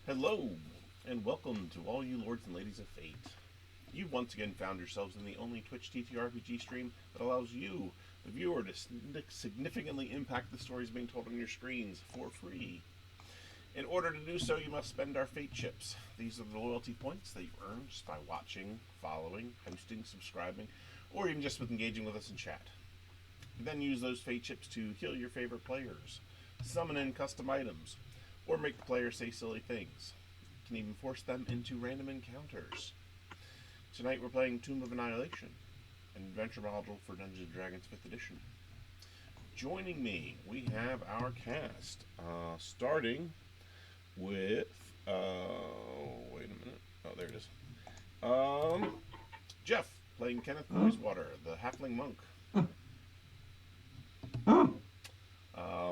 Hello, and welcome to all you lords and ladies of fate. You've once again found yourselves in the only Twitch TTRPG stream that allows you, the viewer, to significantly impact the stories being told on your screens for free. In order to do so, you must spend our fate chips. These are the loyalty points that you earn just by watching, following, hosting, subscribing, or even just with engaging with us in chat. You then use those fate chips to heal your favorite players, summon in custom items, or make the player say silly things. You can even force them into random encounters. Tonight we're playing Tomb of Annihilation, an adventure module for Dungeons & Dragons 5th edition. Joining me, we have our cast, starting with, wait a minute, oh there it is, Jeff, playing Kenneth Boyswater, the Halfling Monk.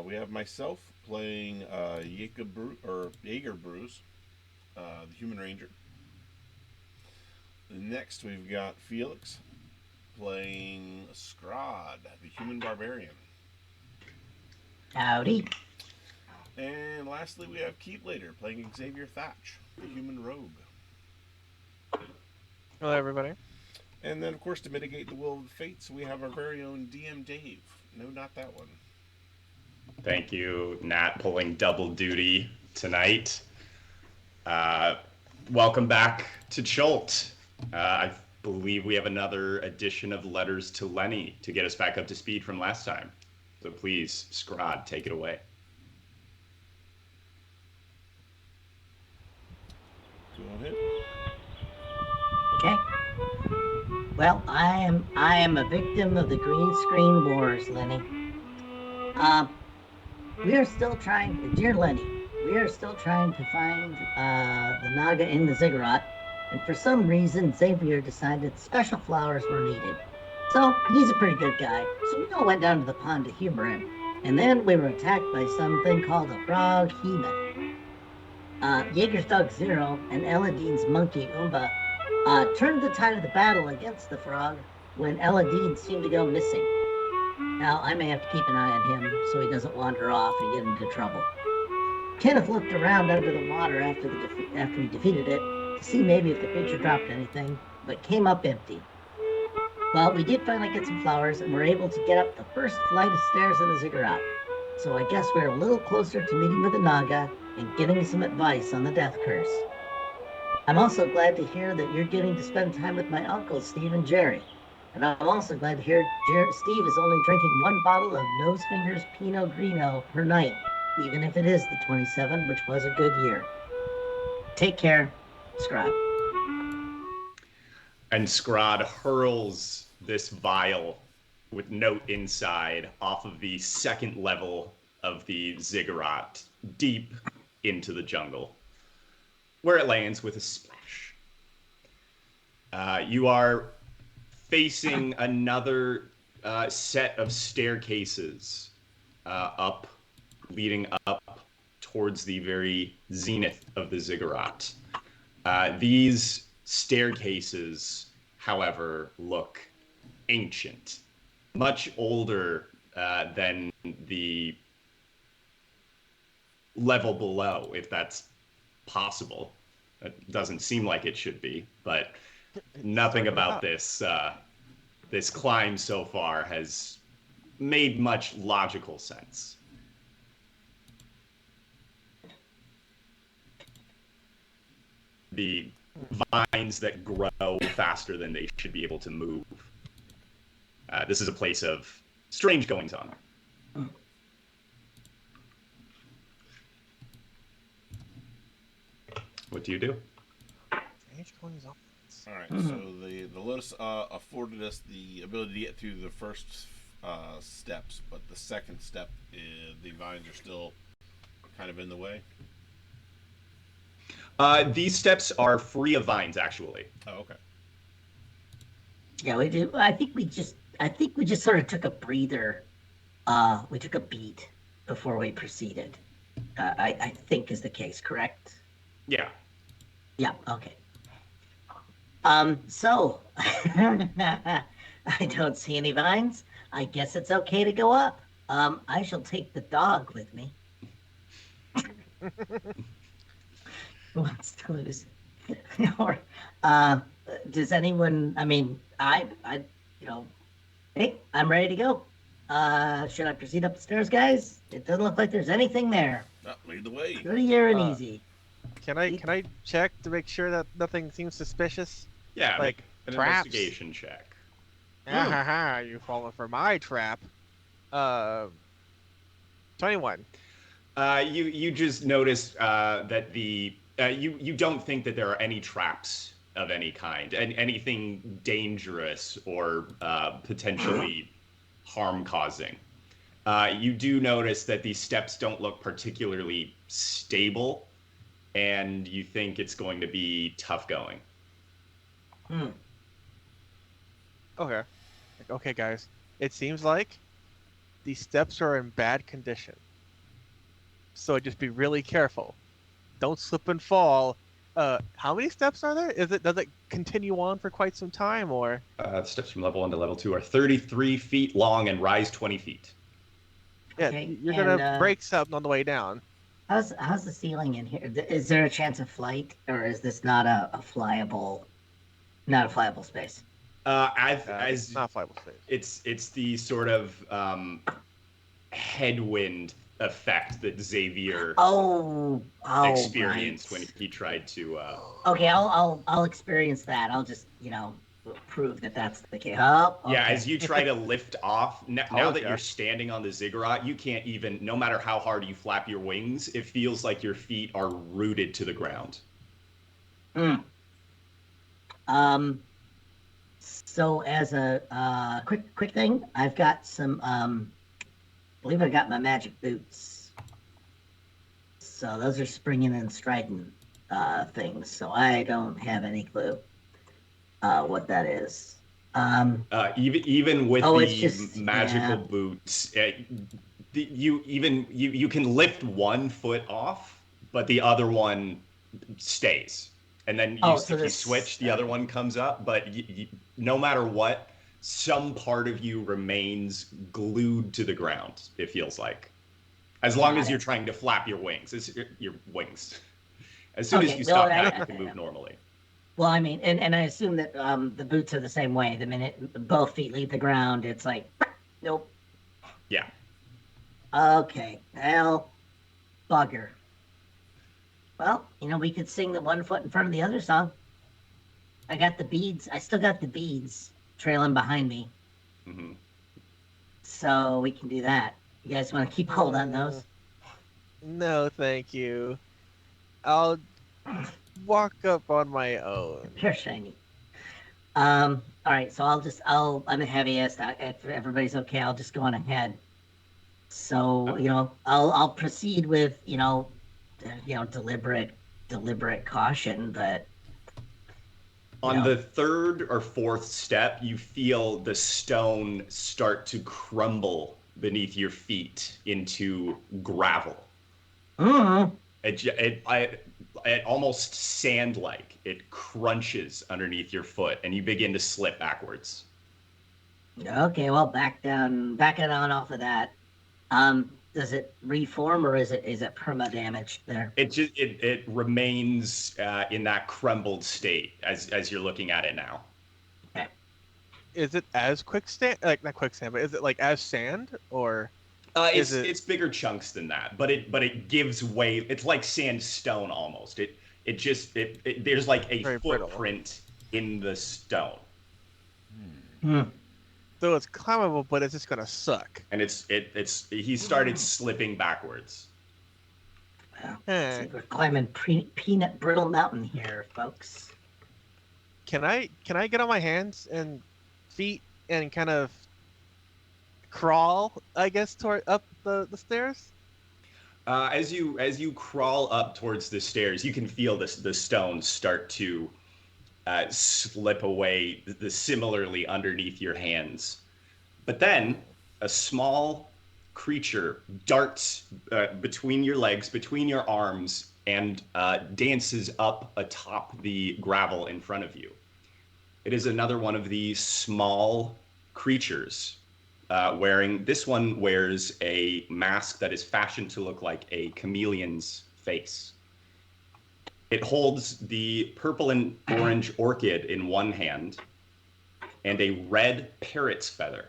We have myself playing Jaeger Bruce, the Human Ranger. Next, we've got Felix playing Scrod, the Human Barbarian. Howdy. And lastly, we have Keeplater playing Xavier Thatch, the Human Rogue. Hello, everybody. And then, of course, to mitigate the will of the fates, we have our very own DM Dave. No, not that one. Thank you, Nat, pulling double duty tonight. Welcome back to Cholt. I believe we have another edition of Letters to Lenny to get us back up to speed from last time. So please, Scrod, take it away. Go ahead. Okay. Well, I am a victim of the green screen wars, Lenny. We are still trying, dear Lenny, we are still trying to find the Naga in the ziggurat, and for some reason Xavier decided special flowers were needed. So he's a pretty good guy, so we all went down to the pond to humor him, and then we were attacked by something called a frog heathen. Jaeger's dog Zero and Eladine's monkey Umba turned the tide of the battle against the frog when Eladine seemed to go missing. Now, I may have to keep an eye on him so he doesn't wander off and get into trouble. Kenneth looked around under the water after we defeated it to see maybe if the creature dropped anything, but came up empty. Well, we did finally get some flowers and were able to get up the first flight of stairs in the ziggurat. So I guess we're a little closer to meeting with the Naga and getting some advice on the death curse. I'm also glad to hear that you're getting to spend time with my uncles, Steve and Jerry. And I'm also glad to hear Steve is only drinking one bottle of Nosefingers Pinot Grigio per night, even if it is the 27, which was a good year. Take care, Scrod. And Scrod hurls this vial with note inside off of the second level of the ziggurat deep into the jungle, where it lands with a splash. You are facing another set of staircases leading up towards the very zenith of the ziggurat. These staircases, however, look ancient, much older than the level below, if that's possible. It doesn't seem like it should be, but nothing about this this climb so far has made much logical sense. The vines that grow faster than they should be able to move. This is a place of strange goings on. What do you do? Alright, so the Lotus afforded us the ability to get through the first steps, but the second step, the vines are still kind of in the way. These steps are free of vines, actually. Oh, okay. Yeah, we do. I think we just sort of took a breather. We took a beat before we proceeded. I think is the case, correct? Yeah. Yeah, okay. So, I don't see any vines. I guess it's okay to go up. I shall take the dog with me. Who wants to lose? Or does anyone? I mean, you know, hey, I'm ready to go. Should I proceed up the stairs, guys? It doesn't look like there's anything there. Lead the way. Good year and Uh, easy. Can I check to make sure that nothing seems suspicious? Yeah, Like make an traps? investigation check. Ah ha ha! You fallen for my trap. 21. You just notice that you don't think that there are any traps of any kind, and anything dangerous or potentially harm causing. You do notice that these steps don't look particularly stable, and you think it's going to be tough going. Okay. Okay, guys. It seems like these steps are in bad condition. So just be really careful. Don't slip and fall. How many steps are there? Does it continue on for quite some time, or? The steps from level 1 to level 2 are 33 feet long and rise 20 feet. Yeah, Okay, you're gonna break something on the way down. How's the ceiling in here? Is there a chance of flight, or is this not a flyable, not a flyable space? As Not flyable space. it's the sort of headwind effect that Xavier experienced right. when he tried to. Okay, I'll experience that. I'll just prove that that's the case. Oh, okay. Yeah, as you try to lift off, now that yeah. you're standing on the ziggurat, you can't even, no matter how hard you flap your wings, it feels like your feet are rooted to the ground. So as a quick thing, I've got some. I believe I got my magic boots. So those are springing and striding things. So I don't have any clue what that is. Even with the magical yeah. boots, you can lift one foot off, but the other one stays. And then if you switch, the other one comes up. But no matter what, some part of you remains glued to the ground, it feels like. As long as you're trying to flap your wings. Your wings. As soon as you stop that, you can move normally. Well, I mean, and I assume that the boots are the same way. The minute both feet leave the ground, it's like, nope. Yeah. Okay. Well, bugger. Well, we could sing the one foot in front of the other song. I got the beads. I still got the beads trailing behind me. Mm-hmm. So we can do that. You guys want to keep hold on those? No, thank you. I'll walk up on my own. You're shiny. All right. So I'm a heaviest. If everybody's okay, I'll just go on ahead. So I'll proceed with deliberate caution, but on the third or fourth step, you feel the stone start to crumble beneath your feet into gravel. It almost sand-like. It crunches underneath your foot, and you begin to slip backwards. Okay, well, backing on off of that. Does it reform, or is it perma damage there? It remains in that crumbled state as you're looking at it now. Okay. Is it as quicksand? Like not quicksand, but is it like as sand, or? It's bigger chunks than that, but it gives way. It's like sandstone almost. There's like a Very footprint in the stone. So it's climbable, but it's just gonna suck. And he started slipping backwards. Well, we're climbing peanut brittle mountain here, folks. Can I get on my hands and feet and kind of crawl, I guess, toward up the stairs? As you crawl up towards the stairs, you can feel the stones start to slip away similarly underneath your hands. But then a small creature darts between your legs, between your arms, and dances up atop the gravel in front of you. It is another one of these small creatures. This one wears a mask that is fashioned to look like a chameleon's face. It holds the purple and orange orchid in one hand and a red parrot's feather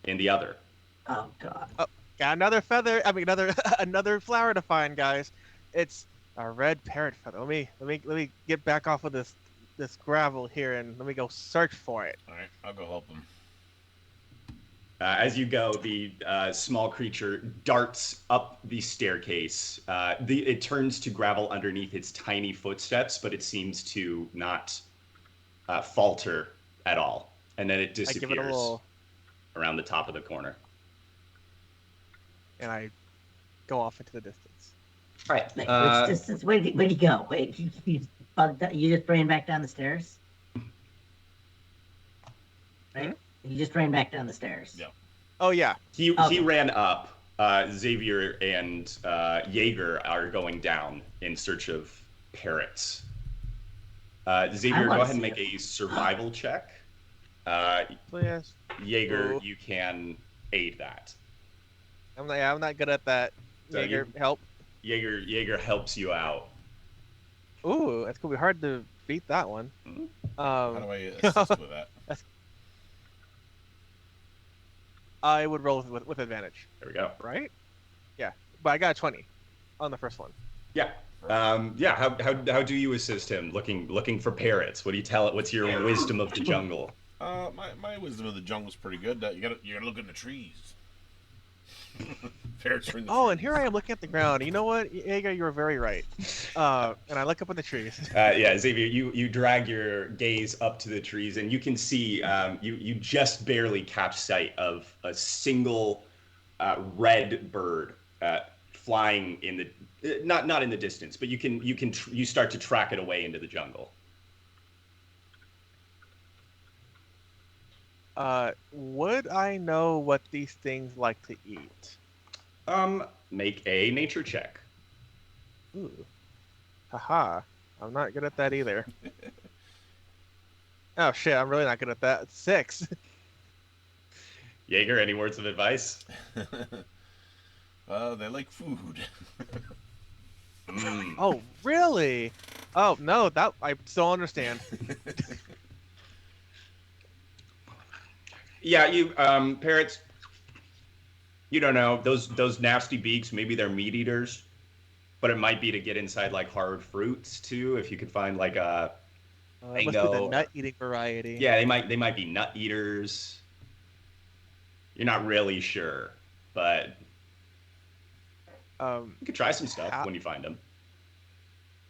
in the other. Oh God. Oh, got another feather. I mean, another another flower to find, guys. It's a red parrot feather. Let me get back off of this gravel here and let me go search for it. All right, I'll go help him. As you go, the small creature darts up the staircase. It turns to gravel underneath its tiny footsteps, but it seems to not falter at all. And then it I give it a disappears little, around the top of the corner. and I go off into the distance. All right. Wait, which distance? Where'd he go? Wait, you just ran back down the stairs? Right? You just ran back down the stairs. Yeah. Oh yeah. He Okay. ran up. Xavier and Jaeger are going down in search of parrots. Xavier, go ahead and make a survival check. Yes. Jaeger, Ooh. you can aid that. I'm not good at that. So Jaeger, help. Jaeger helps you out. Ooh, it's gonna be hard to beat that one. How do I assist with that? I would roll with advantage, There we go. right? Yeah, but I got a 20 on the first one. Yeah. Yeah. How do you assist him? Looking for parrots. What do you tell it? What's your wisdom of the jungle? My wisdom of the jungle's pretty good. You gotta look in the trees. Parrots are in the trees. And here I am looking at the ground. You know what, Jaeger, you were very right. And I look up in the trees. Yeah, Xavier, you drag your gaze up to the trees, and you can see you just barely catch sight of a single red bird flying in the not in the distance, but you start to track it away into the jungle. Would I know what these things like to eat? Make a nature check. Ooh. Haha. I'm not good at that either. Oh shit, I'm really not good at that. 6. Jaeger, any words of advice? They like food. Oh, really? Oh, no, that I still understand. Yeah, you parrots. You don't know those nasty beaks. Maybe they're meat eaters, but it might be to get inside like hard fruits too. If you could find like a It must be the nut-eating variety. yeah, they might be nut eaters. You're not really sure, but you could try some stuff when you find them.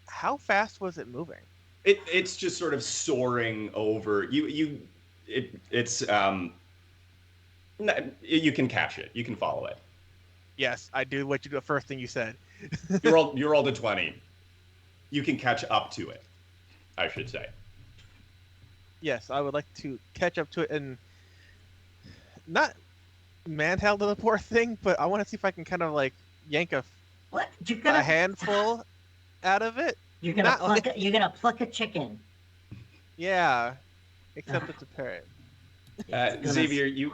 How fast was it moving? It's just sort of soaring over you. It's you can catch it. You can follow it. Yes, I do what you do. The first thing you said. You rolled a 20. You can catch up to it, I should say. Yes, I would like to catch up to it and not manhandle the poor thing, but I want to see if I can kind of like yank a handful out of it. You're gonna pluck a chicken. Yeah, except it's a parrot. Xavier, you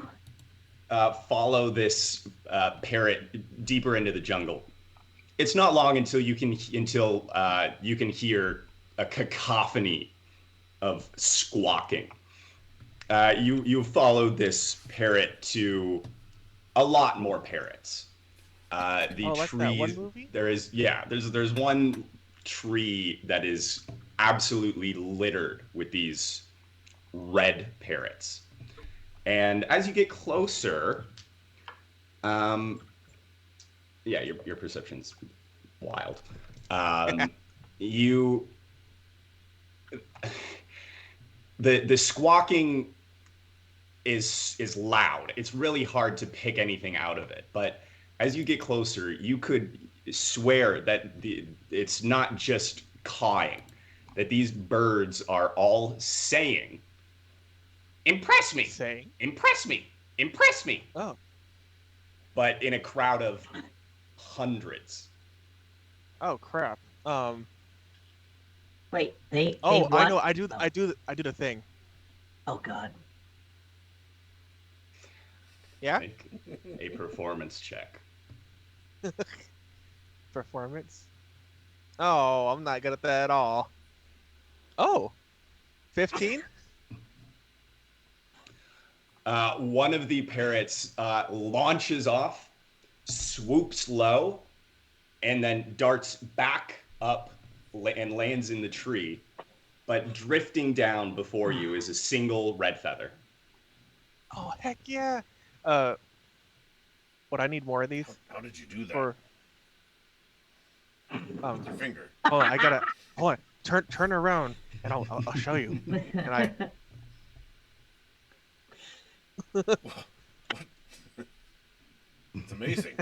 follow this parrot deeper into the jungle. It's not long until you can hear a cacophony of squawking. You followed this parrot to a lot more parrots. The like trees. That one movie? There's one tree that is absolutely littered with these red parrots. And as you get closer, your perception's wild. The squawking is loud. It's really hard to pick anything out of it. But as you get closer, you could swear that it's not just cawing, that these birds are all saying, "Impress me! Saying? Impress me! Impress me!" Oh. But in a crowd of hundreds. Oh crap. Wait, they I what? know. I do the thing. Oh God. Yeah. Make a performance check. Performance. Oh, I'm not good at that at all. Oh, 15? One of the parrots launches off, swoops low, and then darts back up and lands in the tree. But drifting down before you is a single red feather. Oh, heck yeah. Would I need more of these How did you do that? for? With your finger. Hold on, I gotta. Hold on, turn around, and I'll show you. And I. What? It's amazing.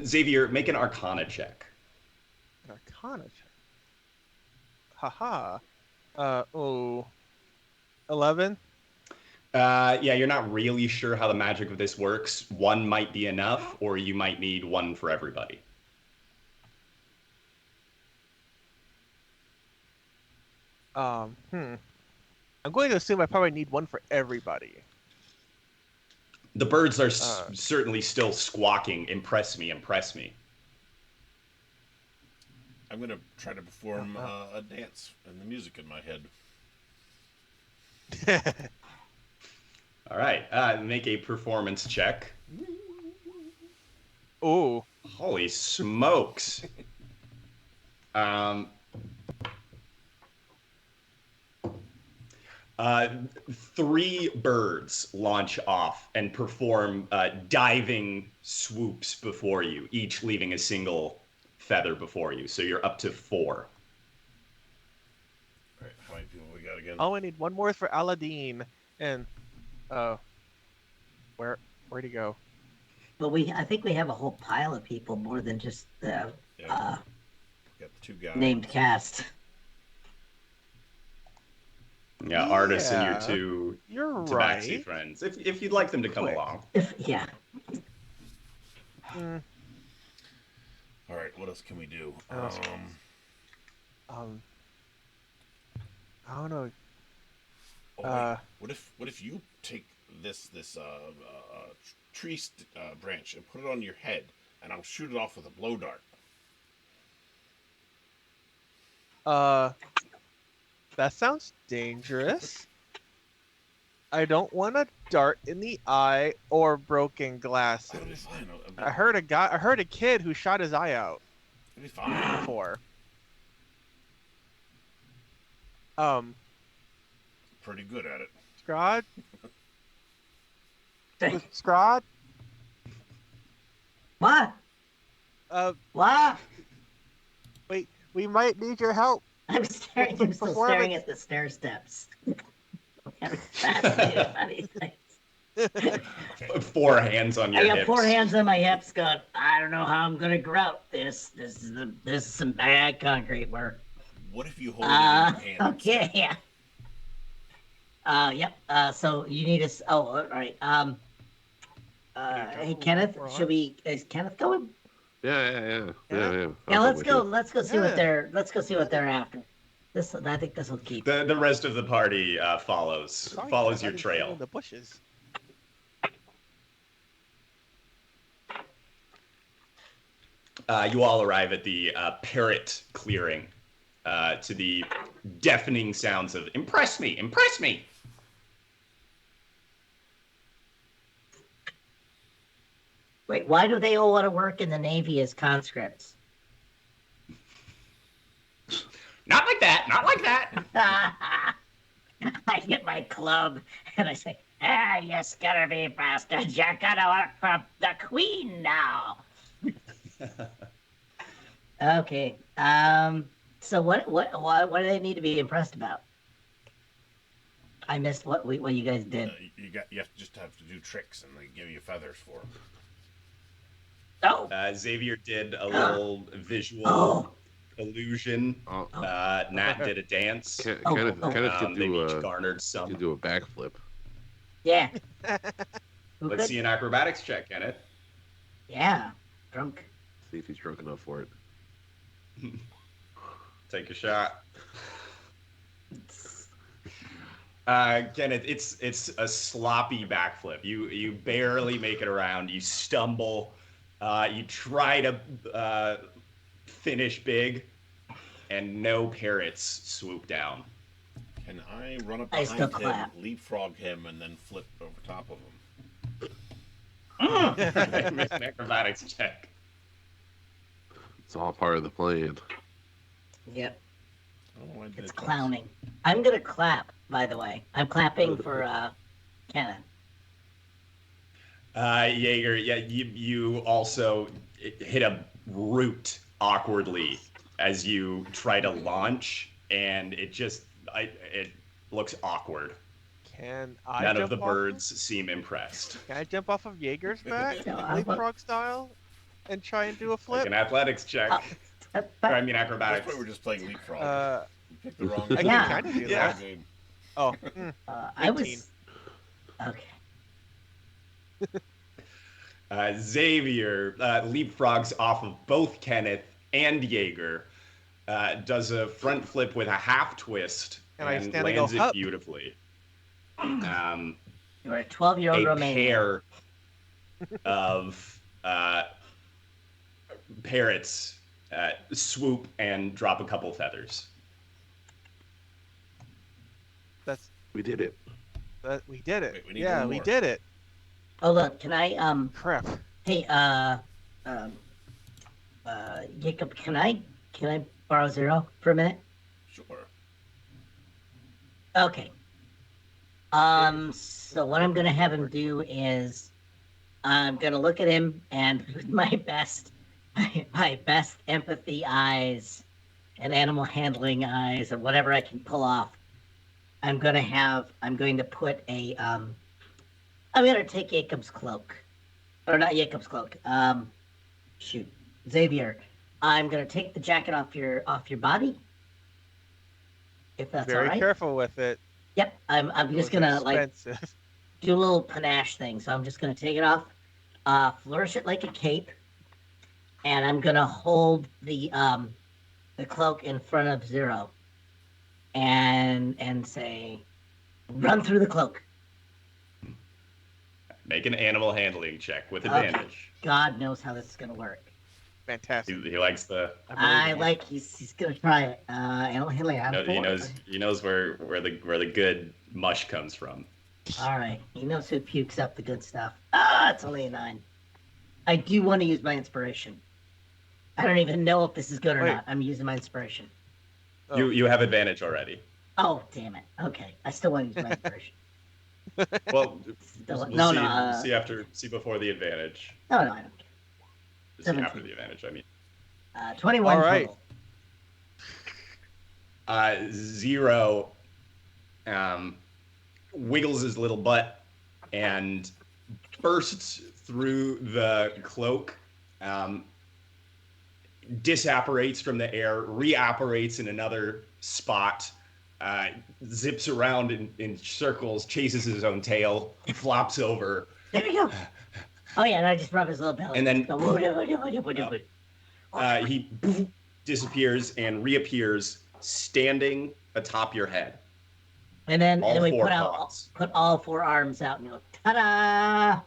Xavier, make an Arcana check. An Arcana check. Haha. 11. Yeah, you're not really sure how the magic of this works. One might be enough, or you might need one for everybody. I'm going to assume I probably need one for everybody. The birds are certainly still squawking. Impress me, impress me. I'm going to try to perform a dance and the music in my head. All right, make a performance check. Ooh. Holy smokes. Three birds launch off and perform diving swoops before you, each leaving a single feather before you. So you're up to 4. All right, how many people we got again? Oh, I need one more for Aladdin. And where'd he go? But I think we have a whole pile of people more than just the We got the 2 guys. named cast. Yeah, artists and your Yeah, 2 You're tabaxi right. friends. If you'd like them to come Quick. along. Yeah. Mm, All right, what else can we do? What else? I don't know. Oh, wait. What if you take this tree branch and put it on your head, and I'll shoot it off with a blow dart. That sounds dangerous. I don't want a dart in the eye or broken That'll be glasses. fine. I heard a kid who shot his eye out It'll be fine. before. Pretty good at it. Scrod? Scrod? What? What? Wait, we might need your help. I'm staring. I'm still staring at the stair steps. I'm fascinated by these things. 4 hands on your I got hips. 4 hands on my hips going, I don't know how I'm gonna grout this. This is some bad concrete work. What if you hold it in your hand? Okay, yeah. Yep. So you need us. Oh, all right. Hey Kenneth, is Kenneth going? Yeah. Yeah, I'll let's go go. with Let's go see what they're after. I think this will keep. The rest of the party follows Sorry, your I didn't see you trail. in the bushes. You all arrive at the parrot clearing to the deafening sounds of "Impress me, impress me." Wait, why do they all want to work in the Navy as conscripts? Not like that. Not like that. I get my club and I say, you scurvy bastards, you're gonna work for the Queen now. Okay. So what do they need to be impressed about? I missed what you guys did. You have to do tricks, and they give you feathers for them. Oh. Xavier did a little visual illusion. Oh. Nat did a dance. Kenneth They each could garnered some. do a backflip. Yeah. Who Let's could? see an acrobatics check, Kenneth. Yeah. Drunk. See if he's drunk enough for it. Take a shot. Kenneth, it's a sloppy backflip. You barely make it around. You stumble. You try to finish big, and no parrots swoop down. Can I run up I still behind him, clap. leapfrog him, and then flip over top of him? Make an acrobatics check. It's all part of the plan. Yep, Oh, I did it's it twice. clowning. I'm gonna clap, by the way. I'm clapping for Kenna. Jaeger, yeah, you also hit a root awkwardly as you try to launch, and it looks awkward. Can I None jump of the off birds seem impressed. Can I jump off of Jaeger's back, No, I leapfrog style, and try and do a Like flip? an athletics check. Oh, Or, but I mean At this acrobatics. point, we're just playing leapfrog. You picked the wrong. I can Yeah. kind of do Yeah. that. Game. Oh, I 18. was okay. Xavier leapfrogs off of both Kenneth and Jaeger, does a front flip with a half twist, And I and stand and go, lands it "Hup." beautifully. You're a 12-year-old A Romanian. pair of parrots swoop and drop a couple feathers. That's We did it. we did it. Wait, we need Yeah, one we more. did it. Oh look, can I Crap. hey Jacob, can I borrow 0 for a minute? Sure. Okay. So what I'm gonna have him do is I'm gonna look at him and with my best empathy eyes and animal handling eyes and whatever I can pull off, I'm going to put a I'm gonna take Jacob's cloak. Or not Jacob's cloak. Shoot. Xavier. I'm gonna take the jacket off your body. If that's Very all right. careful with it. Yep. I'm just Those are gonna like expensive. do a little panache thing. So I'm just gonna take it off, flourish it like a cape, and I'm gonna hold the cloak in front of 0, and say, "Run through the cloak." Make an animal handling check with Okay. advantage. God knows how this is gonna work. Fantastic. He likes the. I like he's gonna try it. Animal handling. He knows where the good mush comes from. All right. He knows who pukes up the good stuff. Ah, it's only a 9. I do want to use my inspiration. I don't even know if this is good or Wait. not. I'm using my inspiration. Oh. You have advantage already. Oh, damn it. Okay. I still want to use my inspiration. Well, Still, we'll see before the advantage. No, I don't care. See 17. after the advantage, I mean. 21 All right. total. 0 wiggles his little butt and bursts through the cloak, disapparates from the air, reapparates in another spot, zips around in circles, chases his own tail, flops over. There we go. Oh, yeah, and I just rub his little belly. And then- Go, He disappears and reappears standing atop your head. and then all we 4 put paws. put all 4 arms out and go, ta-da!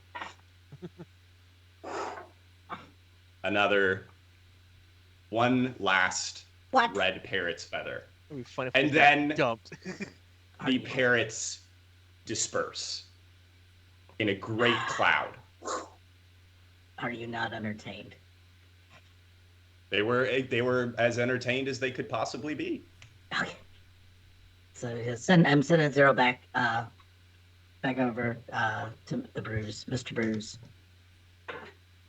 One last What? red parrot's feather. It'd be funny if And we got then- dumped. The parrots disperse in a great cloud. Are you not entertained? They were as entertained as they could possibly be. Okay. So I'm sending 0 back over to the Bruise, Mr. Bruise,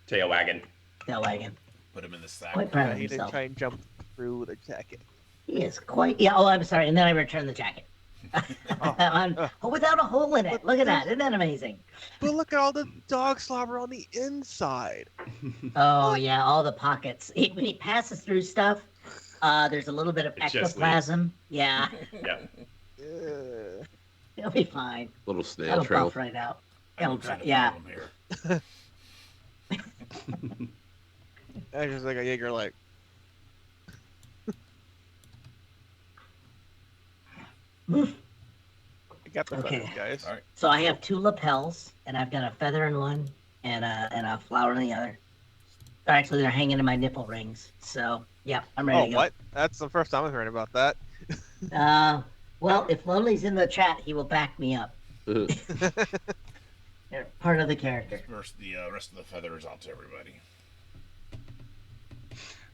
Tail wagon. tail wagon. Put him in the sack. Quite proud of He didn't himself. try and jump through the jacket. He is quite. Yeah. Oh, I'm sorry. And then I return the jacket. Without a hole in it. Look at that. Isn't that amazing? But look at all the dog slobber on the inside. Oh yeah, all the pockets. When he passes through stuff, there's a little bit of It just ectoplasm. Yeah, Yeah. it'll be fine. Little snail That'll trail. buff right out. I It'll don't see the yeah. problem here. I just like a Jaeger like. I got the Okay. feathers, guys. All right. So I have 2 lapels, and I've got a feather in one and a flower in the other. Actually, they're hanging in my nipple rings. So, yeah, I'm ready Oh, to go. what? That's the first time I've heard about that. Well, if Lonely's in the chat, he will back me up. They're part of the character. Disperse the rest of the feathers out to everybody.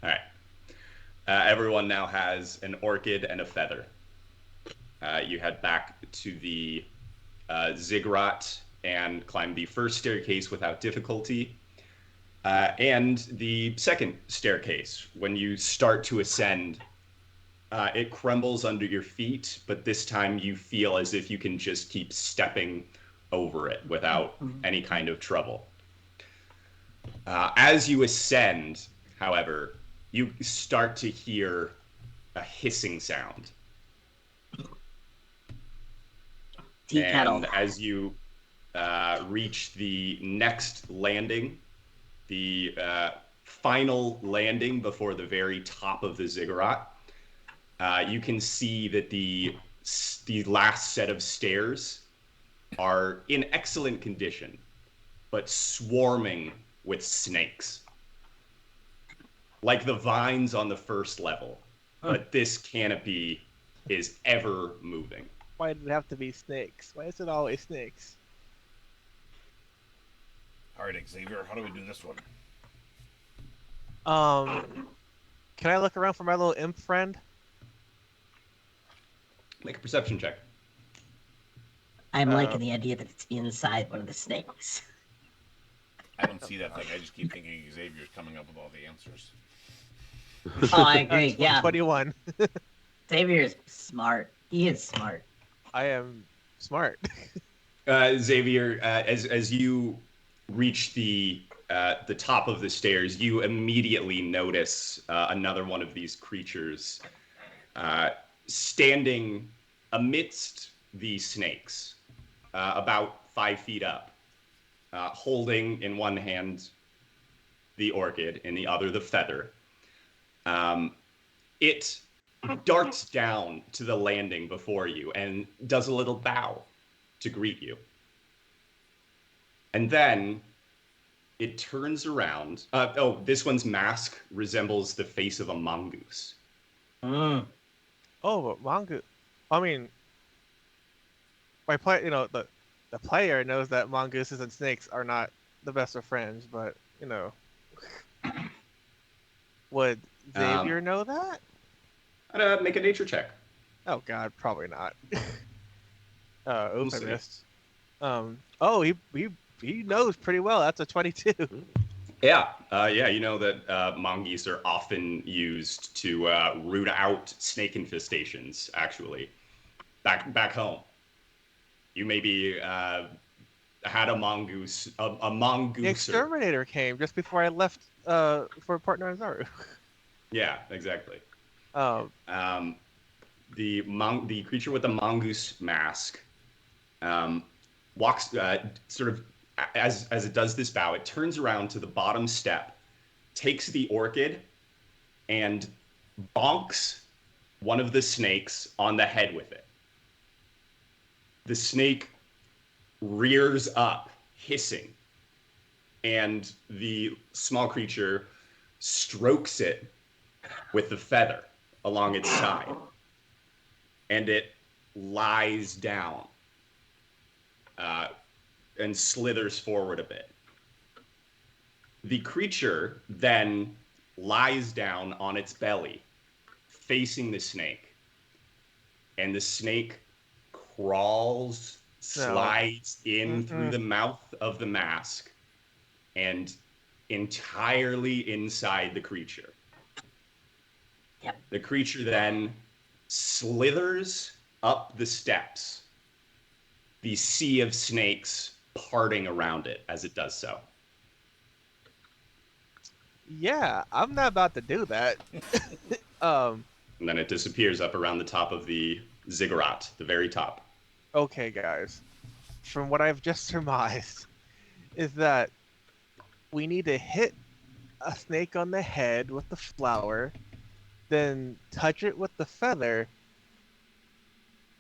All right. Everyone now has an orchid and a feather. You head back to the ziggurat and climb the first staircase without difficulty. And the second staircase, when you start to ascend, it crumbles under your feet, but this time you feel as if you can just keep stepping over it without any kind of trouble. As you ascend, however, you start to hear a hissing sound. Tea kettle. And as you reach the next landing, the final landing before the very top of the ziggurat, you can see that the last set of stairs are in excellent condition, but swarming with snakes. Like the vines on the first level, but this canopy is ever moving. Why did it have to be snakes? Why is it always snakes? All right, Xavier, how do we do this one? Can I look around for my little imp friend? Make a perception check. I'm liking the idea that it's inside one of the snakes. I don't see that thing. I just keep thinking Xavier's coming up with all the answers. Oh, I agree. Yeah, 21. Xavier's smart. He is smart. I am smart. Xavier, as you reach the top of the stairs, you immediately notice another one of these creatures standing amidst the snakes, about 5 feet up, holding in one hand the orchid, in the other the feather. It darts down to the landing before you and does a little bow to greet you. And then it turns around. This one's mask resembles the face of a mongoose. Oh, but mongoose. I mean, the player knows that mongooses and snakes are not the best of friends, but would Xavier know that? I'd make a nature check. Oh God, probably not. We'll I see. missed. He knows pretty well. That's a 22. Yeah, you know that mongoose are often used to root out snake infestations. Actually, back home, you maybe had a mongoose, a mongooser. The exterminator came just before I left for Partner Azaru. Yeah, exactly. Um, The creature with the mongoose mask walks sort of as it does this bow. It turns around to the bottom step, takes the orchid, and bonks one of the snakes on the head with it. The snake rears up, hissing, and the small creature strokes it with the feather along its side, and it lies down and slithers forward a bit. The creature then lies down on its belly, facing the snake, and the snake crawls, slides in through the mouth of the mask, and entirely inside the creature. Yep. The creature then slithers up the steps, the sea of snakes parting around it as it does so. Yeah, I'm not about to do that. And then it disappears up around the top of the ziggurat, the very top. Okay, guys. From what I've just surmised, is that we need to hit a snake on the head with the flower, then touch it with the feather,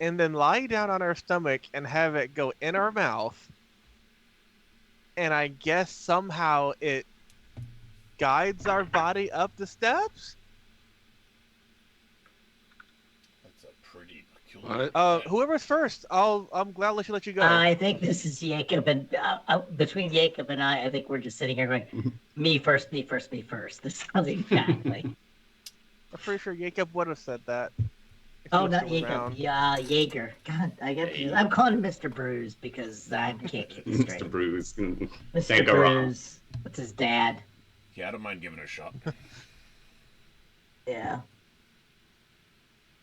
and then lie down on our stomach and have it go in our mouth. And I guess somehow it guides our body up the steps. That's a pretty peculiar What? plan. Whoever's first, I'm glad to let you go. I think this is Jacob, and between Jacob and I think we're just sitting here going, me first, me first, me first. This sounds exactly. I'm pretty sure Jacob would have said that. If he Oh, was not still Jacob. around. Yeah, Jaeger. God, I get confused. I'm calling him Mr. Bruise because I can't keep this straight. Mr. Bruise. Mr. Can't go wrong. Bruise. What's his dad? Yeah, I don't mind giving it a shot. Yeah.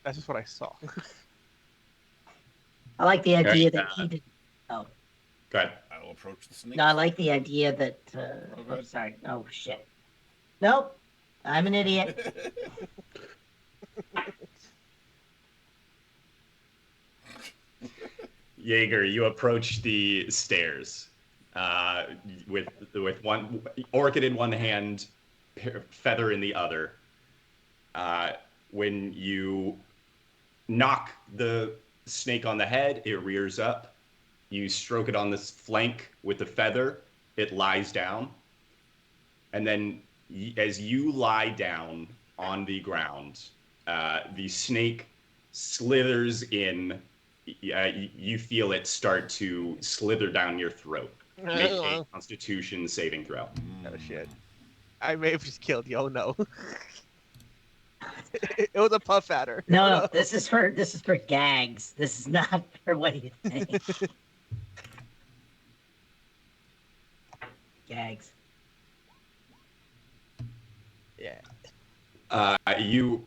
That's just what I saw. I like the idea Okay, that he did. Oh, Go ahead. I will approach the snake. no, I like the idea that. go ahead. Sorry. Oh, shit. Nope. I'm an idiot. Jaeger, you approach the stairs with one orchid in one hand, feather in the other. When you knock the snake on the head, it rears up. You stroke it on the flank with the feather, it lies down. And then as you lie down on the ground, the snake slithers in. You feel it start to slither down your throat. Make a Constitution saving throw. Oh shit! I may have just killed you. Oh no! It was a puff adder. No, this is for gags. This is not for what do you think? Gags. Yeah. You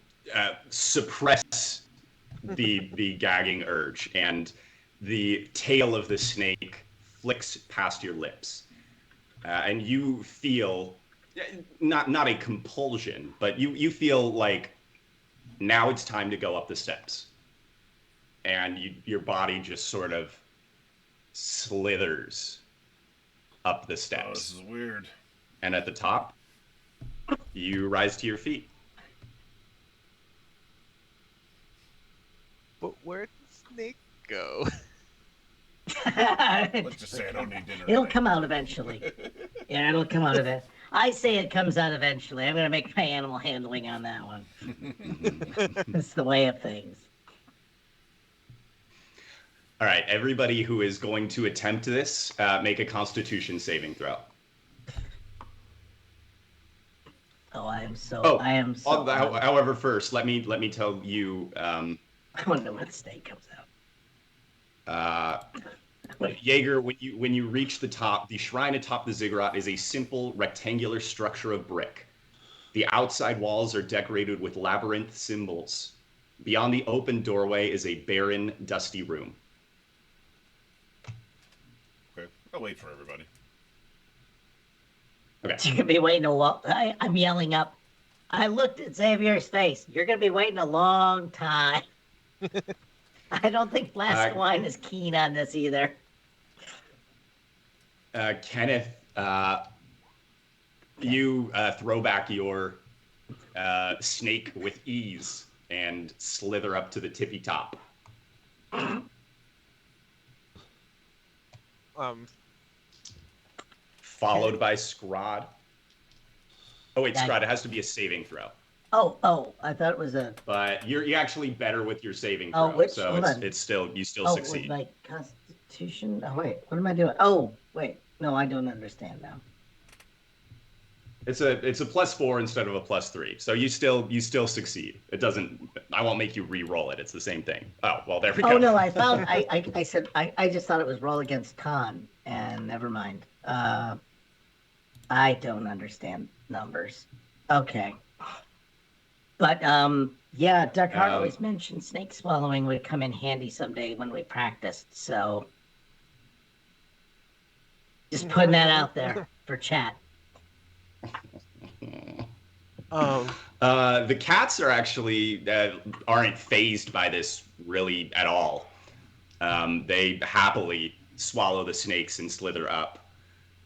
suppress the gagging urge, and the tail of the snake flicks past your lips, and you feel not a compulsion, but you feel like now it's time to go up the steps, and your body just sort of slithers up the Oh, steps, this is weird. and at the top, you rise to your feet. But where'd the snake go? Let's just say I don't need dinner. It'll tonight. come out eventually. Yeah, it'll come out of it. I say it comes out eventually. I'm gonna make my animal handling on that one. It's the way of things. All right, everybody who is going to attempt this, make a Constitution saving throw. Oh, I am so. However, first, let me tell you. I wonder when the snake comes out. Jaeger, when you reach the top, the shrine atop the ziggurat is a simple rectangular structure of brick. The outside walls are decorated with labyrinth symbols. Beyond the open doorway is a barren, dusty room. Okay, I'll wait for everybody. Okay. You're gonna be waiting a while. I'm yelling up. I looked at Xavier's face. You're gonna be waiting a long time. I don't think Blaskewine is keen on this either. Kenneth, you throw back your snake with ease and slither up to the tippy top. Followed by Scrod. Oh wait, Scrod, it has to be a saving throw. Oh, I thought it was a. But you're actually better with your saving Oh, throw, which- so hold on. it's still you still With succeed. my Constitution. Oh wait, what am I doing? Oh wait, no, I don't understand now. It's a +4 instead of a +3, so you still succeed. It doesn't. I won't make you re-roll it. It's the same thing. Oh well, there we go. Oh no, I found. I said I just thought it was roll against con, and never mind. I don't understand numbers. Okay. But yeah, Dark Heart always mentioned snake swallowing would come in handy someday when we practiced. So just putting that out there for chat. The cats are actually aren't phased by this really at all. They happily swallow the snakes and slither up.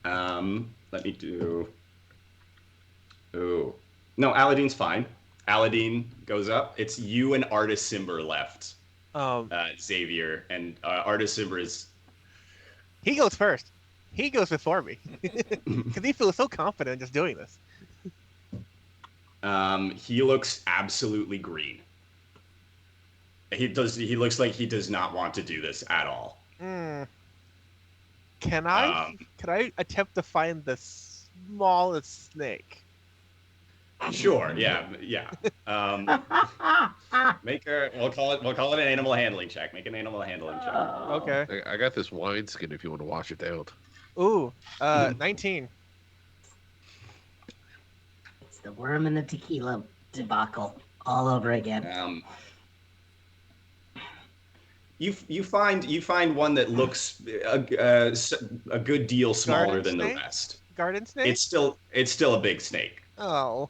Let me do. Ooh, no, Aladdin's fine. Aladdin goes up. It's you and Artis Simber left. Xavier and Artis Simber is. He goes first. He goes before me because he feels so confident just doing this. He looks absolutely green. He looks like he does not want to do this at all. Can Um, I attempt to find the smallest snake? Sure. Yeah. We'll call it an animal handling check. Make an animal handling check. Okay. I got this wine skin if you want to wash it down. Ooh, 19. It's the worm and the tequila debacle all over again. You find one that looks a good deal smaller Garden than the snake? rest. Garden snake? It's still a big snake. Oh.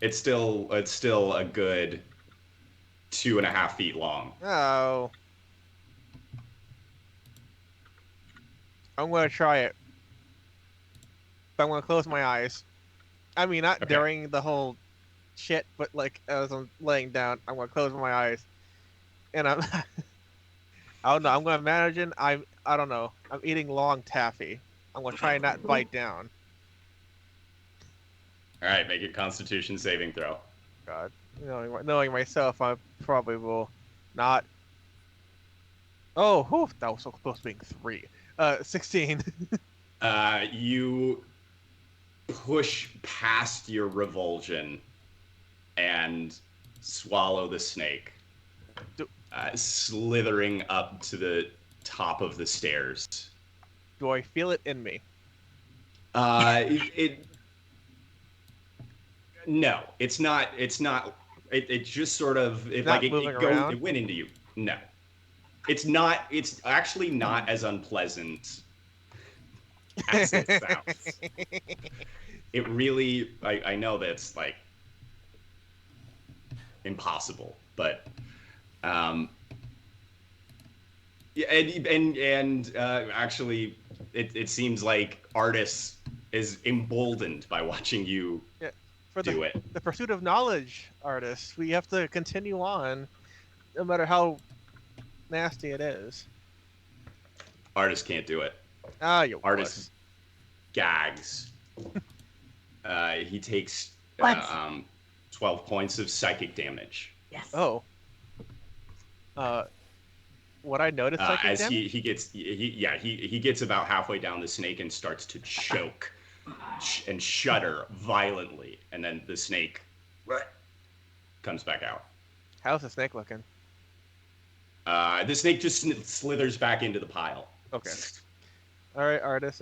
It's still a good 2.5 feet long. Oh. I'm gonna try it. But I'm gonna close my eyes. I mean, not Okay. during the whole shit, but like as I'm laying down, I'm gonna close my eyes. And I'm I don't know, I'm gonna imagine I don't know, I'm eating long taffy. I'm gonna try and not bite down. All right, make a Constitution saving throw. God. Knowing myself, I probably will not. Oh, whew, that was so close to being 3. 16. You push past your revulsion and swallow the snake, slithering up to the top of the stairs. Do I feel it in me? No, it's not. It just sort of it went into you. No, it's not. It's actually not as unpleasant as it sounds. It really. I know that's like impossible, but yeah, and actually, it seems like Artis is emboldened by watching you. Yeah. For do it. The pursuit of knowledge, Artis. We have to continue on, no matter how nasty it is. Artis can't do it. You Artis gags. He takes 12 points of psychic damage. Yes. Oh. What I noticed psychic as damage? he gets about halfway down the snake and starts to choke and shudder violently, and then the snake comes back out. How's the snake looking? The snake just slithers back into the pile. Okay. All right, Artis.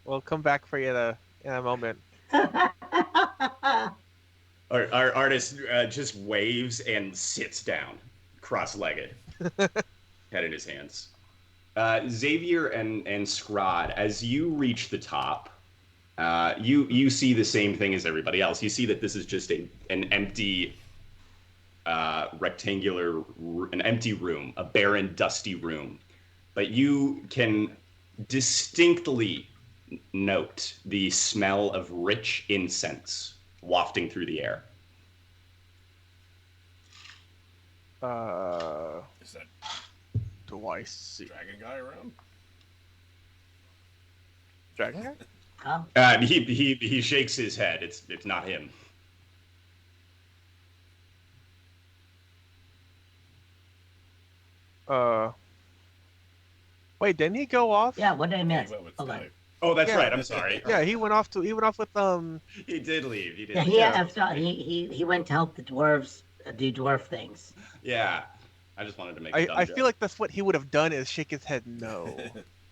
We'll come back for you in a moment. Our artist just waves and sits down, cross-legged, head in his hands. Xavier and Scrod, as you reach the top, you see the same thing as everybody else. You see that this is just an empty an empty room, a barren, dusty room. But you can distinctly note the smell of rich incense wafting through the air. Is that Do I see dragon guy around? dragon guy? Oh. He shakes his head. It's not him. Wait, didn't he go off? Yeah, what did I miss? He went with Hold on. Sky. Oh, that's Yeah. right. I'm sorry. Yeah, he went off with He did leave. He did. Yeah, leave. he went to help the dwarves do dwarf things. Yeah. I just wanted to make. I feel like that's what he would have done is shake his head no.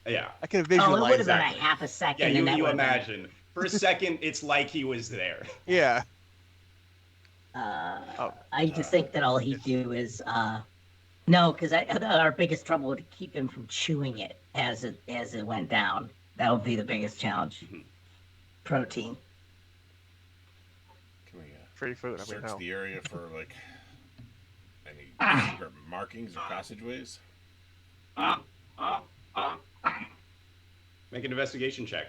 Yeah. I can Oh, it visualize would have been exactly. a half a second. Yeah, and that you would've been- imagine. For a second, it's like he was there. Yeah. I just think that all he'd do is no, because our biggest trouble would keep him from chewing it as it went down. That would be the biggest challenge. Mhm. Protein. Can we Free food. I mean, search no. the area for like any secret markings or passageways? Make an investigation check.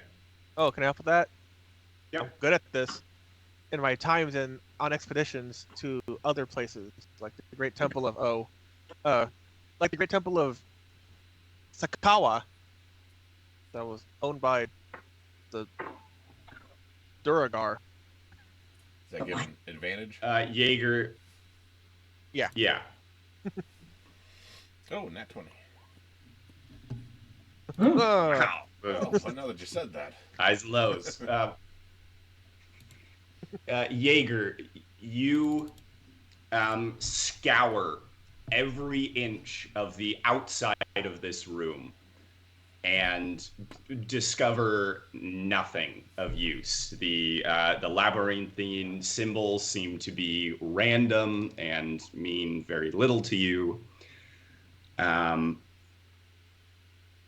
Oh, can I help with that? Yeah. I'm good at this. In my times on expeditions to other places, like the Great Temple of like the Great Temple of Sakawa, that was owned by the Duragar. Is that give him advantage? Jaeger. Yeah. Yeah. Oh, nat 20. Hmm. Wow. Oh, well, now that you said that. Highs and lows. Jaeger, you scour every inch of the outside of this room and discover nothing of use. The labyrinthine symbols seem to be random and mean very little to you.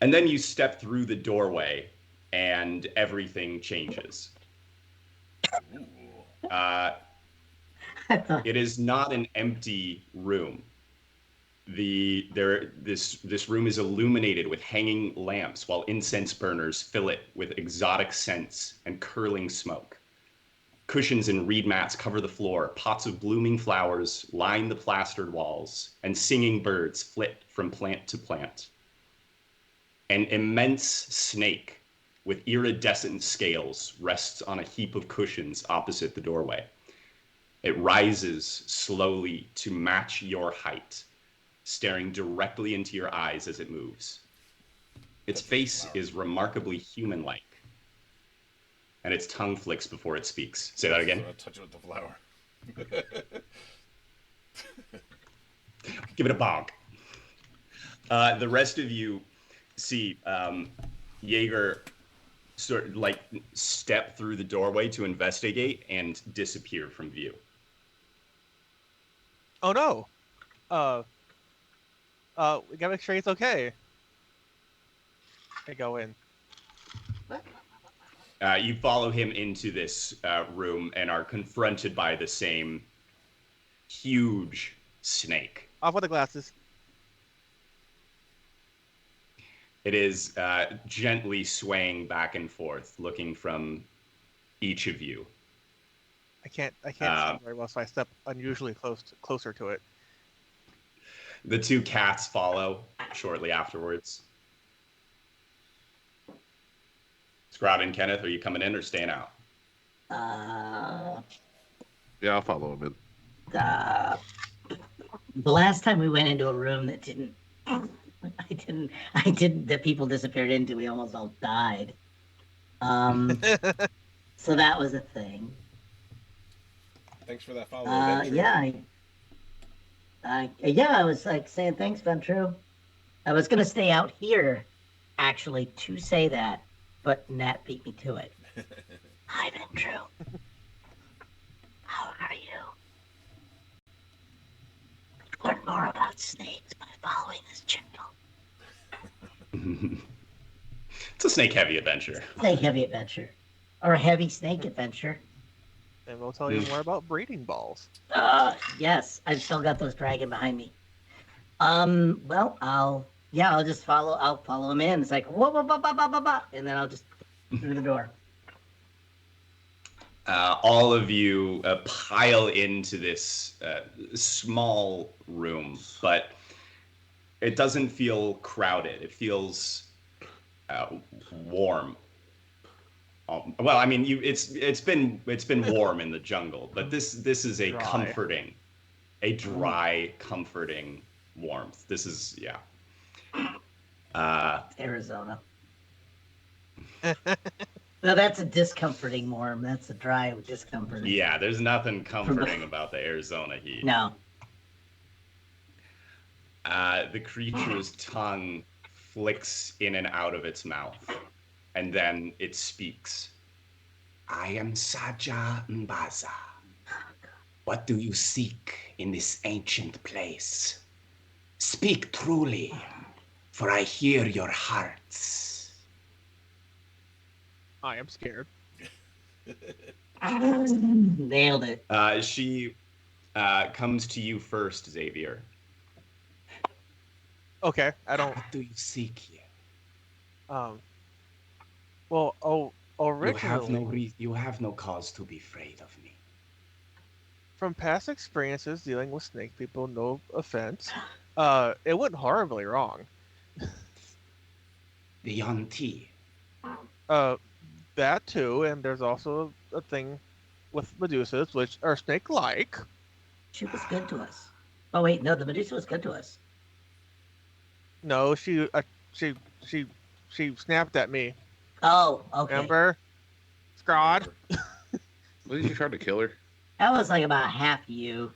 And then you step through the doorway, and everything changes. Ooh. It is not an empty room. This room is illuminated with hanging lamps, while incense burners fill it with exotic scents and curling smoke. Cushions and reed mats cover the floor. Pots of blooming flowers line the plastered walls, and singing birds flit from plant to plant. An immense snake with iridescent scales rests on a heap of cushions opposite the doorway. It rises slowly to match your height, staring directly into your eyes as it moves. Its face is remarkably human-like, and its tongue flicks before it speaks. Say that again. So I touch it with the flower. Give it a bonk. The rest of you see Jaeger sort of like step through the doorway to investigate and disappear from view. Oh no. We gotta make sure it's okay. I go in. You follow him into this room and are confronted by the same huge snake. Off with the glasses. It is gently swaying back and forth, looking from each of you. I can't see very well, so I step unusually closer to it. The two cats follow shortly afterwards. Scrod and Kenneth, are you coming in or staying out? Yeah, I'll follow him in. The last time we went into a room that didn't, that people disappeared into, we almost all died. So that was a thing. Thanks for that follow, Ventrue. I was like saying thanks, Ventrue. I was gonna stay out here, actually, to say that, but Nat beat me to it. Hi, Ventrue. How are you? Learn more about snakes by following this channel. It's a snake-heavy adventure. Snake-heavy adventure. Or a heavy snake adventure. And we'll tell you more about breeding balls. Yes, I've still got those dragging behind me. Well, I'll follow him in. It's like, whoa, and then I'll just through the door. All of you pile into this small room, but it doesn't feel crowded. It feels warm. Well, I mean, it's been warm in the jungle, but this is a dry, comforting warmth. This is Arizona. No, that's a discomforting warm. That's a dry, discomforting. Yeah, there's nothing comforting about the Arizona heat. No. The creature's tongue flicks in and out of its mouth, and then it speaks. I am Saja Mbaza. What do you seek in this ancient place? Speak truly, for I hear your hearts. I am scared. Nailed it. She comes to you first, Xavier. Okay, I don't. What do you seek here? Well, originally, You have no cause to be afraid of me. from past experiences dealing with snake people, no offense, it went horribly wrong. The Yanti. That too, and there's also a thing with Medusas, which are snake-like. She was good to us. Oh wait, no, the Medusa was good to us. No, she she snapped at me. Oh, okay. Remember, Scrod? Wasn't you trying to kill her? That was like about half you.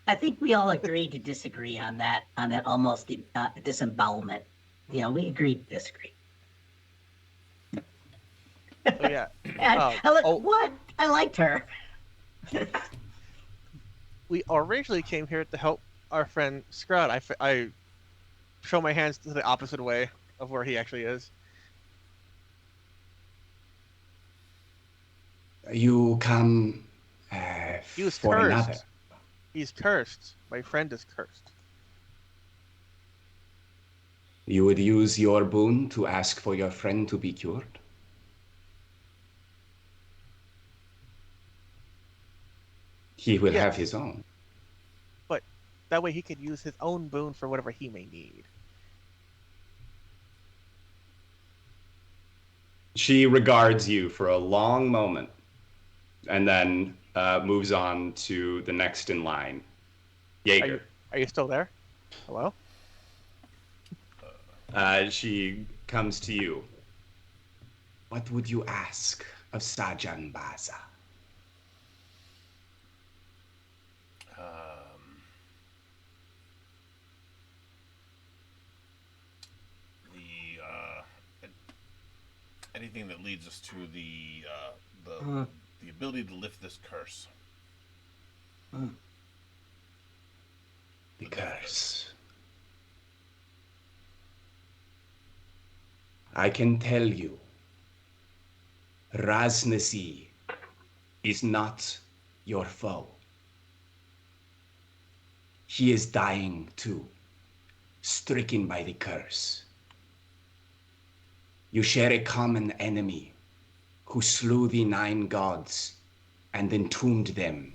I think we all agreed to disagree on that almost disembowelment. You know, we agreed to disagree. Oh yeah. What? I liked her. We originally came here to help our friend Scrod. I show my hands to the opposite way of where he actually is. You come He was for cursed. another. He's cursed. My friend is cursed. You would use your boon to ask for your friend to be cured? He will Yes. have his own. But that way he could use his own boon for whatever he may need. She regards you for a long moment and then moves on to the next in line. Jaeger. Are you still there? Hello? She comes to you. What would you ask of Sajan Baza? Anything that leads us to the ability to lift this curse. The curse. I can tell you, Raznasi is not your foe. He is dying too, stricken by the curse. You share a common enemy who slew the 9 gods and entombed them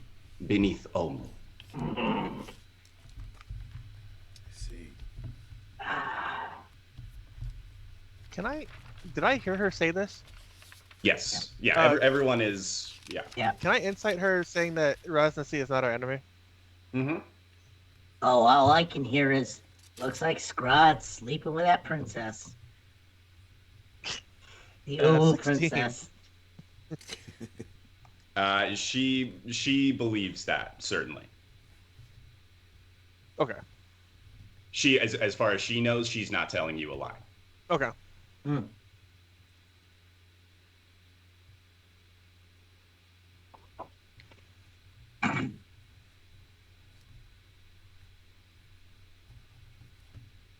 beneath Omu. I see. Did I hear her say this? Yes. Yeah, everyone is, yeah. Can I incite her saying that Raznasi is not our enemy? Mm-hmm. Oh, all I can hear is, looks like Scrod's sleeping with that princess. The old 16. princess. She believes that, certainly. Okay. She, as far as she knows, she's not telling you a lie. Okay.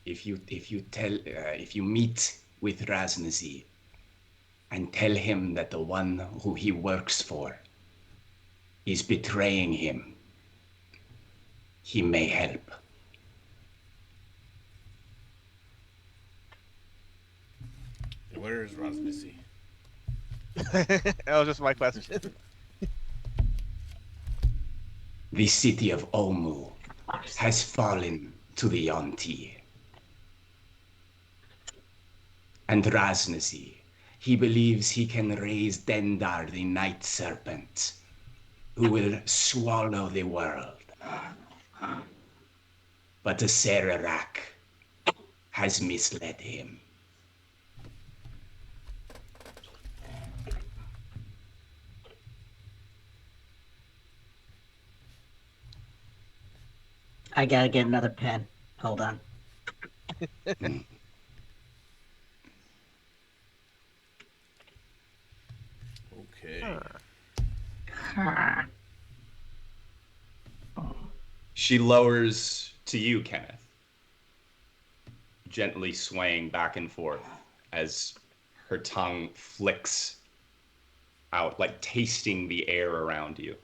If you meet with Raznasi and tell him that the one who he works for is betraying him, he may help. Where is Raznasi? That was just my question. The city of Omu has fallen to the Yonti. And Raznasi, he believes he can raise Dendar the Night Serpent, who will swallow the world. But the Serarak has misled him. I gotta get another pen. Hold on. Okay. She lowers to you, Kenneth, gently swaying back and forth as her tongue flicks out, like tasting the air around you.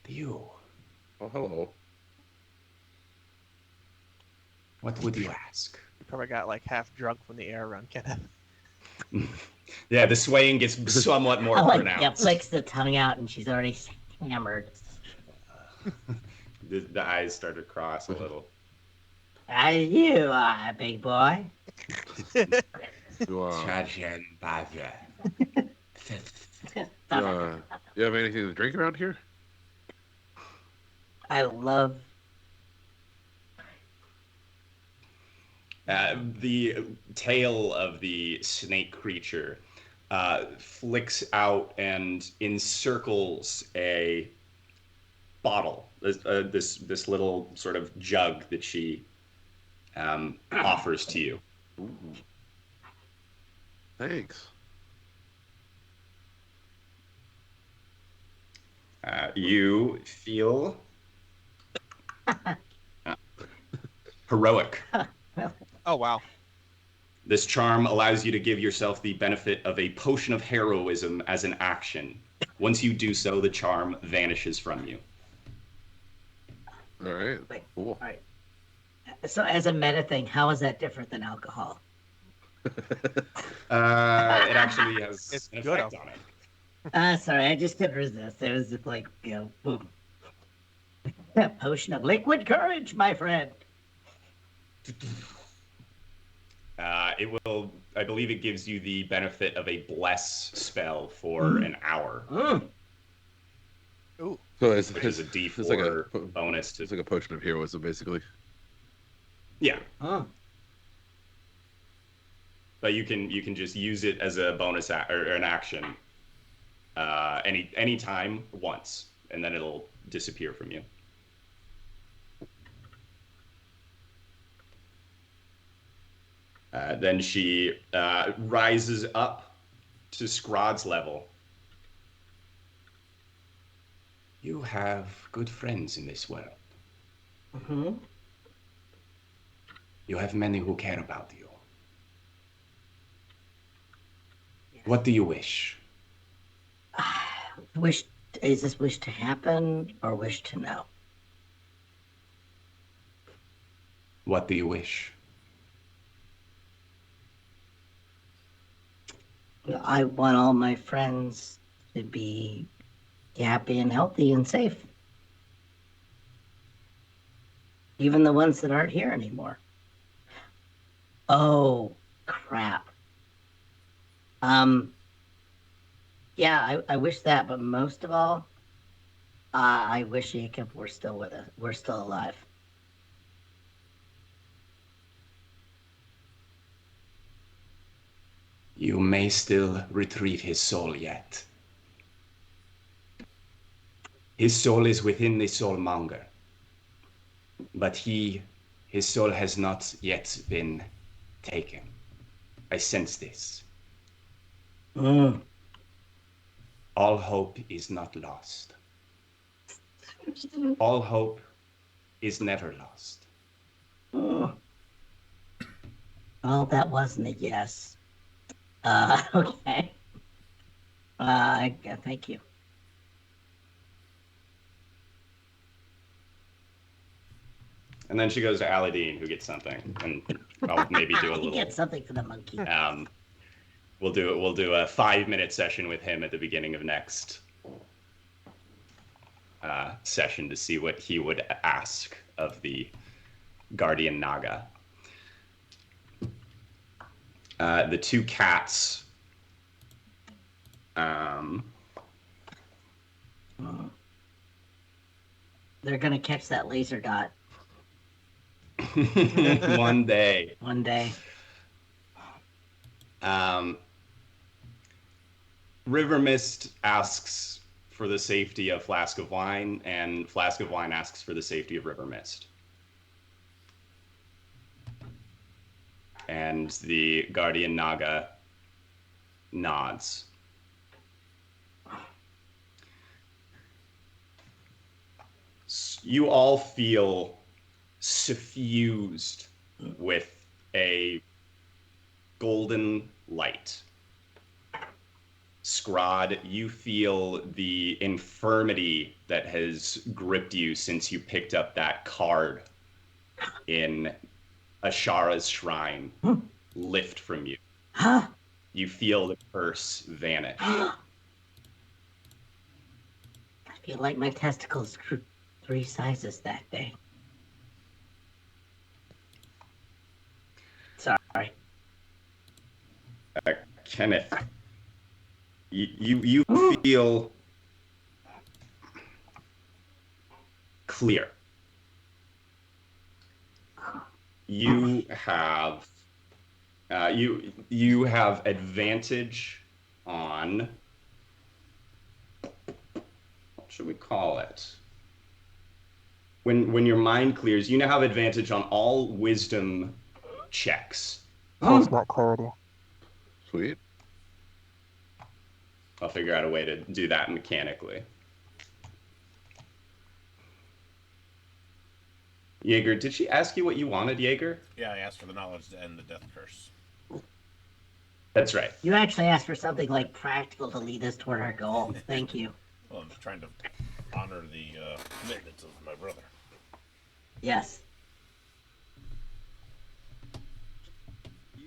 You, Oh, hello. what would you ask? You probably got like half drunk from the air around Kenneth. Yeah, the swaying gets somewhat more pronounced. Flicks the tongue out and she's already hammered. The eyes start to cross a little. As you are, big boy. You are. Sajan Baza. You have anything to drink around here? I love. The tail of the snake creature flicks out and encircles a bottle. This little sort of jug that she offers to you. Ooh. Thanks. You feel heroic. Oh wow. This charm allows you to give yourself the benefit of a potion of heroism as an action. Once you do so, the charm vanishes from you. All right. Wait, Cool. all right. So, as a meta thing, how is that different than alcohol? It actually has It's an good effect on it. Sorry, I just couldn't resist. It was just like, boom. A potion of liquid courage, my friend. I believe it gives you the benefit of a bless spell for an hour, Ooh. So which is a D4 it's like a bonus to. It's like a potion of heroism, basically. Yeah, Oh. but you can just use it as a bonus or an action any time once, and then it'll disappear from you. Then she rises up to Scrod's level. You have good friends in this world. Mm-hmm. You have many who care about you. What do you wish? Wish, is this wish to happen or wish to know? What do you wish? I want all my friends to be happy and healthy and safe. Even the ones that aren't here anymore. Oh, crap. Yeah, I wish that, but most of all, I wish Jacob were still with us. We're still alive. You may still retrieve his soul yet. His soul is within the soulmonger, but his soul has not yet been taken. I sense this. Mm. All hope is not lost. All hope is never lost. Mm. Well, that wasn't a yes. Okay. Thank you. And then she goes to Aladdin, who gets something, and I'll maybe do a You little. get something for the monkey. We'll do a 5-minute session with him at the beginning of next session to see what he would ask of the Guardian Naga. The two cats. They're gonna catch that laser dot One day. one day. River Mist asks for the safety of Flask of Wine, and Flask of Wine asks for the safety of River Mist. And the Guardian Naga nods. You all feel suffused with a golden light. Scrod, you feel the infirmity that has gripped you since you picked up that card in Ashara's shrine lift from you. Huh? You feel the curse vanish. I feel like my testicles grew 3 sizes that day. Sorry. Kenneth, you feel feel clear. You have you have advantage on, what should we call it? When your mind clears, you now have advantage on all wisdom checks. Post-nut clarity. Sweet. I'll figure out a way to do that mechanically. Jaeger, did she ask you what you wanted, Jaeger? Yeah, I asked for the knowledge to end the death curse. That's right. You actually asked for something like practical to lead us toward our goal. Thank you. Well, I'm trying to honor the commitments of my brother. Yes.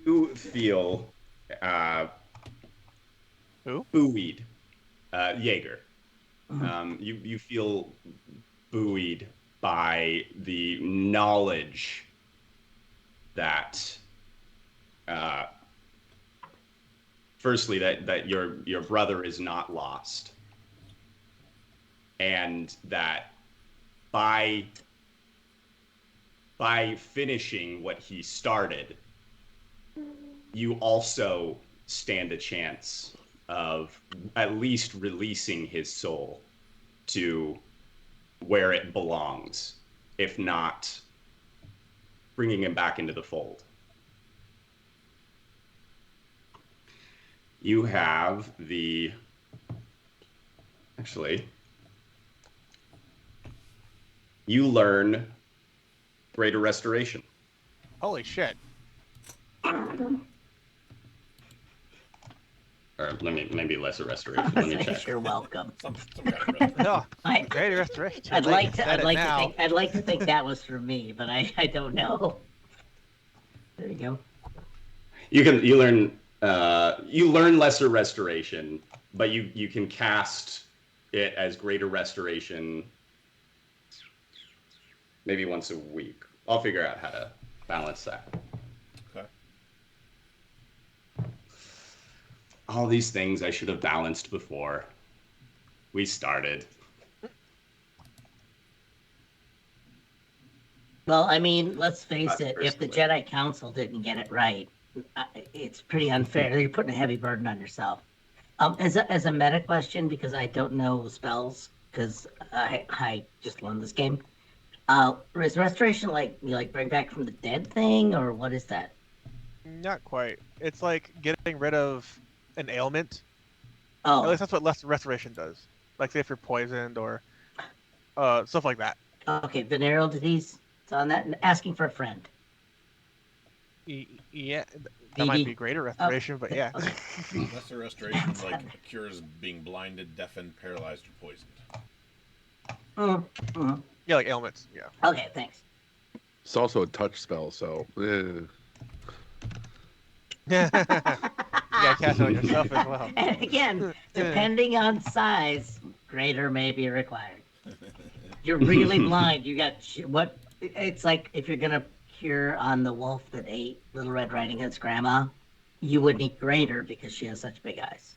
You feel Who? buoyed, Jaeger. You feel buoyed by the knowledge that, firstly, that your brother is not lost, and that by finishing what he started, you also stand a chance of at least releasing his soul to where it belongs, if not bringing him back into the fold. You have you learn greater restoration. Holy shit. Or maybe lesser restoration. Let me check. You're welcome. Some kind of restoration. No, I, greater restoration. I'd like to. Said I'd it like now. to think. I'd like to think that was for me, but I don't know. There you go. You learn lesser restoration, but you can cast it as greater restoration maybe once a week. I'll figure out how to balance that. Okay. All these things I should have balanced before we started. Well, I mean, let's face it. If the Personally. Jedi Council didn't get it right, it's pretty unfair. You're putting a heavy burden on yourself. As a meta question, because I don't know spells, because I just learned this game. Is restoration like you like bring back from the dead thing, or what is that? Not quite. It's like getting rid of an ailment. At Oh, least that's what restoration does. Like say if you're poisoned or stuff like that. okay, venereal disease. It's on that. And asking for a friend. Yeah, that might DD. be greater restoration, but yeah. Okay. Lesser restoration like cures being blinded, deafened, paralyzed, or poisoned. Yeah, like ailments. Yeah. Okay, thanks. It's also a touch spell, so. You gotta cast it on yourself as well. And again, depending on size, greater may be required. You're really blind. You got what? It's like if you're gonna cure on the wolf that ate Little Red Riding Hood's grandma, you would need greater because she has such big eyes.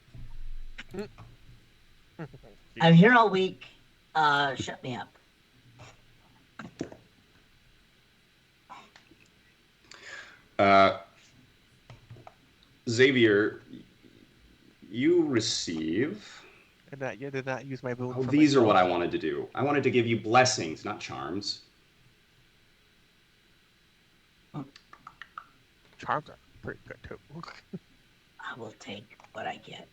I'm here all week. Shut me up. Xavier, you receive. Did not use my boon. Oh, for these are myself. what I wanted to do. I wanted to give you blessings, not charms. Charms are pretty good too. I will take what I get.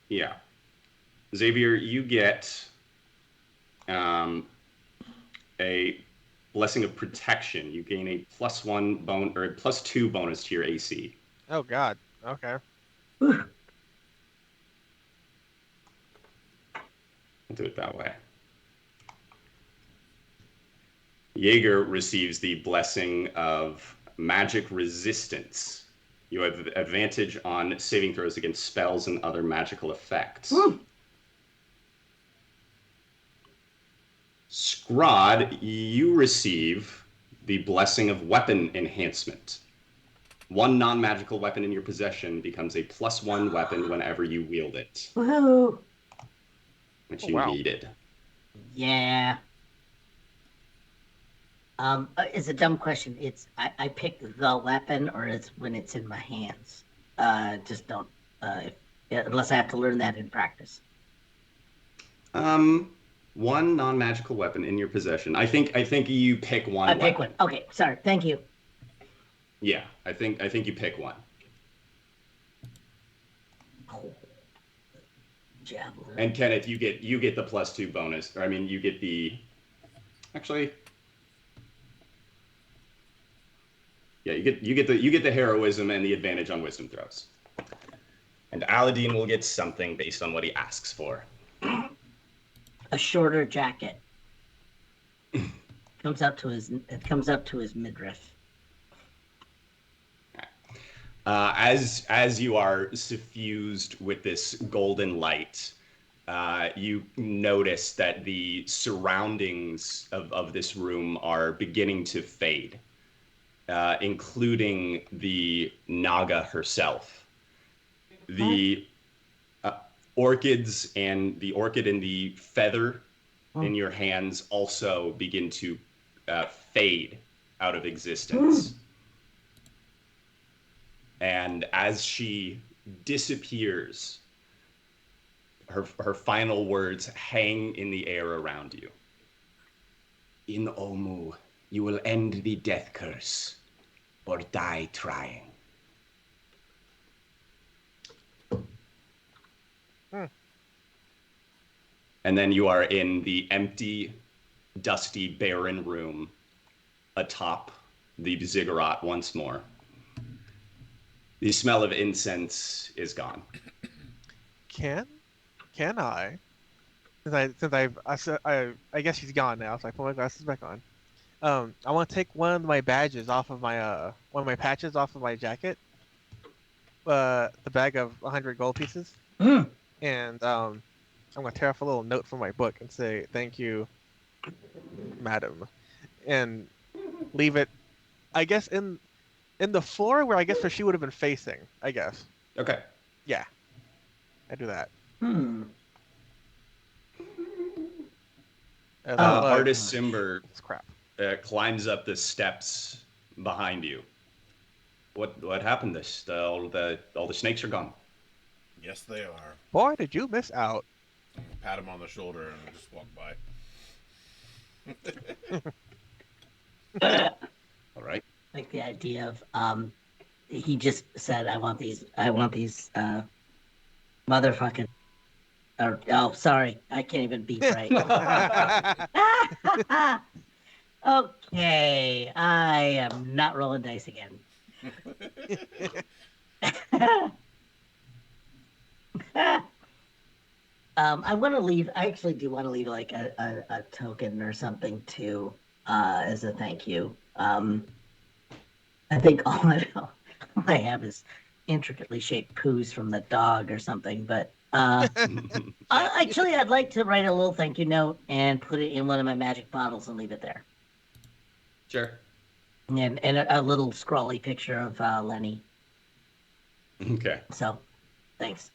Yeah. Xavier, you get a blessing of protection. You gain a +1 or a +2 bonus to your AC. Oh God. Okay. I'll do it that way. Jaeger receives the blessing of magic resistance. You have advantage on saving throws against spells and other magical effects. Woo. Scrod, you receive the Blessing of Weapon Enhancement. One non-magical weapon in your possession becomes a +1 weapon whenever you wield it, Woohoo! which Oh, you wow. needed. Yeah. It's a dumb question. It's I pick the weapon, or it's when it's in my hands. Just don't. Unless I have to learn that in practice. One non-magical weapon in your possession. I think you pick one. I pick one. Okay, sorry. Thank you. Yeah, I think you pick one. Oh. Javelin. And Kenneth, you get the +2 bonus. Or I mean, you get the. Actually. Yeah, you get the heroism and the advantage on wisdom throws. And Aladdin will get something based on what he asks for. A shorter jacket. Comes up to his midriff. As you are suffused with this golden light, you notice that the surroundings of this room are beginning to fade, including the Naga herself. The orchids and the orchid and the feather in your hands also begin to fade out of existence. And as she disappears, her final words hang in the air around you. In Omu, you will end the death curse, or die trying. And then you are in the empty, dusty, barren room atop the ziggurat once more. The smell of incense is gone. Can I? I guess she's gone now, so I put my glasses back on. I want to take one of my badges off of my one of my patches off of my jacket. The bag of 100 gold pieces. And I'm gonna tear off a little note from my book and say thank you, madam, and leave it, I guess, in the floor where I guess where she would have been facing. I guess. Okay. Yeah. I do that. Artist Simber It's crap. climbs up the steps behind you. What happened? All the snakes are gone. Yes, they are. Boy, did you miss out. Pat him on the shoulder and just walk by. All right. Like the idea of he just said, I want these motherfucking, or oh, sorry, I can't even beat right. Okay, I am not rolling dice again. I want to leave. I actually do want to leave like a token or something too, as a thank you. I think all I have is intricately shaped poos from the dog or something. But actually, I'd like to write a little thank you note and put it in one of my magic bottles and leave it there. Sure. And a little scrawly picture of Lenny. Okay. So, thanks.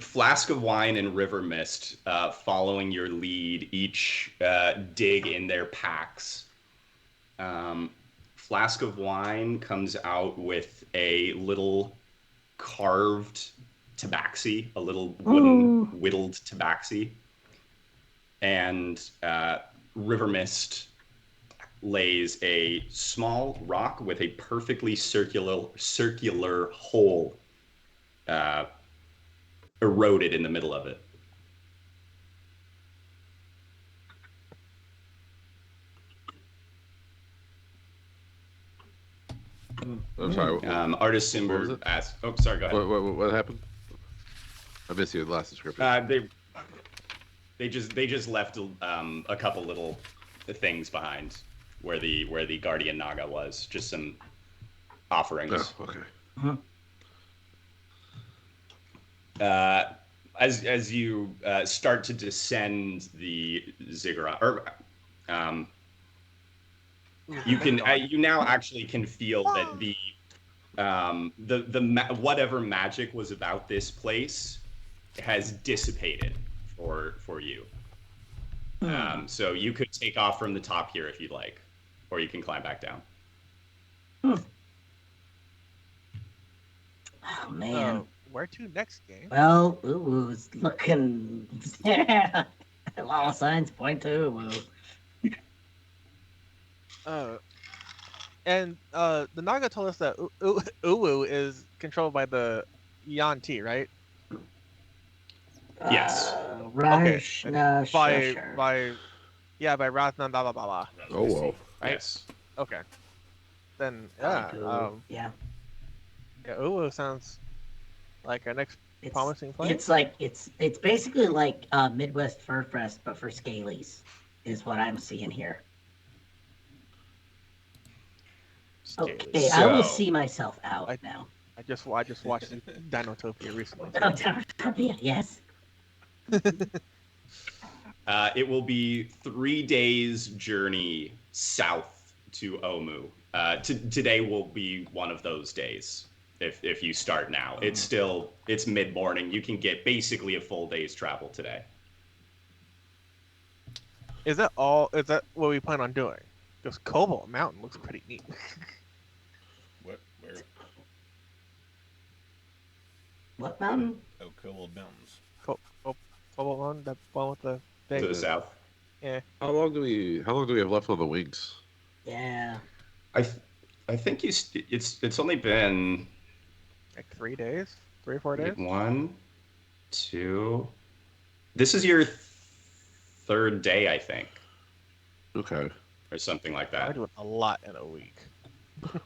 Flask of Wine and River Mist, following your lead, each dig in their packs. Flask of Wine comes out with a little carved tabaxi, a little wooden whittled tabaxi. And River Mist lays a small rock with a perfectly circular hole eroded in the middle of it. I'm sorry. Artist Simber asks. Oh, sorry. Go ahead. What happened? I missed you the last description. They just left a couple little things behind where the Guardian Naga was. Just some offerings. Oh, okay. As you start to descend the ziggurat, or you now actually can feel that whatever magic was about this place has dissipated for you. So you could take off from the top here if you'd like, or you can climb back down. Oh man. Where to next game? Well, Uwu's looking. All signs point to Uwu. And the Naga told us that Uwu is controlled by the Yanti, right? Yes. Rush, by sure. by Ratna blah blah blah blah. Oh well. Right? Yes. Okay. Then Yeah. Uwu sounds like our next promising place. It's like it's basically like Midwest Fur Fest, but for scalies, is what I'm seeing here. Okay, I will see myself out now. I just watched Dinotopia recently. Oh, Dinotopia, yes. It will be 3 days journey south to Omu. Today will be one of those days. If you start now, it's mid-morning. You can get basically a full day's travel today. Is that what we plan on doing? Because Cobalt Mountain looks pretty neat. Where? What mountain? Oh, Cobalt Mountains. Cobalt Mountain, that one with the big... To the south. Yeah. How long do we have left on the wings? Yeah. I think it's only been like 3 days, 3 or 4 days. 1, 2. This is your third day, I think. Okay. Or something like that. We're doing a lot in a week.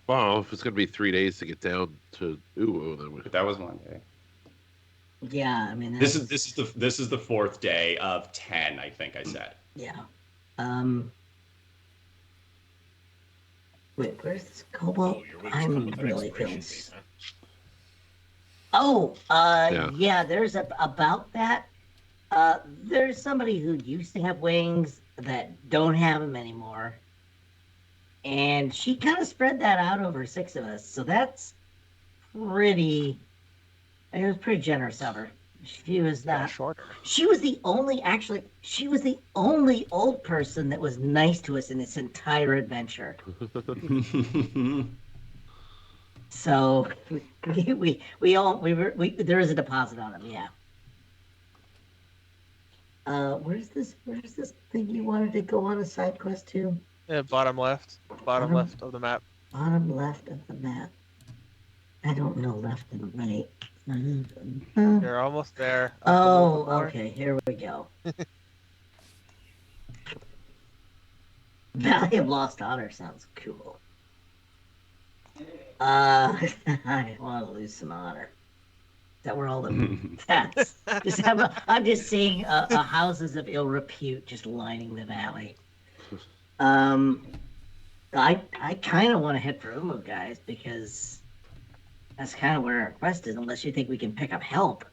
Well, if it's gonna be 3 days to get down to Uwu, then But that was 1 day. Yeah, I mean this is the 4th day of 10. I think I said. Yeah. Wait, where's this Cobalt? I'm really feeling. Yeah. There's about that. There's somebody who used to have wings that don't have them anymore, and she kind of spread that out over 6 of us. So that's pretty. It was pretty generous of her. She was not shorter. She was the only old person that was nice to us in this entire adventure. So there is a deposit on him, yeah. Where's this thing you wanted to go on a side quest to? Yeah, bottom left left of the map. Bottom left of the map. I don't know left and right. You're almost there. Oh, okay. Here we go. Valley of Lost Honor sounds cool. I want to lose some honor. Is that where all the I'm just seeing houses of ill repute just lining the valley. I kind of want to head for Umu, guys, because that's kind of where our quest is, unless you think we can pick up help.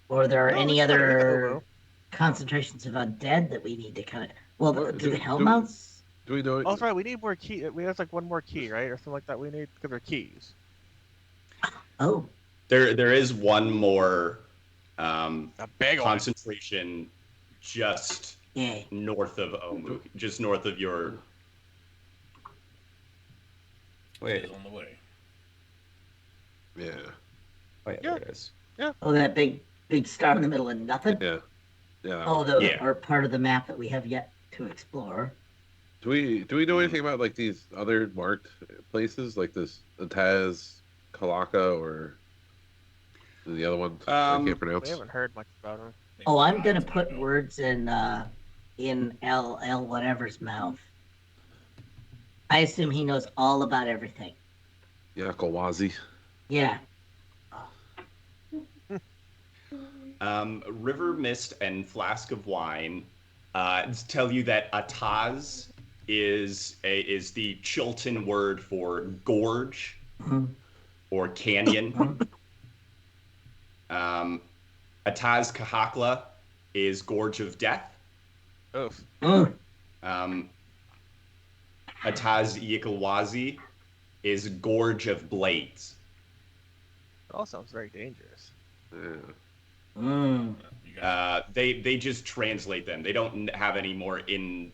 Or there are any other concentrations of undead that we need to kind of... Well, do the Hellmounts... Do we know it? Oh, that's right. We need more key. We have like one more key, right? Or something like that we need, because they're keys. Oh. There is one more A big concentration just north of Omu. Just north of your... Wait. It's on the way. Yeah. Oh, yeah, there it is. Yeah. Oh, that big star in the middle of nothing? Yeah. Yeah. Oh, or part of the map that we have yet to explore. Do we know anything about like these other marked places, like this Taz, Kalaka, or the other one I can't pronounce? We haven't heard much about them. Oh, I'm gonna put words in L whatever's mouth. I assume he knows all about everything. Yeah, Kawazi. Yeah. River Mist and Flask of Wine tell you that Ataz is the Chilton word for gorge or canyon. Ataz Kahakla is Gorge of Death. Oof. Mm. Ataz Yikalwazi is Gorge of Blades. It all sounds very dangerous. Yeah. Mm. You guys They just translate them. They don't have any more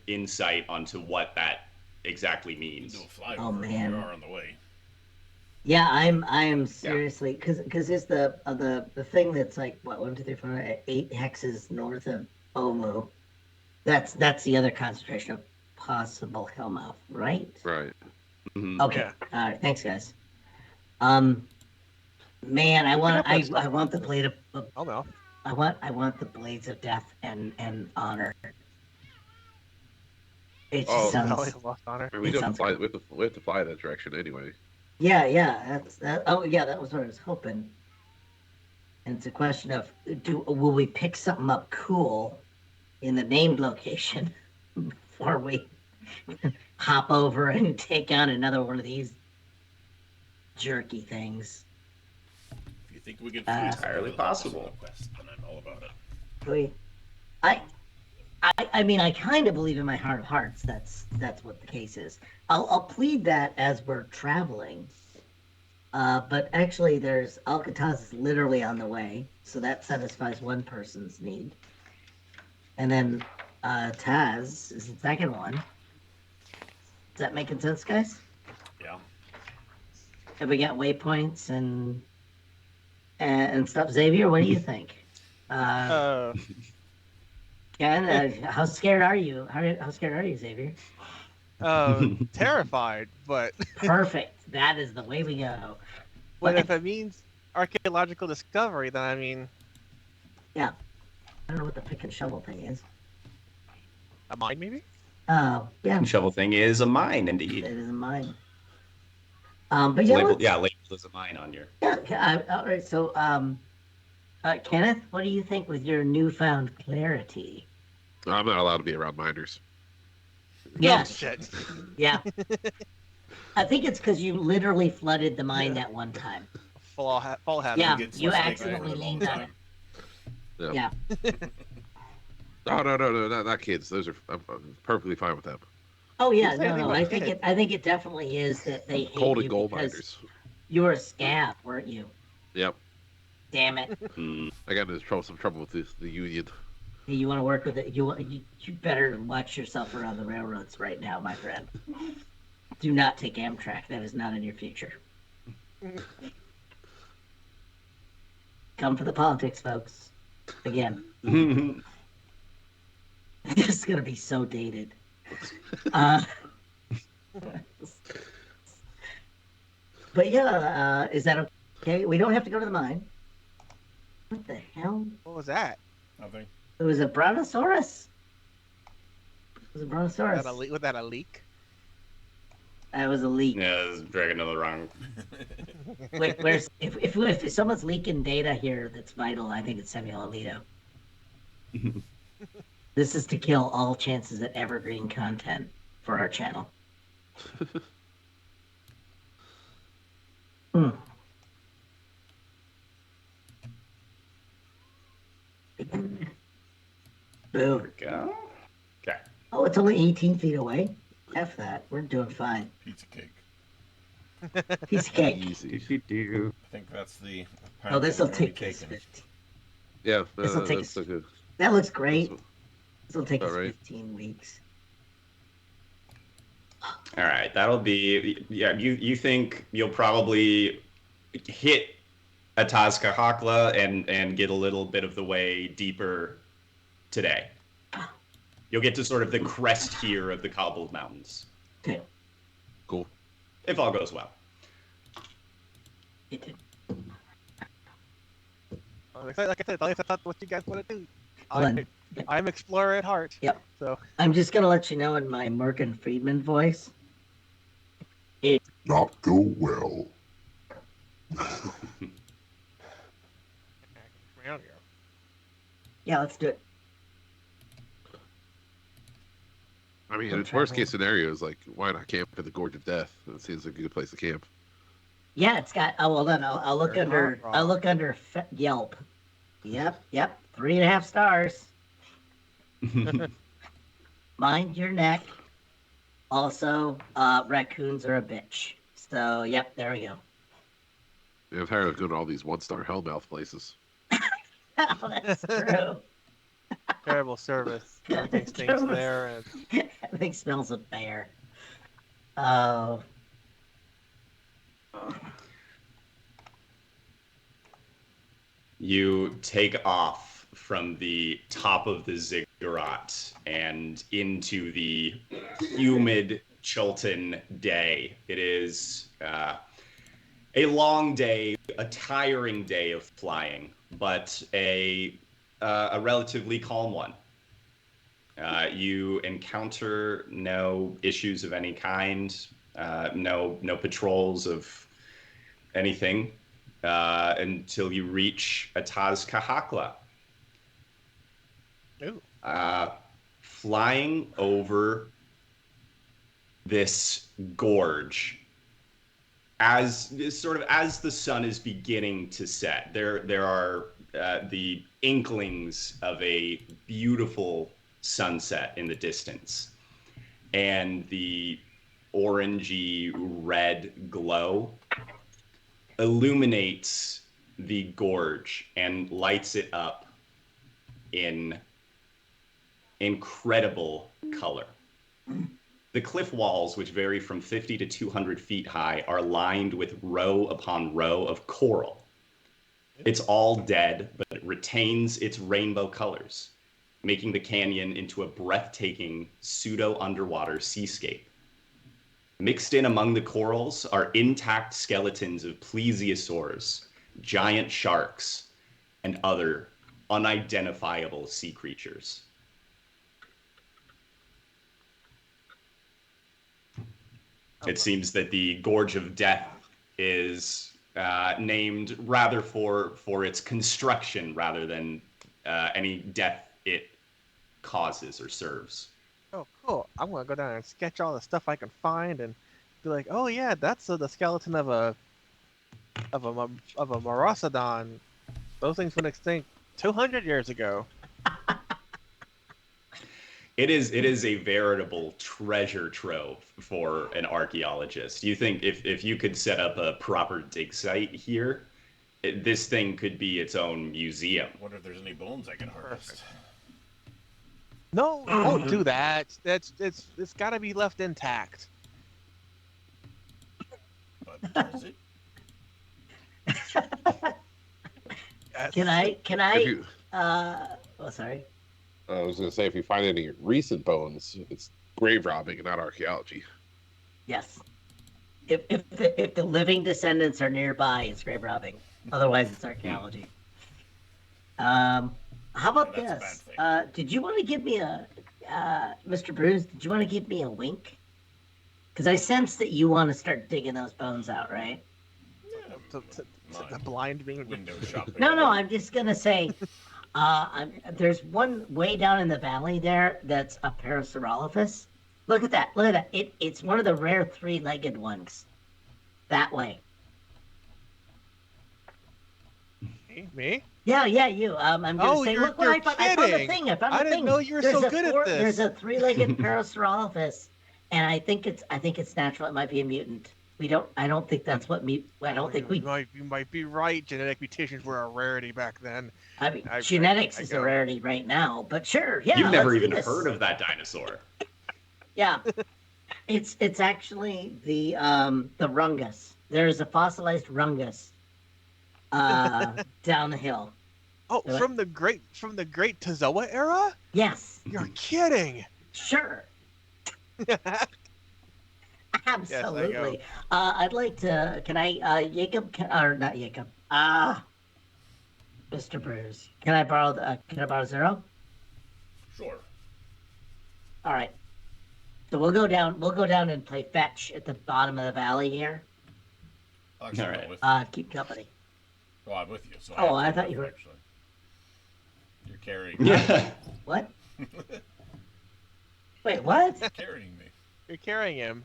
insight onto what that exactly do means. a flyover. Oh, man. We are on the way. Yeah, I am seriously because it's the thing that's like what 1, 2, 3, 4, 8 hexes north of Omu. That's the other concentration of possible hellmouth, right? Right. Mhm. Okay. Yeah. All right. Thanks, guys. Man, I want the blade of Oh no. I want the blades of death and honor. It just Oh, sounds. Valley of Lost Honor. And we It have to sounds fly. cool. We have to fly that direction anyway. Yeah. That's that. Oh yeah, that was what I was hoping. And it's a question of will we pick something up cool in the named location before we hop over and take on another one of these jerky things. If you think we can Entirely possible. Quest, then I'm all about it. I mean, I kind of believe in my heart of hearts that's what the case is. I'll plead that as we're traveling. But actually, there's Alcatraz is literally on the way, so that satisfies one person's need. And then Taz is the second one. Is that making sense, guys? Yeah. Have we got waypoints and stuff? Xavier, what do you think? Ken, how scared are you? How scared are you, Xavier? Terrified, but Perfect. That is the way we go. but if it means archaeological discovery, then I mean, Yeah. I don't know what the pick and shovel thing is. a mine maybe. Yeah. Shovel thing is a mine, It indeed. isn't mine. But yeah, Labeled as a mine on your. yeah. All right. So, Kenneth, what do you think with your newfound clarity? I'm not allowed to be around miners. Yeah. Oh, shit. Yeah. I think it's because you literally flooded the mine that one time. Fall habit. Yeah, Gets you less accidentally naked all leaned the on it. time. Yeah. Yeah. No, not kids. Those are I'm perfectly fine with them. Oh yeah, Who said anything no. about I think it definitely is that they hate Cold you and gold because miners. you were a scab, weren't you? Yep. Damn it. I got into some trouble with the union. Hey, you want to work with it? You better watch yourself around the railroads right now, my friend. Do not take Amtrak. That is not in your future. Come for the politics, folks. Again, it's gonna be so dated. But yeah, is that okay? We don't have to go to the mine. What the hell? What was that? Nothing. It was a brontosaurus. It was a brontosaurus. Was that a leak? That was a leak. Yeah, this is dragging to the wrong. Wait, where's if someone's leaking data here that's vital, I think it's Samuel Alito. This is to kill all chances at evergreen content for our channel. Boom. Go. Okay. Oh, it's only 18 feet away. F that. We're doing fine. Pizza cake. Piece of cake. Easy. I think that's the. Oh, this will path that we're take gonna be us taking. 15. Yeah, This'll take that's us- so good. That looks great. This will take us All right. 15 weeks. All right, that'll be. Yeah, you think you'll probably hit Atazcahakla and get a little bit of the way deeper today. You'll get to sort of the crest here of the cobbled mountains, Okay. Cool. if all goes well. It did. Like I said, that's not what you guys want to do. Hold on. I'm explorer at heart. Yep. So I'm just gonna let you know in my Morgan Friedman voice. Not go well. around here. Yeah, let's do it. I mean, I'm its worst traveling. case scenario is like, why not camp at the Gorge of Death? That seems like a good place to camp. Yeah, it's got. Oh well, then I'll look There's under. Hard I'll Rock. look under Yelp. Yep. 3.5 stars. Mind your neck. Also, raccoons are a bitch. So, yep, there we go. Yeah, I'm tired of going to all these 1-star hellmouth places. Oh, that's true. Terrible service. Everything stinks Terrible. there, and Everything smells of bear. Oh. You take off from the top of the ziggurat and into the humid Chilton day. It is a long day, a tiring day of flying, but a relatively calm one. You encounter no issues of any kind, no patrols of anything. Until you reach Ataz Kahakla. ooh, Flying over this gorge, as the sun is beginning to set, there are the inklings of a beautiful sunset in the distance, and the orangey red glow illuminates the gorge and lights it up in incredible color. The cliff walls, which vary from 50 to 200 feet high, are lined with row upon row of coral. It's all dead, but it retains its rainbow colors, making the canyon into a breathtaking pseudo-underwater seascape. Mixed in among the corals are intact skeletons of plesiosaurs, giant sharks, and other unidentifiable sea creatures. It seems that the Gorge of Death is named rather for its construction rather than any death it causes or serves. oh cool. I'm gonna go down and sketch all the stuff I can find and be like, oh yeah, that's the skeleton of a Morosidon. Those things went extinct 200 years ago. It is a veritable treasure trove for an archaeologist. You think if you could set up a proper dig site here, this thing could be its own museum. I wonder if there's any bones I can harvest. No, don't do that. It's got to be left intact. But does it? Yes. Can I? If you, Oh, sorry. I was going to say, if you find any recent bones, it's grave robbing and not archaeology. Yes. If the living descendants are nearby, it's grave robbing. Otherwise, it's archaeology. How about That's a bad this? thing. Did you want to give me a, Mr. Bruce? Did you want to give me a wink? Because I sense that you want to start digging those bones out, right? Yeah, The blind being window shopping. No, I'm just gonna say, there's one way down in the valley there that's a Parasaurolophus. Look at that! Look at that! It's one of the rare 3-legged ones. That way. me. Yeah, you. I'm gonna Oh, say, you're- look what I you're found! I found the kidding. thing! I found the I thing! didn't know you were There's so a good at There's this. a 3-legged Parasaurolophus, and I think it's natural. It might be a mutant. I don't think that's what I don't think we. You might be right. Genetic mutations were a rarity back then. I mean, I genetics is a go. rarity right now, but sure, yeah. You've never let's do even this. heard of that dinosaur. Yeah, it's actually the rungus. There's a fossilized rungus down the hill. Oh, What? from the great Tozoa era? Yes, You're kidding. sure, absolutely. go. I'd like to. Can I, Jacob? Or not Jacob? Mr. Bruce. Can I borrow Zero? Sure. All right. So we'll go down. We'll go down and play fetch at the bottom of the valley here. Actually, All right. I'm with Keep company. you. Well, I'm with you. So Oh, have I to thought move, you were- Actually. You're carrying. Yeah. What? Wait, what? carrying me. You're carrying him.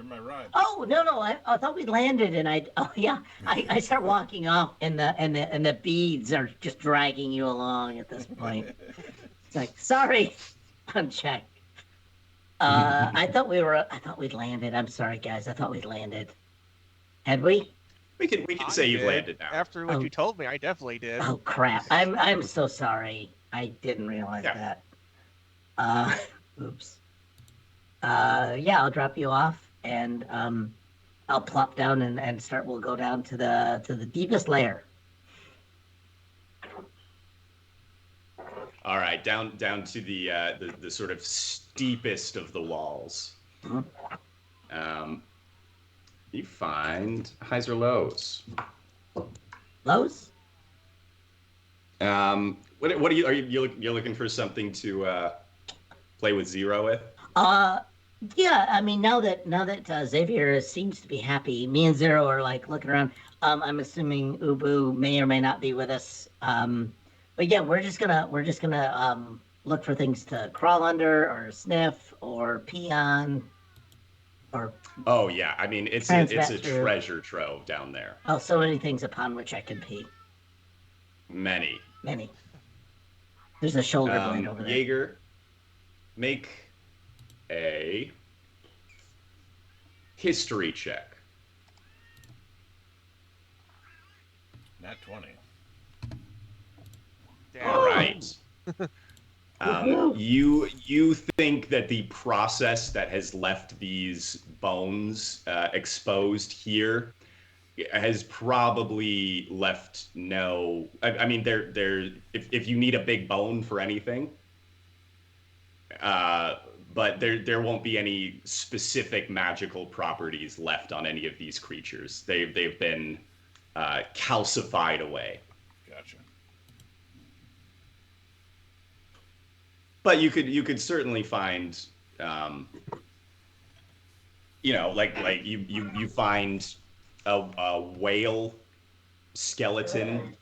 You're my ride. Oh no! I thought we landed, and I start walking off, and the beads are just dragging you along at this point. It's like, sorry, uncheck. I thought we'd landed. I'm sorry, guys. I thought we'd landed. Had we? We can I say you've did. landed now. After what Oh. you told me, I definitely did. Oh crap! I'm so sorry. I didn't realize Yeah. that. Oops. Yeah, I'll drop you off, and I'll plop down and start. We'll go down to the deepest layer. All right, down to the sort of steepest of the walls. You find highs or lows. Lows? What are you're looking for something to play with Zero with? Yeah. I mean, now that Xavier seems to be happy, me and Zero are like looking around. I'm assuming Ubu may or may not be with us. But yeah, we're just gonna look for things to crawl under or sniff or pee on. Or Oh yeah, I mean it's a treasure trove down there. oh, so many things upon which I can pee. Many. There's a shoulder blade over there. Jaeger, make a history check. Nat 20. All right. You think that the process that has left these bones exposed here has probably left no. I mean, if you need a big bone for anything, but there won't be any specific magical properties left on any of these creatures. They've been calcified away. Gotcha. But you could certainly find, like you find a whale skeleton.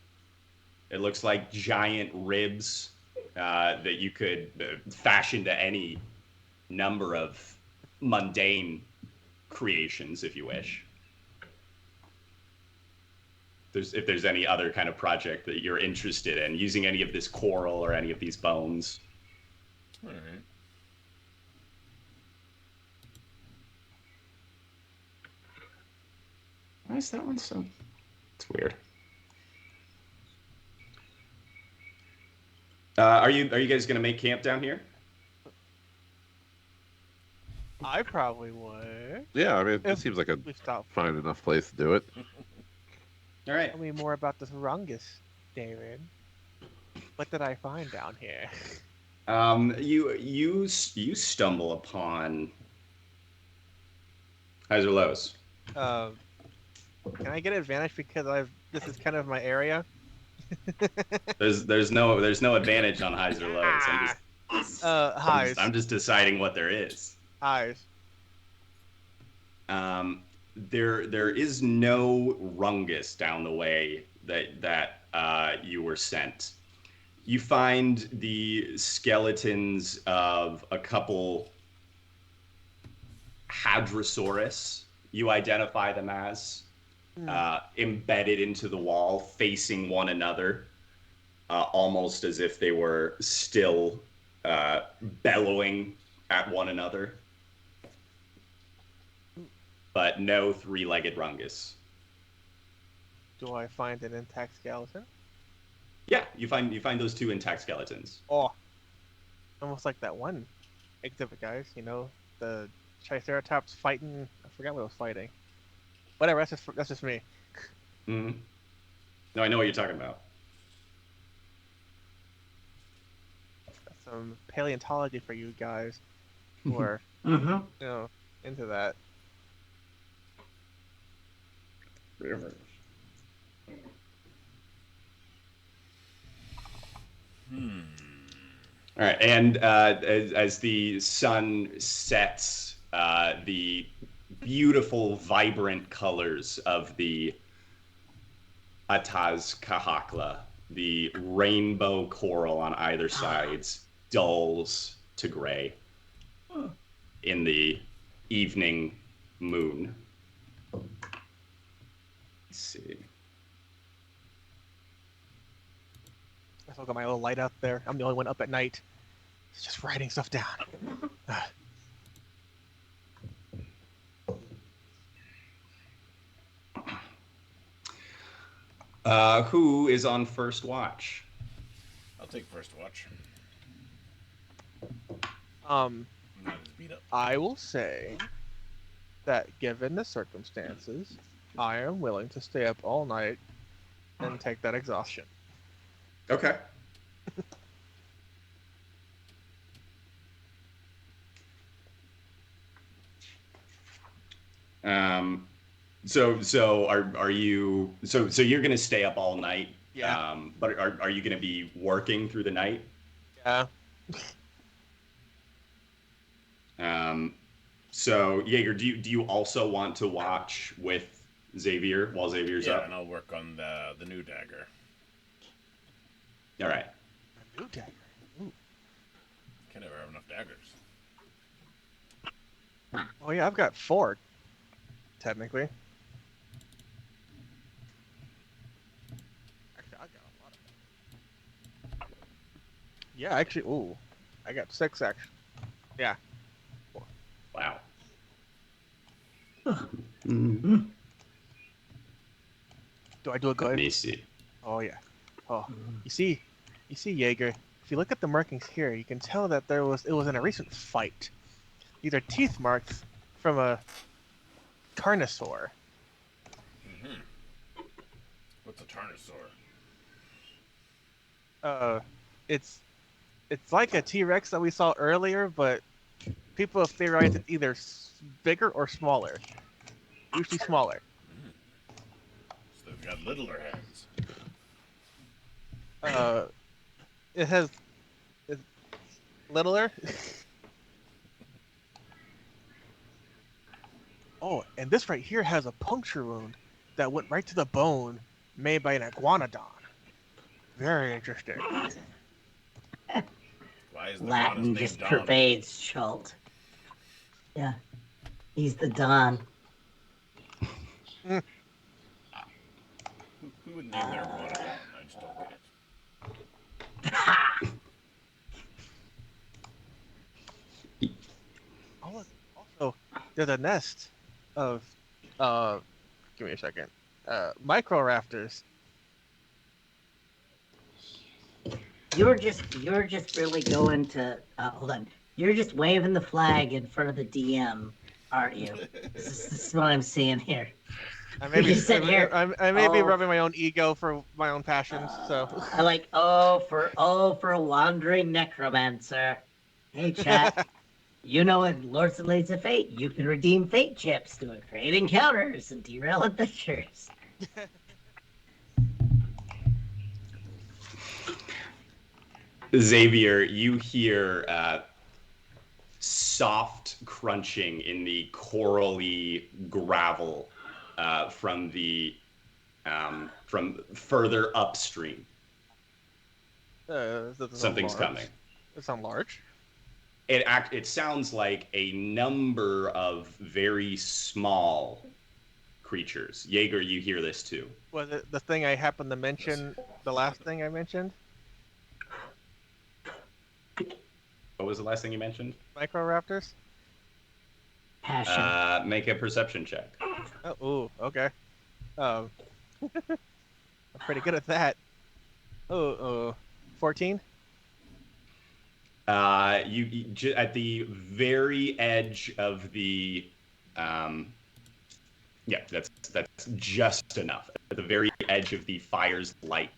It looks like giant ribs that you could fashion to any number of mundane creations if you wish. If there's any other kind of project that you're interested in, using any of this coral or any of these bones. All right. Why is that one so? It's weird. Are you guys gonna make camp down here? I probably would. Yeah, I mean, it If seems like a we stop. fine enough place to do it. All right. Tell me more about this rungus, David. What did I find down here? You stumble upon highs or lows. Can I get advantage because this is kind of my area? There's no advantage on highs or lows. Highs. I'm just deciding what there is. Highs. There is no rungus down the way that you were sent. You find the skeletons of a couple Hadrosaurus. You identify them as embedded into the wall, facing one another, almost as if they were still bellowing at one another. But no three-legged rungus. Do I find an intact skeleton? Yeah, you find those two intact skeletons. Oh, almost like that one exhibit, guys. You know, the Triceratops fighting. I forgot what it was fighting. Whatever. That's just me. Mm-hmm. No, I know what you're talking about. That's some paleontology for you guys who are into that. All right, and as the sun sets, the beautiful, vibrant colors of the Atazcahakla, the rainbow coral on either sides, dulls to gray in the evening moon. Let's see. I still got my little light up there. I'm the only one up at night. It's just writing stuff down. Who is on first watch? I'll take first watch. Um, I'm not as beat up. I will say that given the circumstances, I am willing to stay up all night and take that exhaustion. Okay. So are you so you're gonna stay up all night? Yeah. But are you gonna be working through the night? Yeah. So Jaeger, do you also want to watch with Xavier while Xavier's up? And I'll work on the new dagger. All right. A new dagger. Ooh. Can never have enough daggers. Oh yeah, I've got 4. Technically. Actually, I got a lot of them. Yeah, actually, ooh, I got 6 actually. Yeah. Wow. Mhm. Do I do it Let good? me see. Oh yeah. Oh, you see, Jaeger. If you look at the markings here, you can tell that it was in a recent fight. These are teeth marks from a carnosaur. What's a Tarnosaur? It's like a T-Rex that we saw earlier, but people have theorized it's either bigger or smaller. Usually smaller. So they've got littler hands. It's littler. Oh, and this right here has a puncture wound that went right to the bone, made by an iguanodon. Very interesting. Why is the Latin Donna's just name Don? pervades Schult. Yeah. He's the Don. Who would name their iguanodon? I just don't get it. Also, there's a nest of, give me a second, micro rafters. You're just really going to hold on. You're just waving the flag in front of the DM, aren't you? This is what I'm seeing here. I may be, You sit here. I may be Oh. rubbing my own ego for my own passions. So I like for a wandering necromancer. Hey chat. You know, in Lords and Ladies of Fate, you can redeem fate chips to create encounters and derail adventures. Xavier, you hear soft crunching in the corally gravel from further upstream. Something's coming. Does it sound large? It sounds like a number of very small creatures. Jaeger, you hear this too. Was it the thing I happened to mention? The last thing I mentioned? What was the last thing you mentioned? Microraptors? Passion. Make a perception check. Oh, ooh, okay. I'm pretty good at that. 14? You at the very edge of the, yeah, that's just enough. At the very edge of the fire's light,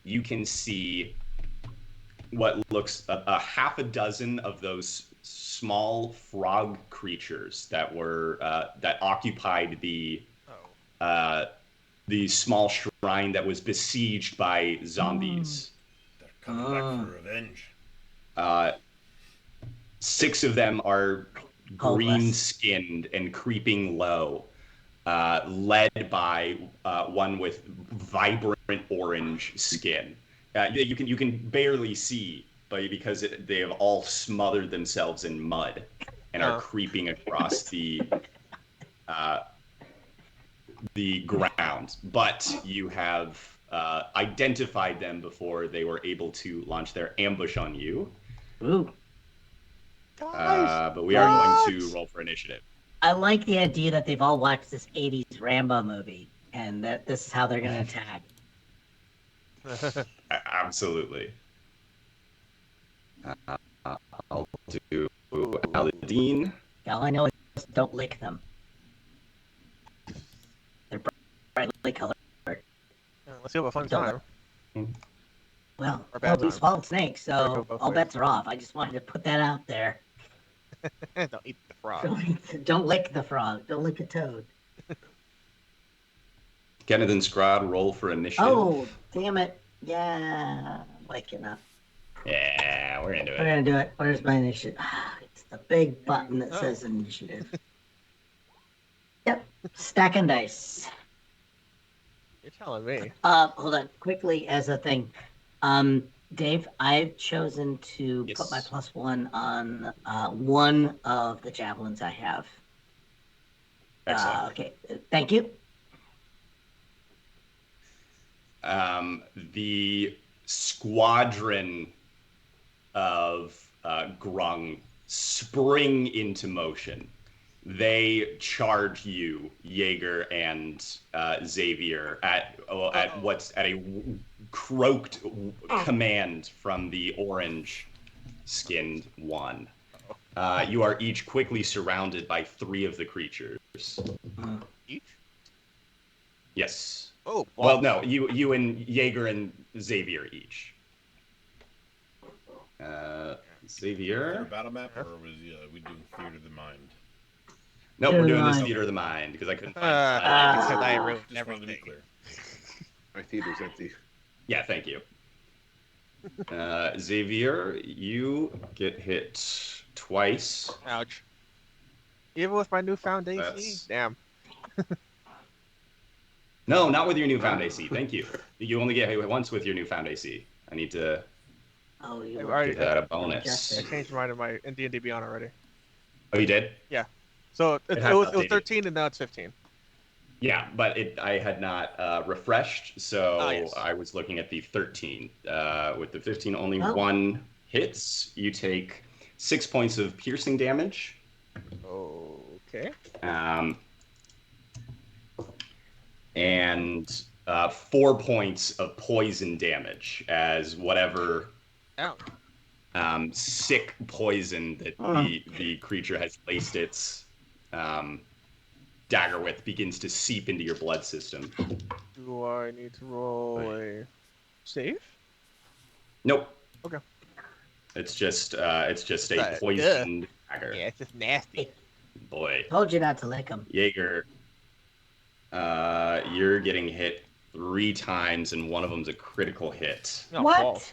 you can see what looks a half a dozen of those small frog creatures that were that occupied the small shrine that was besieged by zombies. They're coming back for revenge. 6 of them are green-skinned and creeping low, led by one with vibrant orange skin. You can barely see, but because they have all smothered themselves in mud and are creeping across the the ground, but you have identified them before they were able to launch their ambush on you. Ooh. But we are going to roll for initiative. I like the idea that they've all watched this 80s Rambo movie and that this is how they're going to attack. Absolutely. I'll do Aladdin. All I know is don't lick them. They're brightly colored. Let's have a fun Don't time. Well, Or bad we time. swallowed snakes, Or go so both all ways. bets are off. I just wanted to put that out there. Don't eat the frog. Don't lick the frog. Don't lick a toad. Kenneth and Scrod roll for initiative. Oh, damn it. Yeah, I'm waking up. Yeah, we're into We're it. going to do it. Where's my initiative? It's the big button that says initiative. Yep, stacking dice. You're telling me. Hold on. Quickly, as a thing. Dave, I've chosen to Yes. put my +1 on one of the javelins I have. Excellent. Okay, thank you. The squadron of Grung spring into motion. They charge you, Jaeger and Xavier, at what's at a croaked command from the orange-skinned one. You are each quickly surrounded by 3 of the creatures. Each? Yes. Oh, Well, no, you and Jaeger and Xavier each. Is there a Xavier. battle map, or was we doing theater of the mind? Nope, we're Theater of doing the this mind. theater of the mind because I couldn't find. Because I ruined Just wanted to be everything. clear. My theater's empty. Yeah, thank you. Xavier, you get hit twice. Ouch. Even with my newfound AC? That's- Damn. No, not with your newfound AC. Thank you. You only get hit once with your newfound AC. I need to Oh, you I've were- already- give that a I bonus. changed mine in my in D&D Beyond already. Oh, you did? So it has was updated. 13 and now it's 15. Yeah, but I had not refreshed, so Ah, yes. I was looking at the 13. With the 15, only Oh. 1 hits. You take 6 points of piercing damage. Okay. And 4 points of poison damage as whatever Ouch. sick poison that the creature has laced its dagger with begins to seep into your blood system. Do I need to roll a save? Nope. Okay. It's just a But, poisoned dagger. Yeah, it's just nasty. Boy, Told you not to lick them. Jaeger, you're getting hit 3 times, and one of them's a critical hit. Oh, What? balls.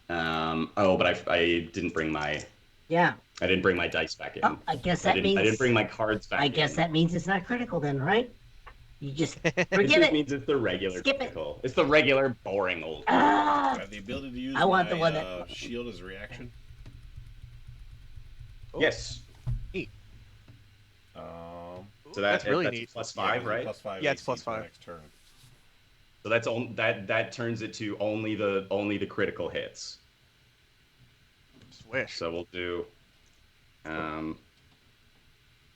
But I didn't bring my Yeah. dice back in. Oh, I guess I that didn't means. bring my cards back. I guess in. that means it's not critical then, right? You just It forget just it. means it's the regular Skip it. critical. It's the regular boring old. I Ah! have the ability to use I want my the one that- shield as a reaction. Oh, Yes. So that's really that's neat. +5, right? +5. Yeah, it's AC for +5. Next turn. So that's that turns it to only the critical hits. Swish. So we'll do.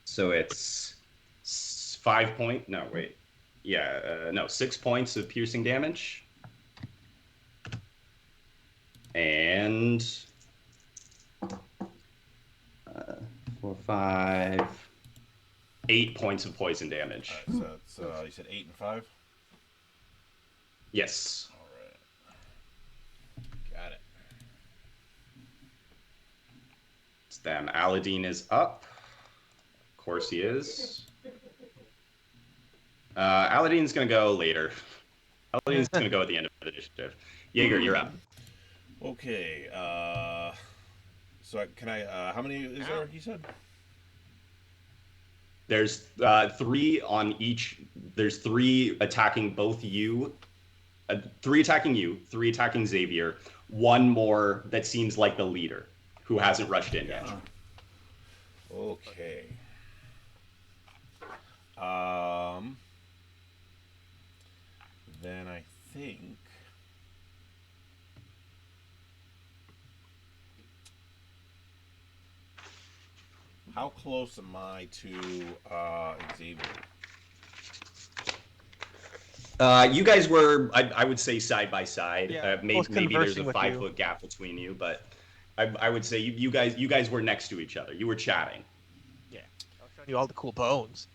So it's 5 point. No, wait. Yeah, no, 6 points of piercing damage, and 4, 5, 8 points of poison damage. All right, so that's you said 8 and 5. Yes. All right. Got it. It's them. Aladdin is up. Of course he is. Aladdin's gonna go later. Aladdin's gonna go at the end of the initiative. Jaeger, you're up. Okay. So can I? How many is there? You said. There's 3 on each. There's 3 attacking both you. 3 attacking you. 3 attacking Xavier. 1 more that seems like the leader, who hasn't rushed in yet. Okay. Then I think. How close am I to Xavier? You guys were, I would say, side by side. Yeah, I Maybe, was maybe there's conversing a with 5 you. foot gap between you, but I would say you guys were next to each other. You were chatting. Yeah, I was showing you all the cool bones.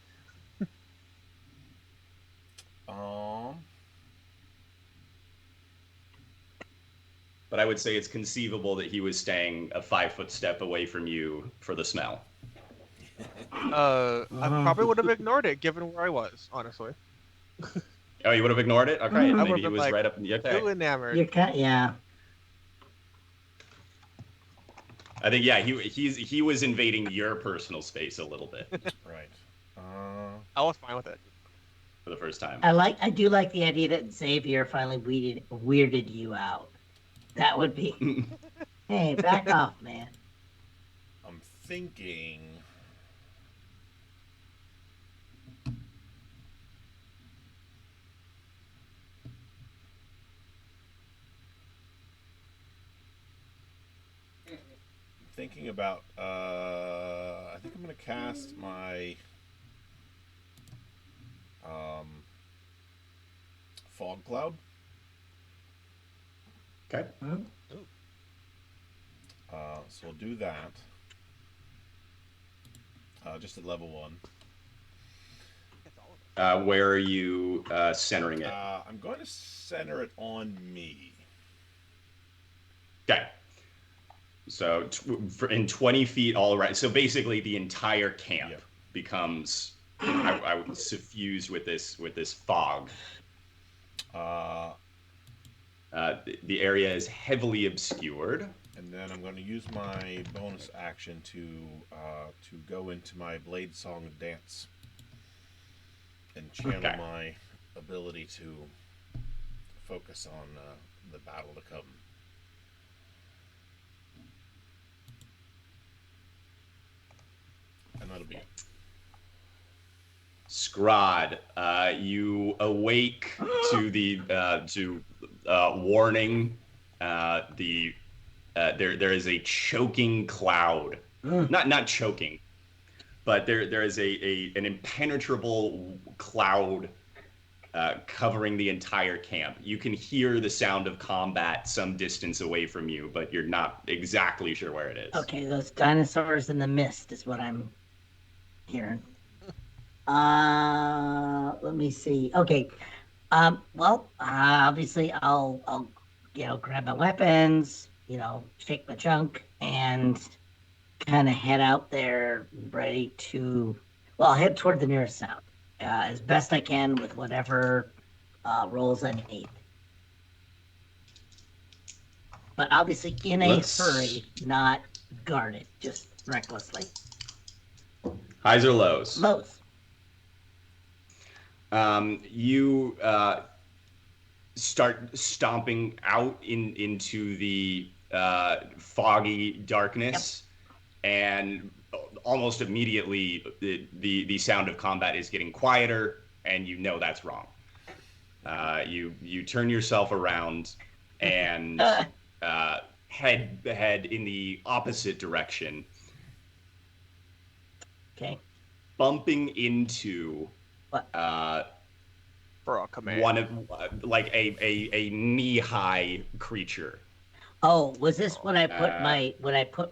But I would say it's conceivable that he was staying a 5 foot step away from you for the smell. I probably would have ignored it given where I was, honestly. Oh, you would have ignored it? Okay, I maybe would he have was been like, right up in the. Okay. too enamored. Yeah. I think he was invading your personal space a little bit Right. I was fine with it. for the first time. I do like the idea that Xavier finally weirded you out. That would be. Hey, back off, man. I'm thinking. Thinking about. I think I'm gonna cast my. Fog cloud. Okay. So we'll do that. Just at level 1. Where are you centering it? I'm going to center it on me. Okay. So in 20 feet all around. So basically, the entire camp becomes I suffused with this fog. The area is heavily obscured. And then I'm going to use my bonus action to go into my Blade Song of Dance and channel my ability to focus on the battle to come. And that'll be it. Scrod, you awake to the warning. There is a choking cloud, not choking, but there is an impenetrable cloud covering the entire camp. You can hear the sound of combat some distance away from you, but you're not exactly sure where it is. Okay, those dinosaurs in the mist is what I'm hearing. Let me see. Okay. Well, obviously I'll grab my weapons, shake my chunk, and kind of head out there ready to, well, I'll head toward the nearest sound as best I can with whatever rolls I need. But obviously in a hurry, not guarded, just recklessly. Highs or lows? Lows. You start stomping out into the foggy darkness, and almost immediately the sound of combat is getting quieter, and you know that's wrong. You turn yourself around and head in the opposite direction. Okay. Bumping into command. one of like a knee-high creature. Oh, was this when I put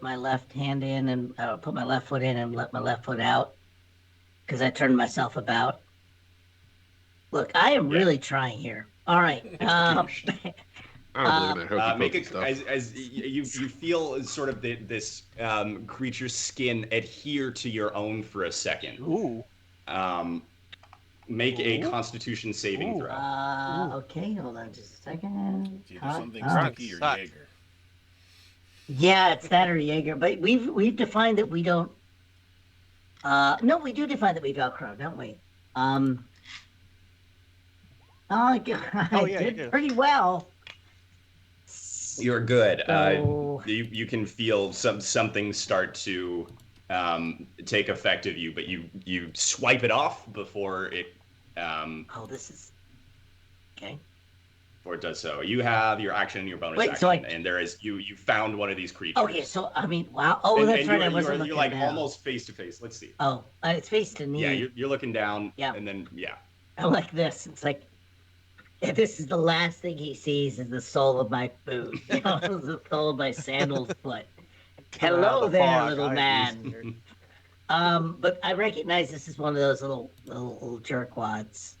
my left hand in and put my left foot in and let my left foot out? Because I turned myself about. Look, I am really trying here. All right. Make it as you feel sort of this creature's skin adhere to your own for a second. Ooh. Make a Constitution saving throw. Okay, hold on just a second. It's either something sticky or Jaeger. Yeah, it's that or Jaeger. But we've defined that we don't. No, we do define that we Velcro, don't we? I did pretty well. You're good. You can feel something start to take effect of you, but you swipe it off before it Oh, this is okay. before it does so. You have your action and your bonus Wait, action, so and there is you found one of these creatures. Okay, so I mean, wow. Oh, and, that's and right. I you're, wasn't you're, looking you're like down. almost face to face. Let's see. Oh, it's face to me. Yeah, you're looking down. Yeah. And then I'm like this. It's like, if this is the last thing he sees is the sole of my boot. You know, the sole of my sandal's foot. Coming out of Hello the there, fog, little I man. But I recognize this is one of those little jerkwads.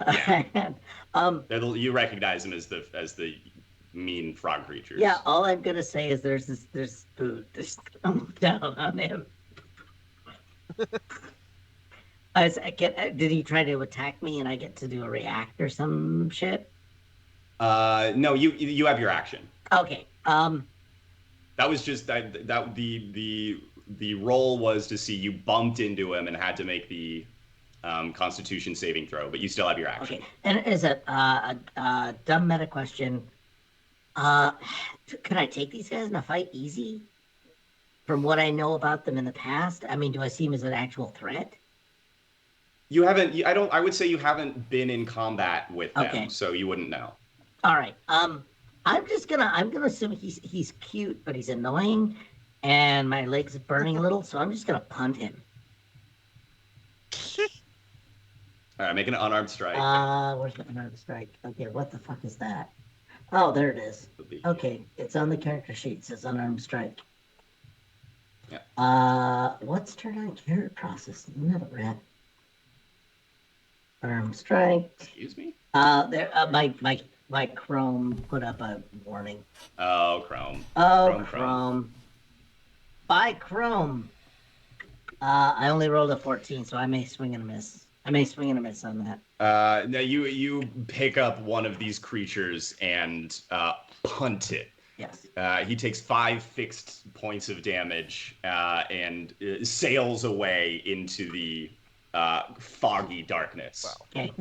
Yeah. You recognize them as the mean frog creatures. Yeah. All I'm gonna say is there's food just down on him. Did he try to attack me and I get to do a react or some shit? No, you have your action. Okay. That was just that the roll was to see you bumped into him and had to make the Constitution saving throw, but you still have your action. Okay. And is a dumb meta question. Can I take these guys in a fight easy? From what I know about them in the past, I mean, do I see them as an actual threat? You haven't. I would say you haven't been in combat with them, so you wouldn't know. All right. I'm gonna assume he's cute, but he's annoying, and my legs are burning a little, so I'm just gonna punt him. All right, make an unarmed strike. Where's the unarmed strike? Okay, what the fuck is that? Oh, there it is. Okay, it's on the character sheet. It says unarmed strike. Yeah. What's turn on carrot process? Never read. Unarmed strike. Excuse me? My Chrome put up a warning. Oh, Chrome. Oh, Chrome. By Chrome. I only rolled a 14, so I may swing and a miss. I may swing and a miss on that. Now you pick up one of these creatures and punt it. Yes. He takes 5 fixed points of damage and sails away into the foggy darkness. Wow. Okay.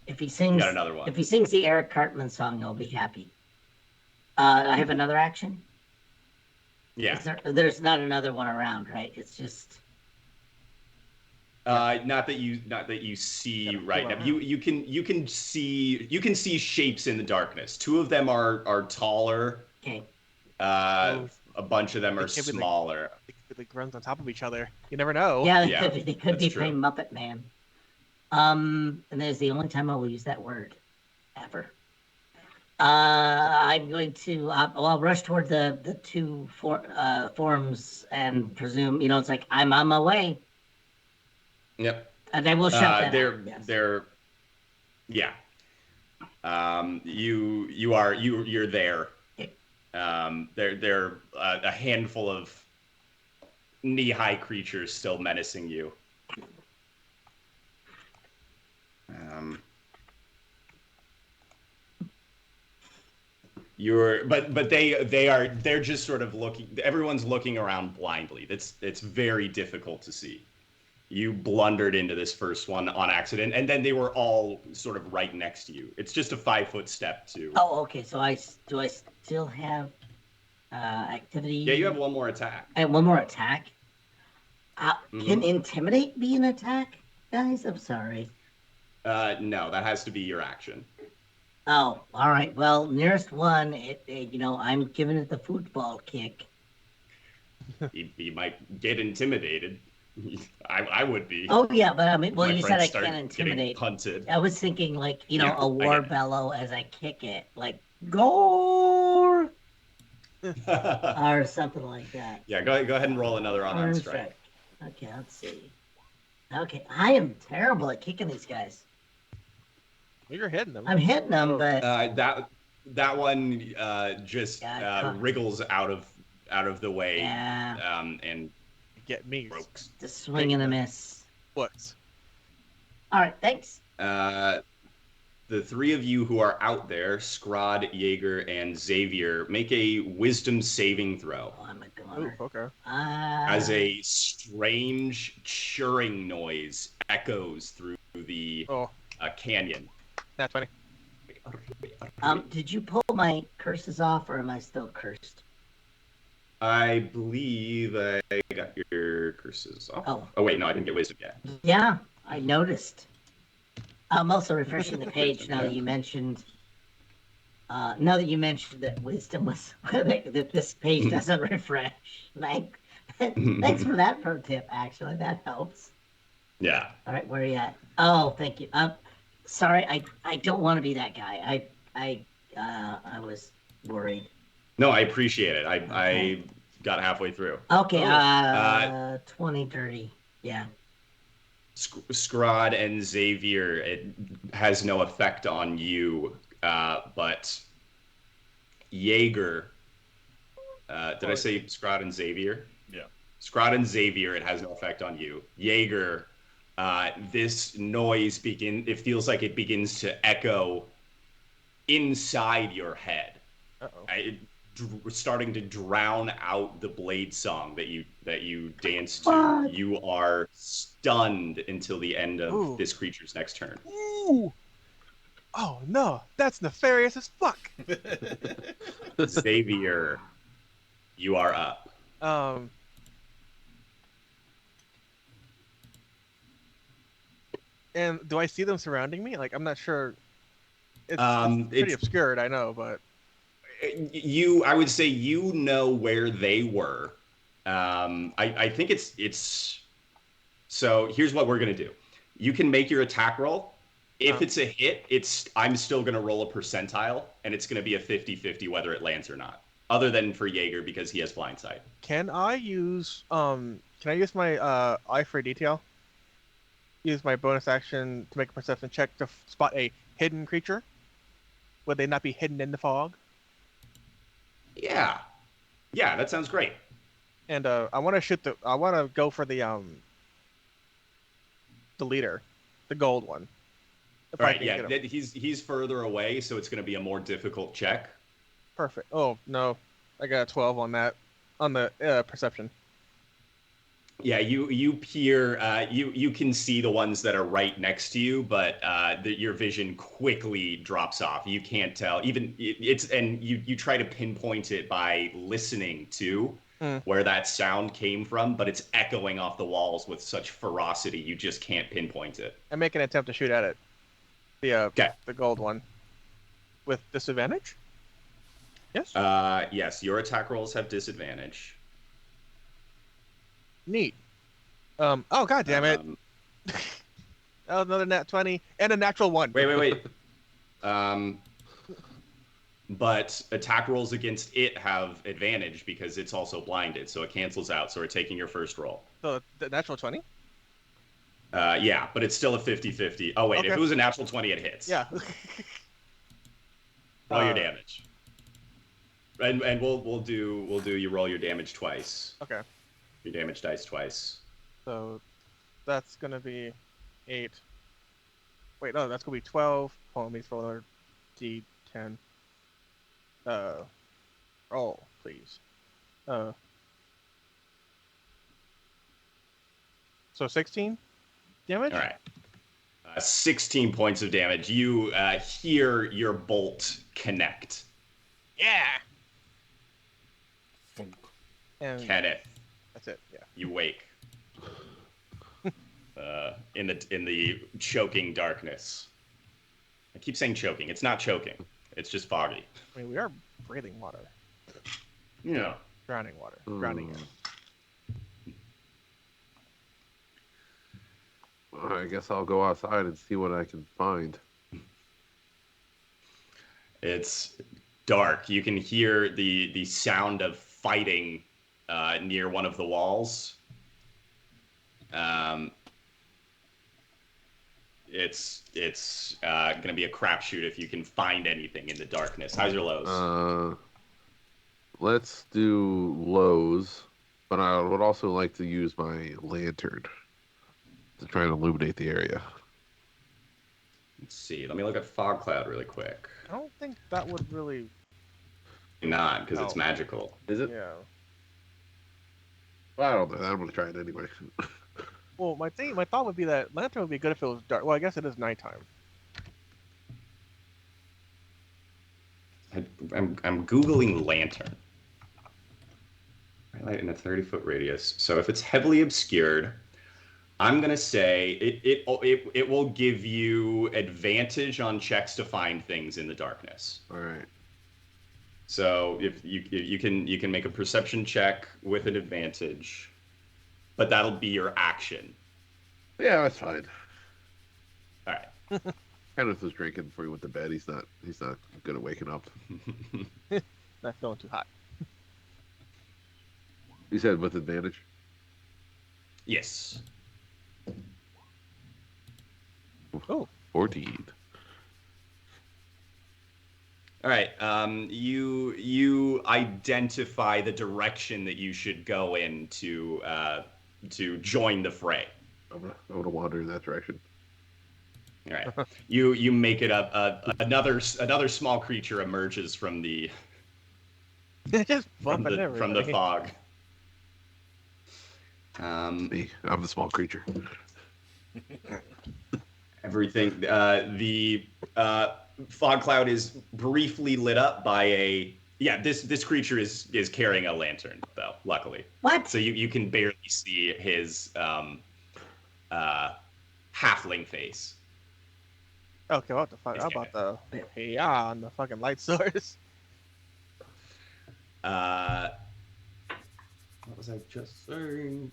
If he sings, got another one. If he sings the Eric Cartman song, I'll be happy. I have another action. Yeah. There's not another one around, right? It's just. Not that you see right now. You can see shapes in the darkness. 2 of them are taller. Okay. A bunch of them are smaller. They grunt on top of each other. You never know. Yeah, Yeah, they could be that's playing true. Muppet Man. And there's the only time I will use that word, ever. I'm going to. I'll rush toward the 2 forms and presume. It's like I'm on my way. Yep. And they will shout that. They're. Yeah. You're there. They're a handful of knee-high creatures still menacing you. They're just sort of looking. Everyone's looking around blindly. It's very difficult to see. You blundered into this first one on accident, and then they were all sort of right next to you. It's just a 5-foot step to. Oh, okay. So I still have activity? Yeah, you have one more attack. And one more attack. Can intimidate be an attack, guys? I'm sorry. No, that has to be your action. Oh, all right. Well, nearest one, I'm giving it the football kick. He might get intimidated. I would be. Oh yeah, but I mean, well, My you said I friends can't start intimidate. getting punted. I was thinking like Yeah, a I war get it. bellow as I kick it, like gore or something like that. Yeah, go ahead and roll another unarmed strike. Okay, let's see. Okay, I am terrible at kicking these guys. Well, you're hitting them. I'm hitting them, but That one just wriggles out of the way. Yeah. And Get me. breaks. the swing and a miss. What? All right, thanks. The 3 of you who are out there, Scrod, Jaeger, and Xavier, make a wisdom saving throw. Oh, I'm a Ooh, goner. okay. As a strange churring noise echoes through the canyon. That's funny. Did you pull my curses off, or am I still cursed? I believe I got your curses off. Oh. Oh wait, no, I didn't get wisdom yet. Yeah, I noticed. I'm also refreshing the page now that you mentioned. Now that you mentioned that wisdom was that this page doesn't refresh. Thanks for that pro tip. Actually, that helps. Yeah. All right, where are you at? Oh, thank you. Sorry, I don't want to be that guy. I was worried. No, I appreciate it. I Okay. got halfway through. Okay, Uh, 20, 30. Yeah. Scrod and Xavier, it has no effect on you, but Jaeger. Did I say Scrod and Xavier? Yeah. Scrod and Xavier, it has no effect on you. Jaeger, this noise it feels like it begins to echo inside your head. Starting to drown out the blade song that you danced to. What? You are stunned until the end of Ooh. this creature's next turn. Ooh. Oh no, that's nefarious as fuck. Xavier, you are up. And do I see them surrounding me? Like, I'm not sure. It's pretty obscured, I know, but I would say you know where they were. I think it's. So here's what we're gonna do. You can make your attack roll. If it's a hit, I'm still gonna roll a percentile, and it's gonna be a 50-50 whether it lands or not. Other than for Jaeger because he has blind sight. Can I use my eye for detail? Use my bonus action to make a perception check to spot a hidden creature? Would they not be hidden in the fog? Yeah, that sounds great. And I want to go for the leader, the gold one. All right, yeah, he's further away, so it's going to be a more difficult check. Perfect. Oh no, I got a 12 on that, on the perception. Yeah, you peer, you can see the ones that are right next to you, but your vision quickly drops off. You can't tell. Even and you try to pinpoint it by listening to where that sound came from, but it's echoing off the walls with such ferocity you just can't pinpoint it. I make an attempt to shoot at it. The gold one, with disadvantage. Yes. Yes, your attack rolls have disadvantage. Neat. Oh god damn it. Oh, another nat 20 and a natural 1. Wait. But attack rolls against it have advantage because it's also blinded, so it cancels out. So we're taking your first roll. So the natural 20? Yeah, but it's still a 50-50. Oh wait, okay. If it was a natural 20, it hits. Yeah. Roll your damage. And we'll do you roll your damage twice. Okay. Your damage dice twice. So that's gonna be 8. Wait, no, that's gonna be 12. Hold on, let me roll another D10. Roll, please. So 16 damage? All right. 16 points of damage. You hear your bolt connect. Yeah. Thunk. And Kenneth. that's it. Yeah. You wake. In the choking darkness. I keep saying choking. It's not choking. It's just foggy. I mean, we are breathing water. Yeah. Drowning water. Drowning in. I guess I'll go outside and see what I can find. It's dark. You can hear the sound of fighting near one of the walls. It's gonna be a crapshoot if you can find anything in the darkness. How's your lows? Let's do lows, but I would also like to use my lantern to try and illuminate the area. Let's see. Let me look at fog cloud really quick. I don't think that would really. Not because it's magical. Is it? Yeah. Well, I don't know. I'm gonna try it anyway. Well, my thought would be that lantern would be good if it was dark. Well, I guess it is nighttime. I'm googling lantern. Light in a 30-foot radius. So if it's heavily obscured, I'm gonna say it will give you advantage on checks to find things in the darkness. All right. So if you can make a perception check with an advantage, but that'll be your action. Yeah, that's fine. All right. Kenneth was drinking before he went to bed. He's not good at waking up. Not feeling too hot. He said with advantage. Yes. Oh. 14. All right. You identify the direction that you should go in to join the fray. I'm gonna wander in that direction. All right. You make it up. Another small creature emerges from the Just from bumping the everybody. fog. Me, I'm the small creature. Everything. The fog cloud is briefly lit up by a. Yeah, this creature is carrying a lantern though. Luckily. What? So you can barely see his halfling face. Okay, what the fuck? How about the on the fucking light source? What was I just saying?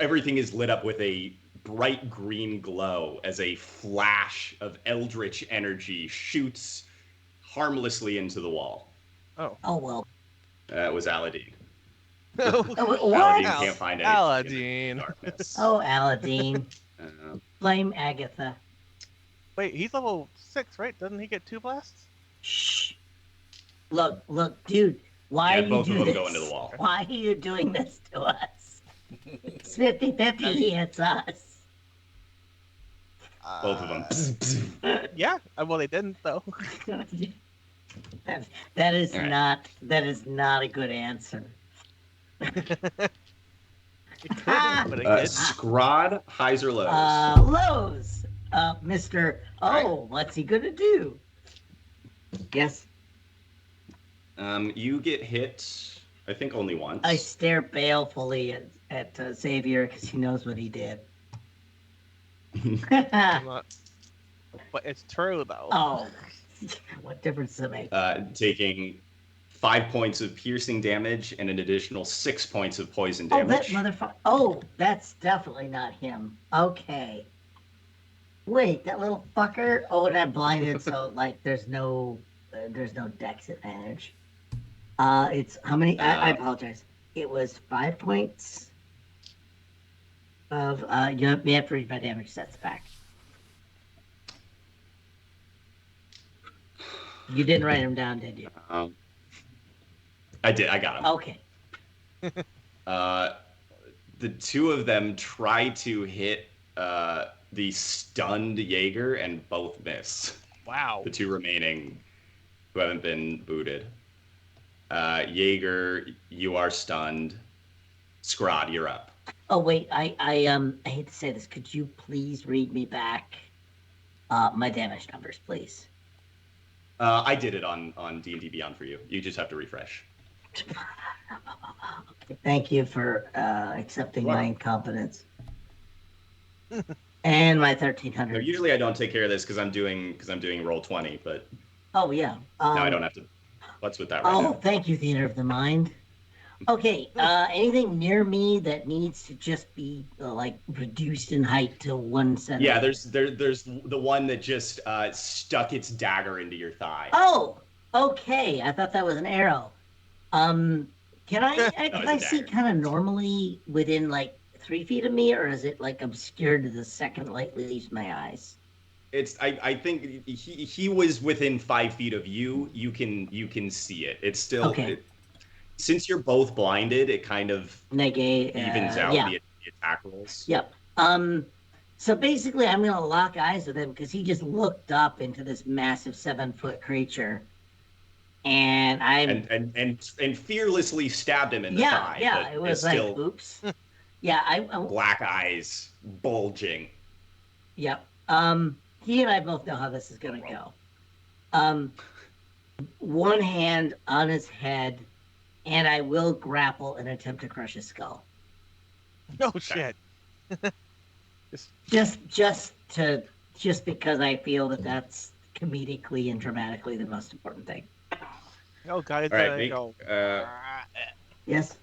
Everything is lit up with a bright green glow as a flash of eldritch energy shoots harmlessly into the wall. Oh. Oh, well. That was Aladdin. Oh, what? Aladdin can't find anything Aladdin. in the darkness. Oh, Aladdin. Uh, Blame Agatha. Wait, he's level 6, right? Doesn't he get 2 blasts? Shh. Look, dude. Why Yeah, are you both of doing them this? go into the wall. Why are you doing this to us? It's 50-50 against us. both of them. Yeah. Well, they didn't though. That is All right. not a good answer. It could have, but it didn't. Scrod, highs or lows? Lowe's. Mr. Oh, Right. what's he gonna do? Yes. You get hit, I think only once. I stare balefully at Xavier because he knows what he did. I'm not- But it's true though. Oh, what difference does it make? Taking 5 points of piercing damage and an additional 6 points of poison Oh, that damage. motherfucker. Oh, that's definitely not him. Okay. Wait, that little fucker. Oh, and I'm blinded, so like, there's no dex advantage. It's how many? I apologize. It was 5 points of you have to read my damage stats back. You didn't write them down, did you? I did. I got him. Okay. The two of them try to hit the stunned Jaeger and both miss. Wow. The two remaining who haven't been booted. Jaeger, you are stunned. Scrod, you're up. Oh wait, I hate to say this. Could you please read me back my damage numbers, please? I did it on D&D Beyond for you. You just have to refresh. Thank you for accepting my incompetence. And my 1300. No, usually I don't take care of this because I'm doing roll 20, but Oh yeah. now I don't have to. What's with that right Oh, now? thank you, Theater of the Mind. Okay, anything near me that needs to just be like reduced in height to 1 centimeter? Yeah, there's the one that just stuck its dagger into your thigh. Oh, okay. I thought that was an arrow. Can I it's can a I see dagger. kind of normally within like 3 feet of me, or is it like obscured the second light leaves my eyes? It's I think he was within 5 feet of you. You can see it. It's still Okay. Since you're both blinded, it kind of Negate. evens out Yeah. the attack rolls. Yep. So basically, I'm gonna lock eyes with him because he just looked up into this massive 7-foot creature, and I'm And fearlessly stabbed him in the thigh. yeah. but It was it's like, still oops. Yeah, I black eyes bulging. Yep. He and I both know how this is gonna go. One hand on his head, and I will grapple and attempt to crush his skull. No shit. Just because I feel that that's comedically and dramatically the most important thing. Oh god, it's All right, gonna make, go. Yes.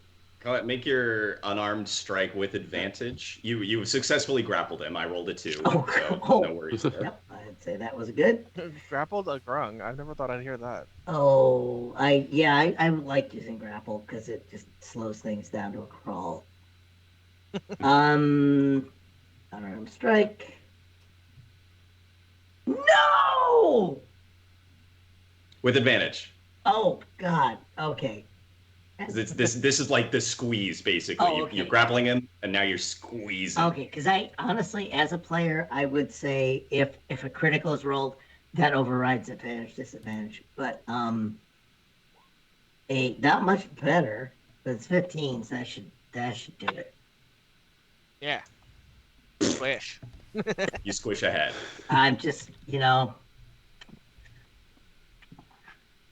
make your unarmed strike with advantage. You successfully grappled him. I rolled a 2, Oh, so oh. no worries there. Yep, I'd say that was good. Grappled a grung. I never thought I'd hear that. Oh, I like using grapple because it just slows things down to a crawl. Unarmed strike. No! With advantage. Oh God. Okay. This is like the squeeze, basically. Oh, okay. You're grappling him, and now you're squeezing. Okay, because I honestly, as a player, I would say if a critical is rolled, that overrides advantage, disadvantage. But not much better. But it's 15, so that should do it. Yeah. Squish. You squish ahead. I'm just,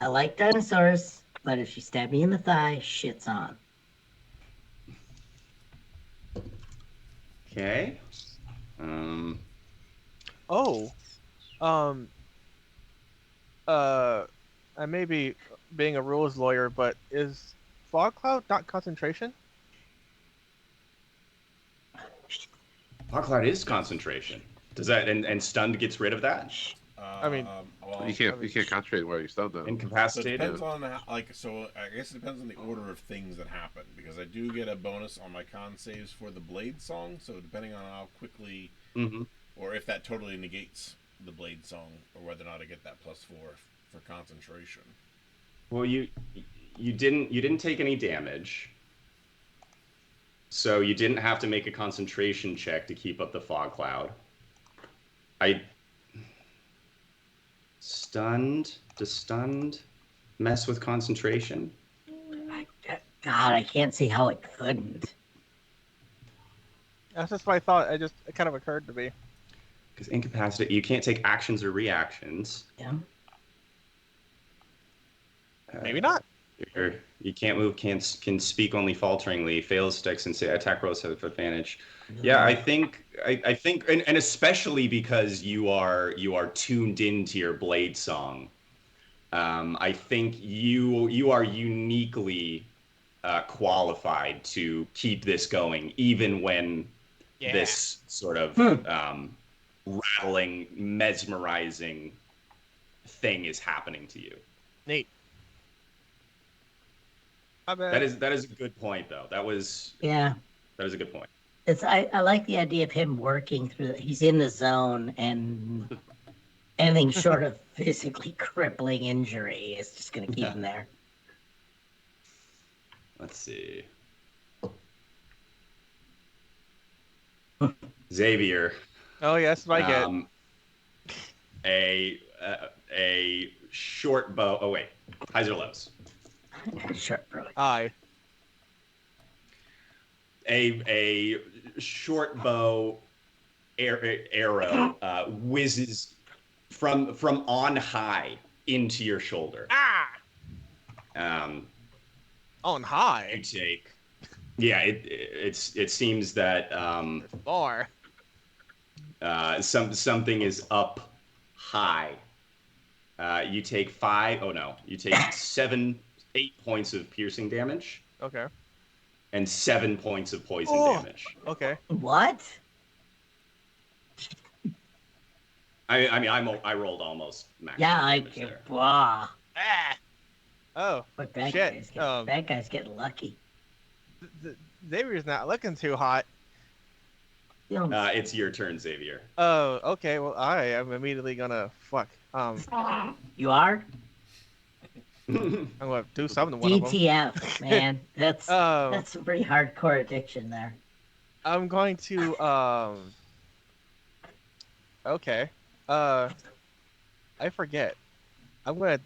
I like dinosaurs, but if she stabbed me in the thigh, shit's on. Okay. Oh. I may be being a rules lawyer, but is fog cloud not concentration? Fog cloud is concentration. Does that and stunned gets rid of that? I mean, well, You can't concentrate while you're stunned though. so it Incapacitated. depends on so I guess it depends on the order of things that happen, because I do get a bonus on my con saves for the blade song. So depending on how quickly, or if that totally negates the blade song, or whether or not I get that +4 for concentration. Well, you didn't take any damage, so you didn't have to make a concentration check to keep up the fog cloud. Does stunned mess with concentration? God, I can't see how it couldn't. that's just what I thought. It kind of occurred to me. Because incapacitated, you can't take actions or reactions. Yeah. Maybe not. You can't move, can speak only falteringly, fails decks and say attack rolls have advantage. Yeah, I think, and especially because you are tuned into your blade song. I think you are uniquely qualified to keep this going, even when this sort of rattling, mesmerizing thing is happening to you. Neat. That is a good point, though. That was a good point. I like the idea of him working through. He's in the zone, and anything short of physically crippling injury is just going to keep him there. Let's see. Xavier. Oh yes, I get. A short bow. Oh wait, highs or lows? Short bow. Aye. A short bow arrow whizzes from on high into your shoulder. On high. You take. Yeah, it seems that Far. something is up high. You take 8 points of piercing damage. Okay. And 7 points of poison damage. Okay. What? I mean, I rolled almost max. Yeah, wow. Oh. But that shit. guy's getting lucky. Xavier's not looking too hot. It's your turn, Xavier. Oh, okay. Well, I am immediately gonna fuck. You are? I'm gonna do something to one of them. DTF, man. That's a pretty hardcore addiction there. I'm going to okay. I forget. I'm gonna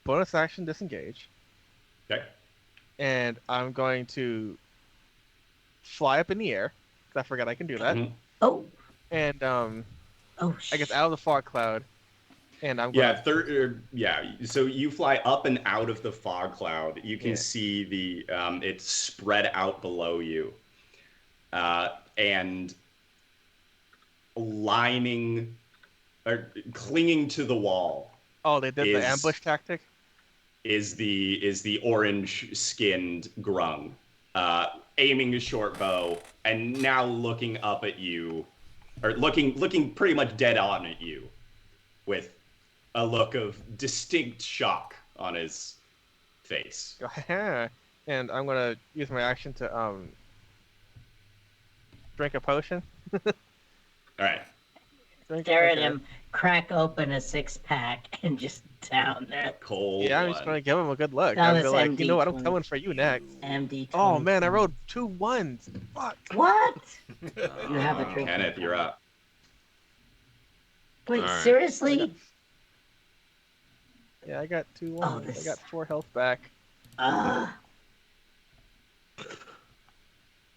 bonus action disengage. Okay. And I'm going to fly up in the air. 'Cause I forgot I can do that. Oh. And Oh, I guess out of the fog cloud, and I'm Yeah, gonna. So you fly up and out of the fog cloud. You can Yeah. see it's spread out below you, and lining or clinging to the wall Oh, they did the is ambush tactic. the orange skinned grung, aiming a short bow and now looking up at you, or looking pretty much dead on at you, with a look of distinct shock on his face. And I'm gonna use my action to drink a potion. All right. Stare at Okay. him, crack open a 6-pack, and just down there. Cold Yeah, I'm one. just gonna give him a good look. Now I'd be this like, you know what? I'm MD20. coming for you next. MD. Oh man, I rolled 2 1s. Fuck. What? You have a drink. Kenneth, you're up. Wait, All right. seriously? Yeah, I got 2 Oh, 1s. this- I got 4 health back.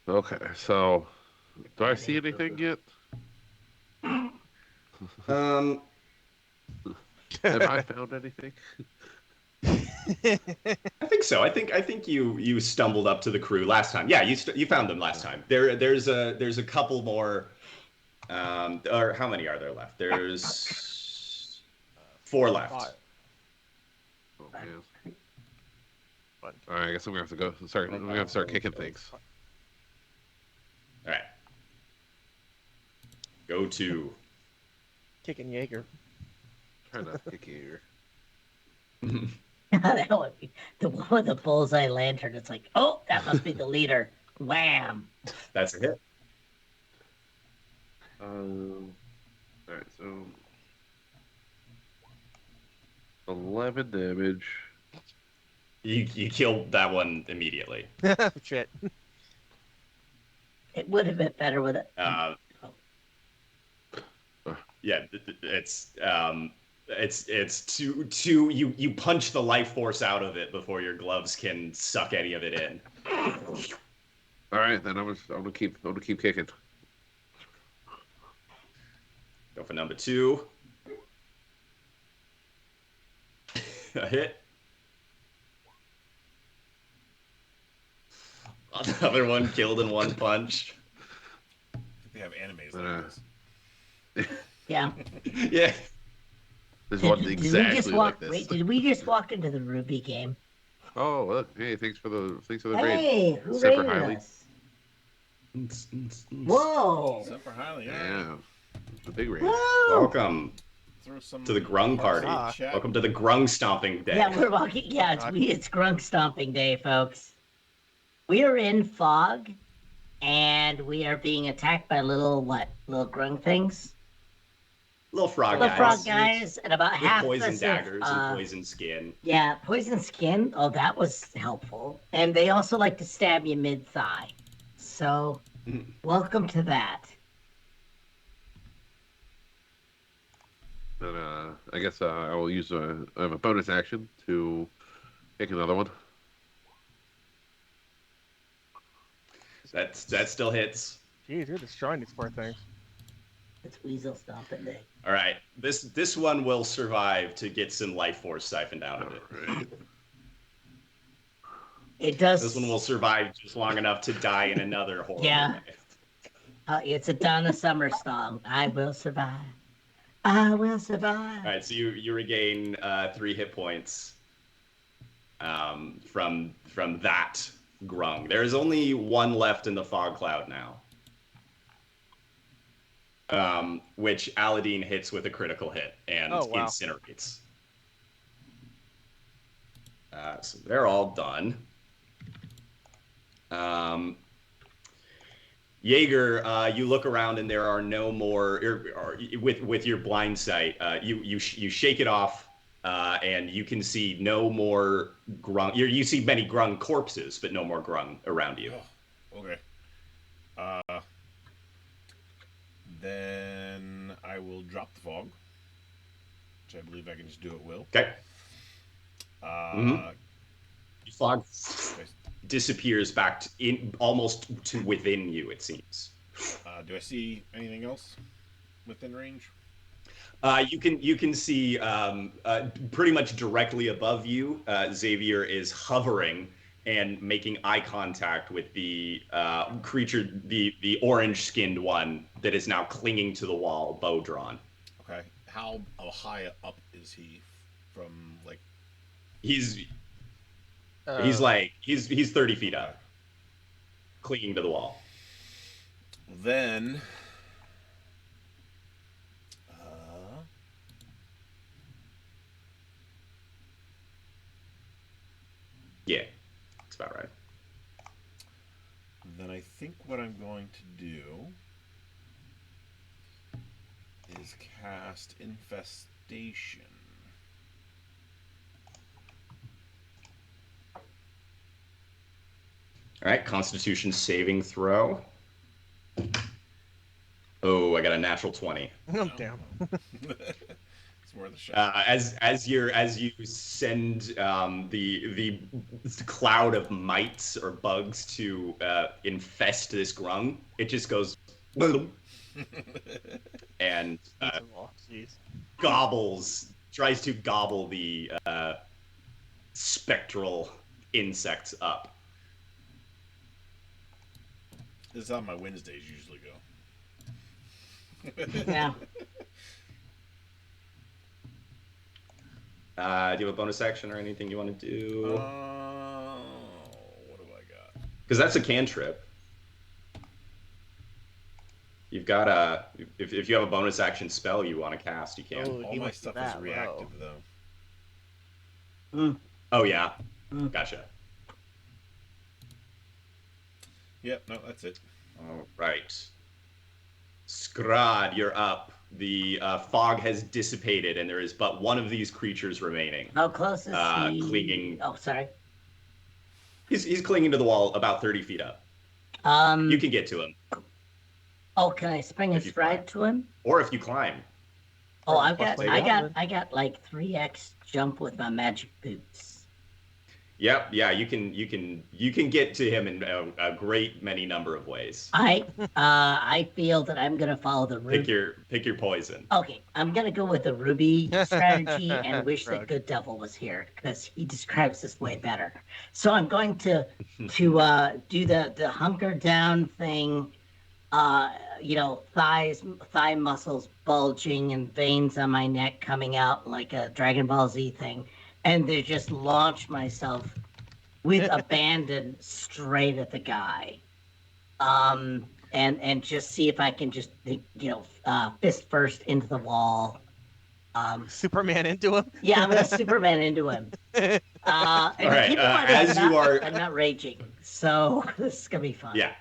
Okay, so do I see anything yet? Um, Have I found anything? I think so. I think you stumbled up to the crew last time. Yeah, you found them last time. There's a couple more. Or how many are there left? There's 4 left. 5. Oh, man. All right, I guess I'm gonna have to go. Sorry, I'm gonna have to start kicking things. All right. Go to. Kicking Jaeger. Try not to kick you. That would be the one with the bullseye lantern. It's like, oh, that must be the leader. Wham! That's a hit. All right, so 11 damage. You killed that one immediately. Shit. It would have been better with it. Yeah, it's too you punch the life force out of it before your gloves can suck any of it in. All right, then I'm gonna keep kicking. Go for number 2. A hit. Another one killed in one punch. They have animes like this. Yeah. Yeah. There's one Did we exactly just like walk? this. Wait, did we just walk into the Ruby game? Oh, look! Hey, thanks for the raid. Hey, who Except for raided Hailey. us? Whoa! Except for Highly, Yeah, it's a big raid. Whoa! Welcome Throw some to the Grung party. Ah. chat. Welcome to the Grung stomping day. Yeah, we're walking. Yeah, it's Grunk Stomping Day, folks. We are in fog, and we are being attacked by little Grung things. Little frog Little guys. frog guys, and about With half poison the daggers and poison skin. Yeah, poison skin. Oh, that was helpful. And they also like to stab you mid-thigh. So, welcome to that. And I guess I will use I have a bonus action to pick another one. That still hits. Jeez, you're destroying these poor things. It's Weasel Stomping Day. All right, this one will survive to get some life force siphoned out of it. Right. It does. This one will survive just long enough to die in another horrible Yeah. way. It's a Donna Summer song. I will survive. I will survive. All right, so you regain 3 hit points from that grung. There is only one left in the fog cloud now, which Aladdin hits with a critical hit and incinerates. So they're all done. Jaeger, you look around and there are no more. With your blind sight, you shake it off, and you can see no more grung. You see many grung corpses, but no more grung around you. Oh, okay. Then I will drop the fog, which I believe I can just do at will. Okay. Uh, Fog disappears back almost to within you. It seems. do I see anything else within range? You can see pretty much directly above you, Xavier is hovering and making eye contact with the creature, the orange-skinned one that is now clinging to the wall, bow drawn. Okay. How high up is he from, like... He's Uh, like he's 30 feet up, clinging to the wall. Then... Yeah, that's about right. Then I think what I'm going to do is cast Infestation. All right, Constitution saving throw. Oh, I got a natural 20. Oh, damn. It's worth a shot. As you send the cloud of mites or bugs to infest this grung, it just goes and tries to gobble the spectral insects up. This is how my Wednesdays usually go. Yeah. Do you have a bonus action or anything you want to do? What do I got? Because that's a cantrip. You've got a... If you have a bonus action spell you want to cast, you can. Oh, All my stuff is reactive, though. Mm. Oh, yeah. Mm. Gotcha. Yep, no, that's it. All right. Scrad, you're up. The fog has dissipated, and there is but one of these creatures remaining. How close is he? Clinging. Oh, sorry. He's clinging to the wall about 30 feet up. You can get to him. Oh, can I spring and stride to him? Or if you climb. Oh, I got like 3x jump with my magic boots. Yep, yeah, you can get to him in a great many number of ways. I feel that I'm gonna follow the ruby. Pick your poison. Okay, I'm gonna go with the ruby strategy and wish that Good Devil was here because he describes this way better. So I'm going to do the hunker down thing. Thigh muscles bulging and veins on my neck coming out like a Dragon Ball Z thing. And they just launch myself with abandon straight at the guy, and just see if I can just fist first into the wall. Superman into him. Yeah, I'm gonna Superman into him. And all right, keep in mind, I'm not raging, so this is gonna be fun. Yeah.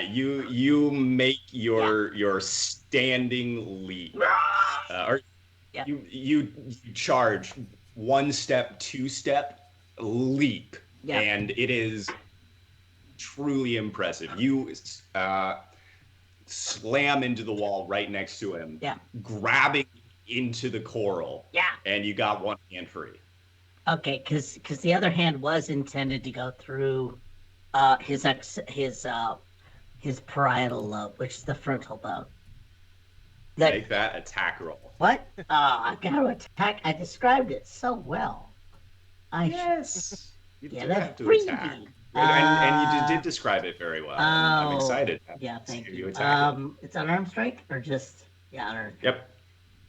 You make your standing leap, Yeah. You charge 1 step, 2 step, leap, and it is truly impressive. You slam into the wall right next to him, grabbing into the coral, and you got one hand free. Okay, because the other hand was intended to go through his parietal lobe, which is the frontal lobe. Make that attack roll. What? I got to attack. I described it so well. Yes. You do that's have to freebie. attack. And you did describe it very well. I'm excited. Yeah, thank you. Attack it's unarmed strike or just unarmed? Yep.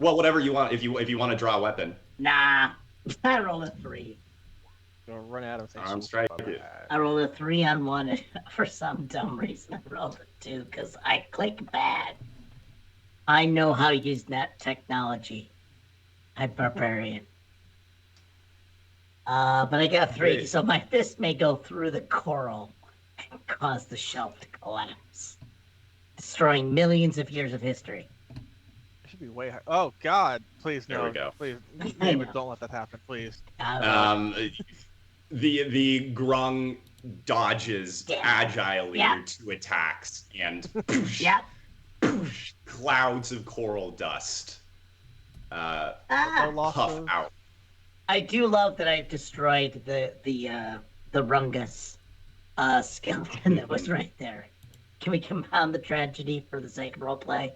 Well, whatever you want. If you want to draw a weapon. Nah, I rolled a 3. Gonna run out of things. Arm strike. I rolled a 3 on 1, and for some dumb reason I rolled a 2 because I click bad. I know how to use that technology. I'm barbarian. But I got 3, so my fist may go through the coral and cause the shelf to collapse, destroying millions of years of history. It should be way higher. Oh God! Please no. There we go. Please, David, don't let that happen, please. The grung dodges agilely your 2 attacks and clouds of coral dust puff out. I do love that I destroyed the rungus skeleton that was right there. Can we compound the tragedy for the sake of roleplay?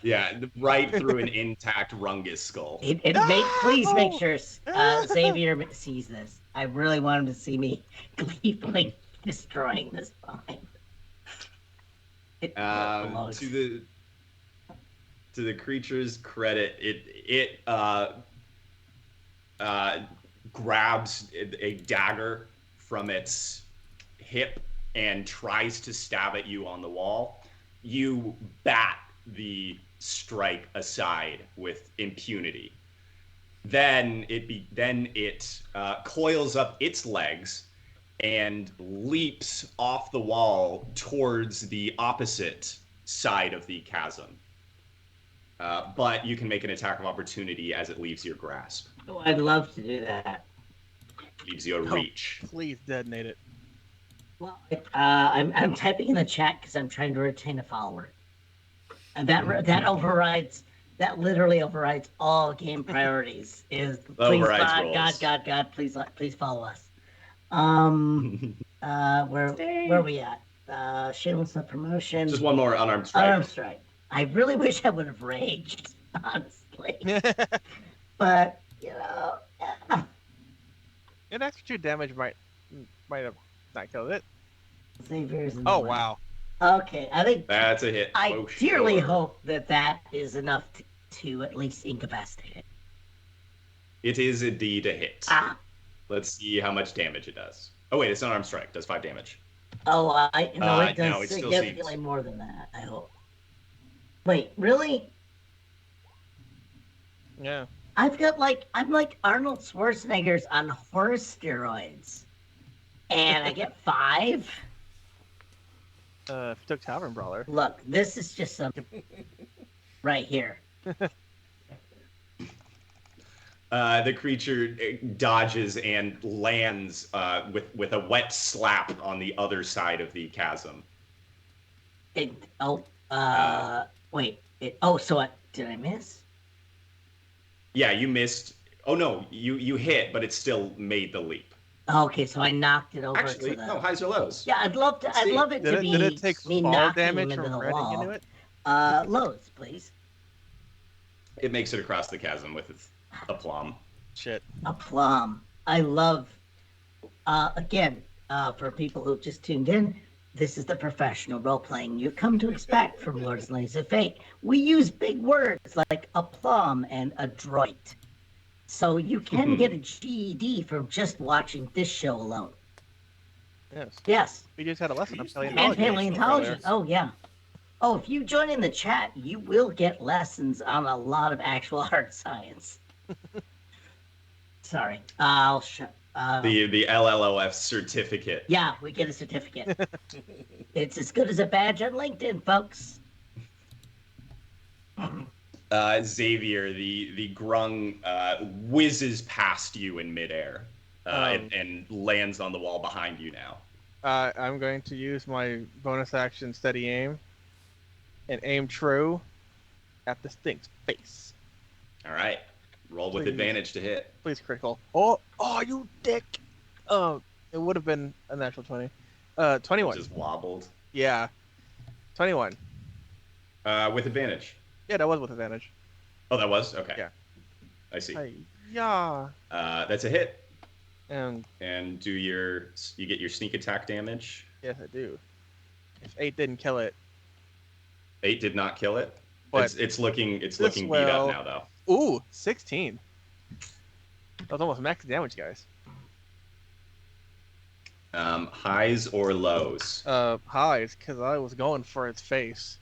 Yeah, right through an intact Rungus skull. Please make sure Xavier sees this. I really want him to see me gleefully destroying this vine. To the creature's credit, it grabs a dagger from its hip and tries to stab at you on the wall. You bat the strike aside with impunity. Then it coils up its legs and leaps off the wall towards the opposite side of the chasm. But you can make an attack of opportunity as it leaves your grasp. Oh, I'd love to do that. Leaves your reach. Please detonate it. Well, I'm typing in the chat because I'm trying to retain a follower, and that literally overrides all game priorities. Is please God, please follow us. Where are we at? Shameless promotion. Just one more unarmed strike. Unarmed strike. I really wish I would have raged, honestly. But An extra 2 damage might have not killed it. Xavier's in Oh the way. wow. Okay, I think that's a hit. I dearly hope that is enough to at least incapacitate it. It is indeed a hit. Let's see how much damage it does. Oh wait, it's an unarmed strike. It does 5 damage. Oh, it does no, it significantly more than that. I hope. Wait, really? Yeah. I'm like Arnold Schwarzenegger's on horse steroids, and I get 5. If you took Tavern Brawler. Look, this is just something right here. The creature dodges and lands with a wet slap on the other side of the chasm. Did I miss? Yeah, you missed. Oh no, you hit, but it still made the leap. Okay, so I knocked it over. Actually, no, highs or lows. Yeah, I'd love to. I'd love it to be. Did it take me fall knocking damage him into from the running wall. into it? Lows, please. It makes it across the chasm with a plum. Shit. A plum. I love. Again, for people who've just tuned in, this is the professional role playing you come to expect from Lords and Ladies of Fate. We use big words like a plum and adroit. So you can get a GED from just watching this show alone. Yes. Yes. We just had a lesson on And paleontology. paleontology. Oh, yeah. Oh, if you join in the chat, you will get lessons on a lot of actual hard science. Sorry. I'll shut. The LLOF certificate. Yeah, we get a certificate. It's as good as a badge on LinkedIn, folks. Xavier, the grung whizzes past you in midair and lands on the wall behind you now. I'm going to use my bonus action steady aim and aim true at this thing's face. All right. Roll with Please. advantage to hit. Please critical. Oh, you dick. It would have been a natural 20. 21. Just wobbled. Yeah. 21. With advantage. Yeah, that was with advantage. Oh, that was? Okay. Yeah. I see. Yeah. That's a hit. And you get your sneak attack damage. yes, I do. If 8 didn't kill it. 8 did not kill it. But It's looking beat up now though. Ooh, 16. That was almost max damage, guys. Highs or lows? Highs, because I was going for its face.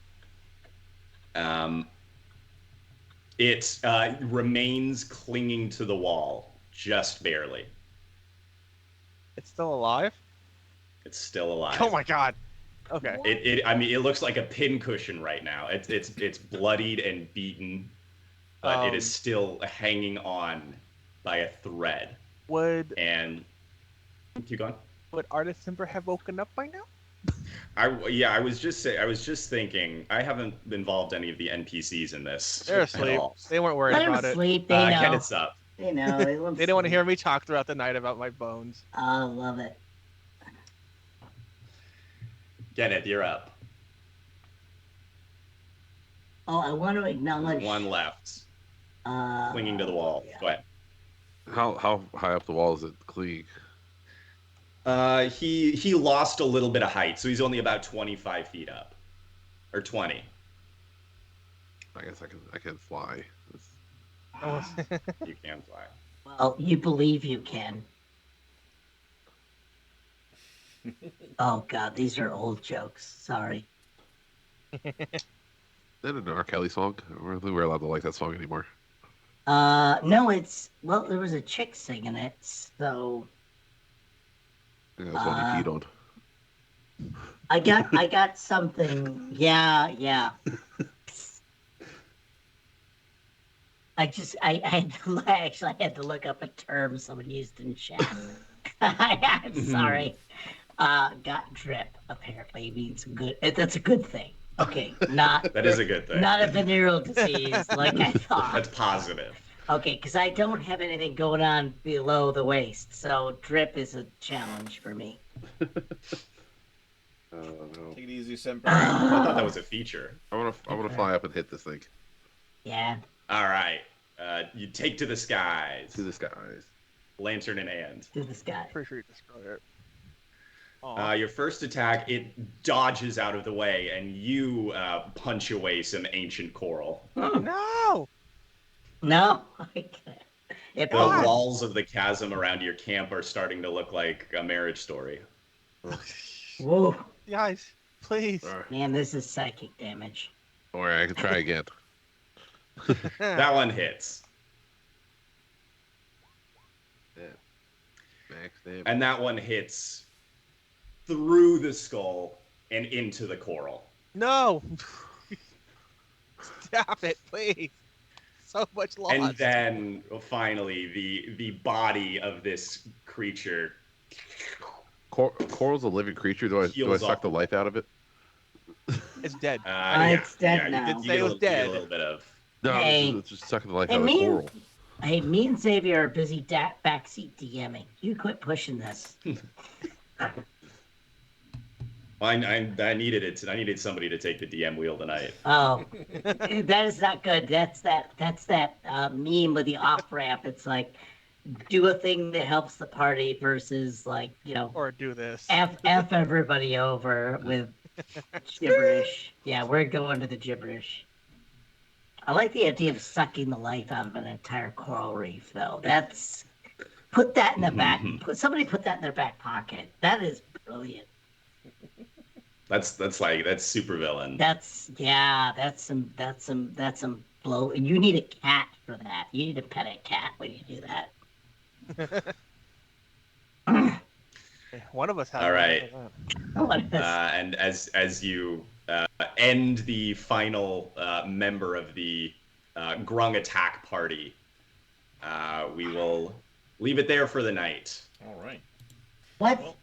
It remains clinging to the wall, just barely. It's still alive? It's still alive. Oh my god. Okay. It looks like a pincushion right now. It's bloodied and beaten, but it is still hanging on by a thread. Keep going. Would Artist Timber have woken up by now? I was just thinking. I haven't involved any of the NPCs in this. They're at asleep. all. They weren't worried Let them about it. sleep. They know. Kenneth's up. They know. They didn't want to hear me talk throughout the night about my bones. I love it. Kenneth, you're up. Oh, I want to acknowledge. One left, clinging to the wall. Yeah. Go ahead. How high up the wall is it, Klieg? He lost a little bit of height, so he's only about 25 feet up, or 20. I guess I can fly. Oh, You can fly. Well, you believe you can. Oh God, these are old jokes. Sorry. Is that an R. Kelly song? I don't think we're allowed to like that song anymore. No, well, there was a chick singing it, so I think that's one he peed on. I got something. Yeah. I had to look up a term someone used in chat. I'm sorry. Got drip apparently means good. That's a good thing. Okay, not That is a good thing. not a venereal disease like I thought. That's positive. Okay, because I don't have anything going on below the waist, so drip is a challenge for me. Oh no! Take it easy, Semper. I thought that was a feature. I wanna fly up and hit this thing. Yeah. All right. You take to the skies. To the skies. Lantern in hand. To the sky. pretty sure you destroyed it. Aw. Your first attack, it dodges out of the way, and you punch away some ancient coral. No! No, I can't. It The God. walls of the chasm around your camp are starting to look like a marriage story. Whoa, Guys, please. All right. man, this is psychic damage. Don't worry, I can try again. That one hits. Yeah. Max damage. And that one hits through the skull and into the coral. No! Stop it, please. So much loss. And then finally, the body of this creature Coral's a living creature. Do I Heals suck off. the life out of it? It's dead. It's dead now. You Did get say it a was little- you get dead. a little bit of. No, Hey. it's just sucking the life Hey, out of the me coral. Hey, me and Xavier are busy backseat DMing. You quit pushing this. I needed it. I needed somebody to take the DM wheel tonight. Oh, that is not good. That's that meme with the off ramp. It's like do a thing that helps the party versus like Or do this. f everybody over with gibberish. Yeah, we're going to the gibberish. I like the idea of sucking the life out of an entire coral reef, though. Put that in the back. Somebody put that in their back pocket. That is brilliant. That's super villain. That's some blow. And you need a cat for that. You need to pet a cat when you do that. One of us has All right. What is- And as you end the final member of the Grung attack party, we will leave it there for the night. All right. What? Well,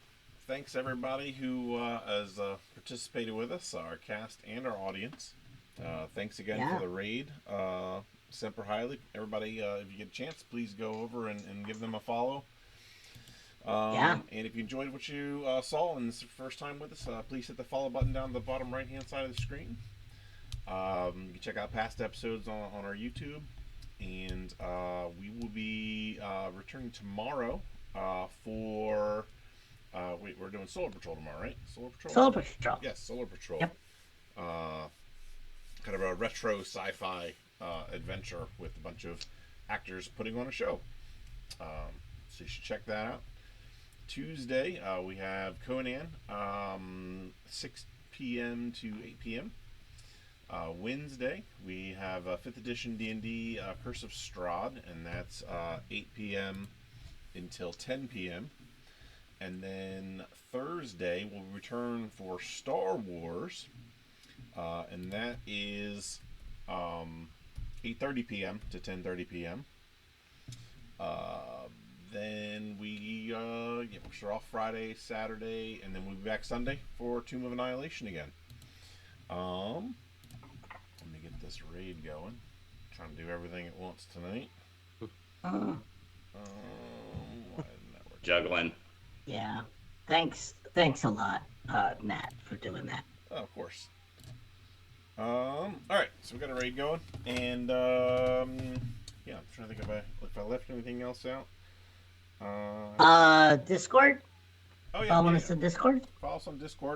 thanks everybody who has participated with us, our cast and our audience. Thanks again Yeah. for the raid. Semper Highly. Everybody, if you get a chance, please go over and give them a follow. Yeah. And if you enjoyed what you saw and this is your first time with us, please hit the follow button down the bottom right hand side of the screen. You can check out past episodes on our YouTube. And we will be returning tomorrow for... we're doing Solar Patrol tomorrow, right? Solar Patrol? Solar Patrol. Yes, Solar Patrol. Yep. Kind of a retro sci-fi adventure with a bunch of actors putting on a show. So you should check that out. Tuesday, we have Conan, 6 p.m. to 8 p.m. Wednesday, we have 5th edition D&D Curse of Strahd, and that's 8 p.m. until 10 p.m. And then Thursday, we'll return for Star Wars, and that is 8:30 p.m. to 10:30 p.m. Then we're off Friday, Saturday, and then we'll be back Sunday for Tomb of Annihilation again. Let me get this raid going. Trying to do everything at once tonight. Why didn't that work? Juggling. Yeah. Thanks a lot, Nat, for doing that. Oh, of course. All right. so we got a raid going, and yeah, I'm trying to think if I left anything else out. Discord. Oh yeah, Follow yeah, us on Discord. Follow us on Discord.